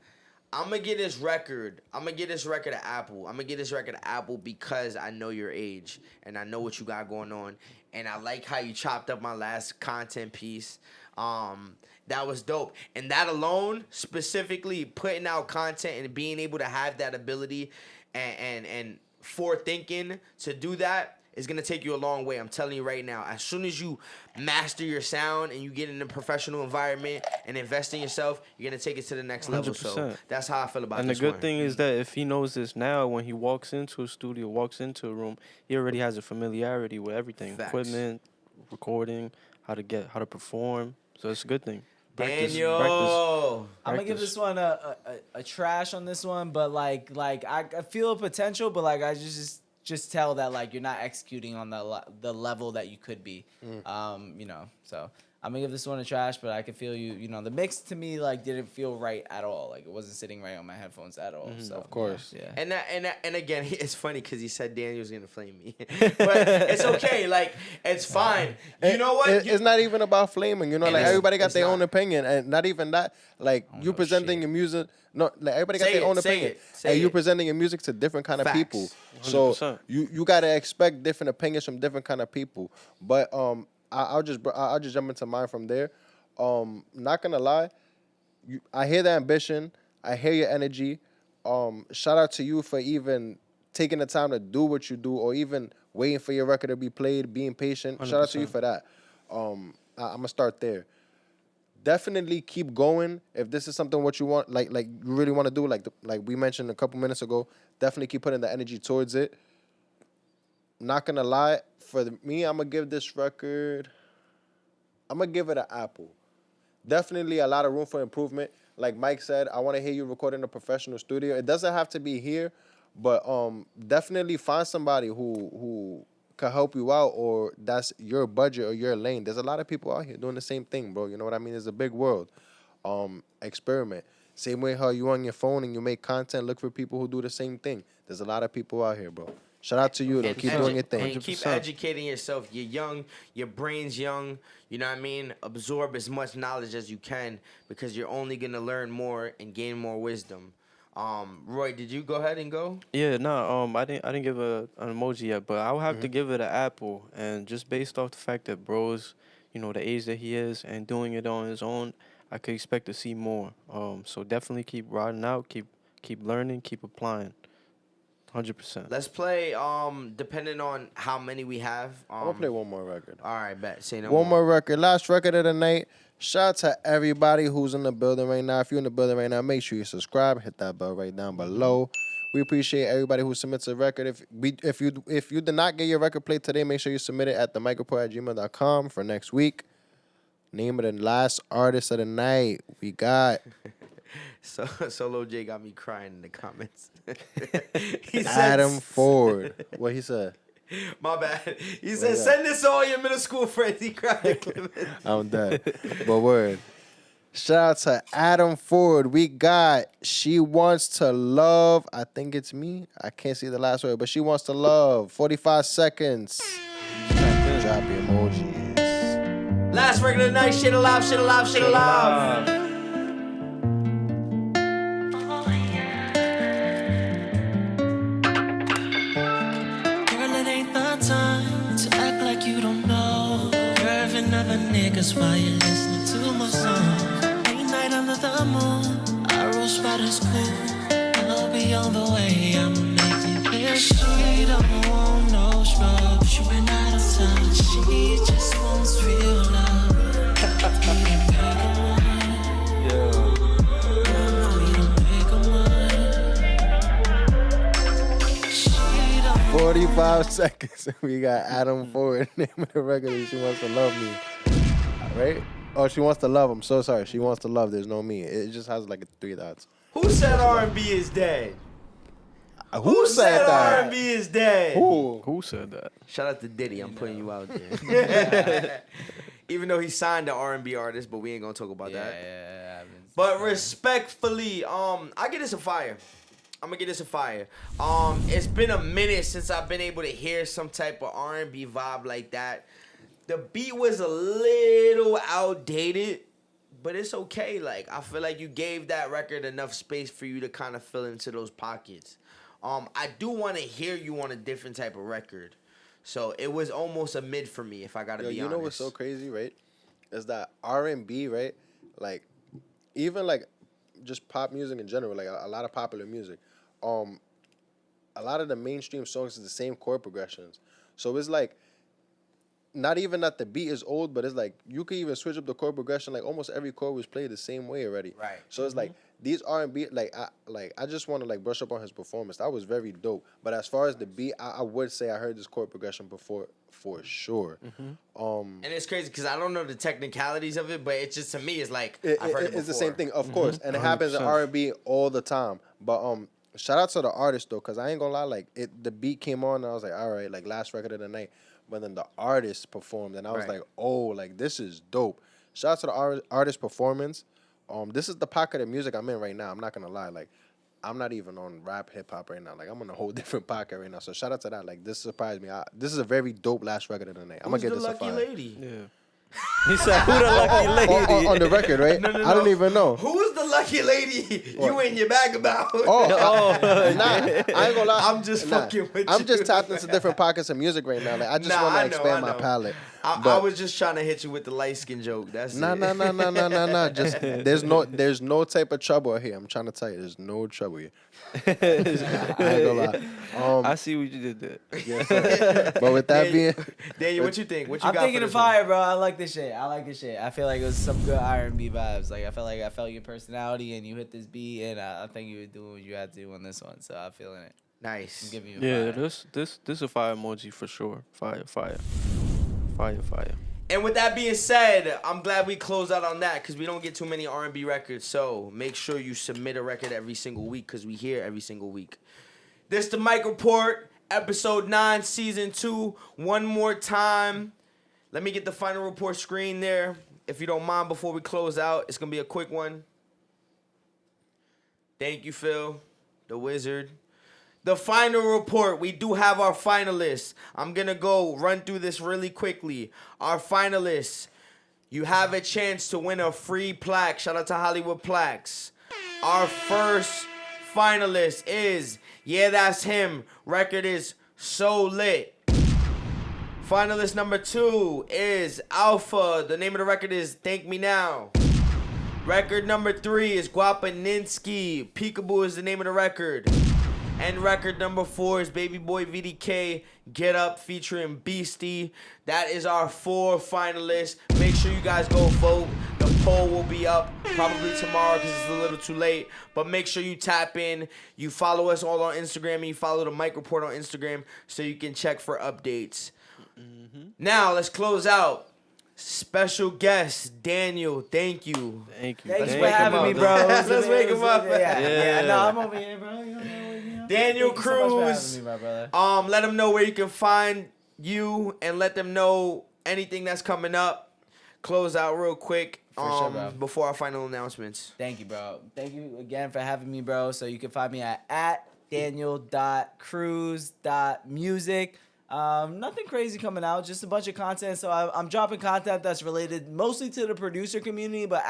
I'm gonna get this record. I'm gonna get this record to Apple. I'm gonna get this record to Apple because I know your age and I know what you got going on. And I like how you chopped up my last content piece. That was dope. And that alone, specifically putting out content and being able to have that ability and forethinking to do that is going to take you a long way. I'm telling you right now. As soon as you master your sound and you get in a professional environment and invest in yourself, you're going to take it to the next level. 100%. So that's how I feel about and this the good one. thing is that if he knows this now, when he walks into a studio, walks into a room, he already has a familiarity with everything. Facts. Equipment, recording, how to perform. So it's a good thing. Daniel, I'm gonna give this one a trash on this one, but like I feel potential, but like I just tell that like you're not executing on the level that you could be. You know, so I'm gonna give this one a trash, but I can feel you know, the mix to me like didn't feel right at all. Like it wasn't sitting right on my headphones at all. So of course. yeah. And again, it's funny because he said Daniel's gonna flame me, but it's okay. Like it's fine. You know what? It's not even about flaming. You know, like everybody got their not. own opinion, and not even that. Like you presenting your music. No, like everybody got their own opinion, and you presenting your music to different kind of people. 100%. So you gotta expect different opinions from different kind of people. But I'll just jump into mine from there. Not gonna lie, I hear the ambition. I hear your energy. Shout out to you for even taking the time to do what you do, or even waiting for your record to be played, being patient. 100%. Shout out to you for that. I'm gonna start there. Definitely keep going if this is something what you want, like you really want to do, like we mentioned a couple minutes ago. Definitely keep putting the energy towards it. Not gonna lie, for me, I'm gonna give this record. I'm gonna give it an apple. Definitely a lot of room for improvement. Like Mike said, I want to hear you record in a professional studio. It doesn't have to be here, but definitely find somebody who can help you out, or that's your budget or your lane. There's a lot of people out here doing the same thing, bro. You know what I mean? It's a big world. Experiment. Same way how you on your phone and you make content, look for people who do the same thing. There's a lot of people out here, bro. Shout out to you, though. Keep doing your thing. And keep educating yourself. You're young. Your brain's young. You know what I mean? Absorb as much knowledge as you can, because you're only going to learn more and gain more wisdom. Roy, did you go ahead and go? Yeah, no, I didn't give an emoji yet, but I would have to give it an apple, and just based off the fact that bro's, you know, the age that he is and doing it on his own, I could expect to see more. So definitely keep riding out, keep learning, keep applying. 100%. Let's play. Depending on how many we have. I'm gonna play one more record. All right, bet. Say no One more record. Last record of the night. Shout out to everybody who's in the building right now. If you're in the building right now, make sure you subscribe. Hit that bell right down below. We appreciate everybody who submits a record. If you did not get your record played today, make sure you submit it at themykreport@gmail.com for next week. Name of the last artist of the night. We got Solo J got me crying in the comments. Adam Ford. What he said? My bad. He said, send this to all your middle school friends. He cried. I'm dead. But word. Shout out to Adam Ford. We got She Wants to Love. I think it's me. I can't see the last word, but She Wants to Love. 45 seconds. Drop your emojis. Last record of the night. Shit alive, shit alive, shit alive. Other niggas while you listening to my song. Ain't night under the moon. I roast by the school. I'll be on the way. I'ma make it clear. She don't want no scrub. She been out of time. She just wants real love. We done make her mine. We done make her mine. 45 seconds. We got Adam Ford. Name of the record. She Wants to Love Me. Right? Oh, She Wants to Love. I'm so sorry. She Wants to Love. There's no me. It just has like 3 dots. Who said R&B is dead? Who said that? R&B is dead? Who said that? Shout out to Diddy. I'm putting you out there. Even though he signed an R&B artist, but we ain't gonna talk about that. Yeah. But respectfully, I get this a fire. I'm gonna get this a fire. It's been a minute since I've been able to hear some type of R&B vibe like that. The beat was a little outdated, but it's okay. Like, I feel like you gave that record enough space for you to kind of fill into those pockets. I do want to hear you on a different type of record. So it was almost a mid for me, if I gotta be honest. You know what's so crazy, right? is that R&B, right? Like, even like just pop music in general, like a lot of popular music. A lot of the mainstream songs is the same chord progressions. So it's like, not even that the beat is old, but it's like you could even switch up the chord progression. Like almost every chord was played the same way already. Right. So it's like these R&B, I just want to like brush up on his performance. That was very dope. But as far as the beat, I would say I heard this chord progression before for sure. And it's crazy because I don't know the technicalities of it, but it's just, to me, it's like I've heard it before. It's the same thing, of course, and it happens in R&B all the time. But shout out to the artist though, cause I ain't gonna lie, like the beat came on and I was like, all right, like last record of the night. But then the artist performed and I was like, oh, like this is dope. Shout out to the artist performance. This is the pocket of music I'm in right now. I'm not gonna lie, like I'm not even on rap hip hop right now. Like I'm on a whole different pocket right now. So shout out to that. Like this surprised me. This is a very dope last record of the night. I'm gonna get this a 5. Who's the lucky lady? Yeah. He said, "Who the lucky lady?" On the record, right? No. I don't even know. Who's the lucky lady you in your bag about? Nah, I ain't gonna lie. I'm just fucking with you. I'm just tapped into different pockets of music right now. Like I just want to expand my palette. I was just trying to hit you with the light skin joke. That's nah. Just there's no type of trouble here. I'm trying to tell you, there's no trouble here. I ain't gonna lie. I see what you did there. Yes, but with that being, Daniel, what you think? What you I'm got thinking for of this fire, bro. I like this shit. I feel like it was some good R&B vibes. Like I felt your personality, and you hit this beat, and I think you were doing what you had to do on this one. So I'm feeling it. Nice. I'm giving you a fire. This is a fire emoji for sure. Fire. And with that being said, I'm glad we closed out on that because we don't get too many R&B records. So make sure you submit a record every single week because we here every single week. This the MYK Report, episode 9, season 2. One more time. Let me get the final report screen there. If you don't mind, before we close out, it's going to be a quick one. Thank you, Phil, the wizard. The final report, we do have our finalists. I'm going to go run through this really quickly. Our finalists, you have a chance to win a free plaque. Shout out to Hollywood Plaques. Our first finalist is Yeah, That's Him. Record is So Lit. Finalist number 2 is Alpha. The name of the record is Thank Me Now. Record number 3 is Guapaninsky. Peekaboo is the name of the record. And record number 4 is Baby Boy VDK, Get Up, featuring Beastie. That is our 4 finalists. Make sure you guys go vote. The poll will be up probably tomorrow because it's a little too late. But make sure you tap in. You follow us all on Instagram. And you follow the MYK Report on Instagram so you can check for updates. Now, let's close out. Special guest, Daniel, thank you. Thank you. Thanks for having me, bro. Let's wake him up. Yeah. No, I'm over here, bro. You know, Daniel thank you so much for Cruz. having me, my brother. Let them know where you can find you and let them know anything that's coming up. Close out real quick Sure, bro. before our final announcements. Thank you, bro. Thank you again for having me, bro. So you can find me at daniel.cruz.music. Nothing crazy coming out, just a bunch of content. So I'm dropping content that's related mostly to the producer community, but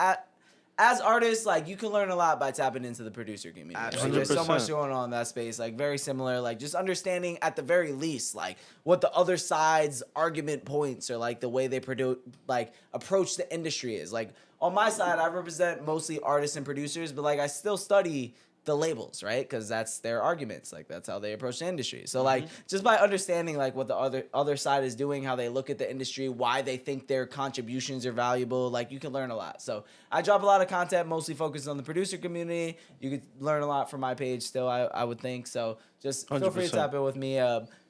as artists, like you can learn a lot by tapping into the producer community. Like, there's so much going on in that space, like very similar, like just understanding at the very least, like what the other side's argument points or like the way they approach the industry is. Like on my side, I represent mostly artists and producers, but like I still study the labels, right? Because that's their arguments. Like that's how they approach the industry. So like just by understanding like what the other side is doing, how they look at the industry, why they think their contributions are valuable, like you can learn a lot. So I drop a lot of content mostly focused on the producer community. You could learn a lot from my page still, I would think. So just feel free to 100%. tap in with me.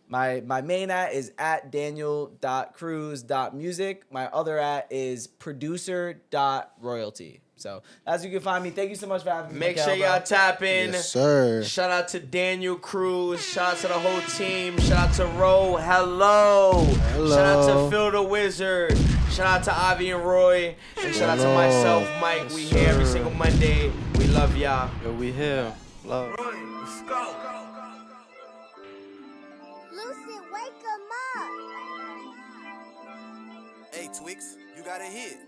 My main @ is @daniel.cruz.music. My other @ is producer.royalty. So as you can find me, thank you so much for having me. Make sure y'all tap in. Yes, sir. Shout out to Daniel Cruz. Shout out to the whole team. Shout out to Ro. Hello. Shout out to Phil the Wizard. Shout out to Avi and Roy. And shout out to myself, Mike. We here every single Monday. We love y'all. Yo, we here. Love. Let's go. Lucy, wake 'em up. Hey, Twix, you got a hit.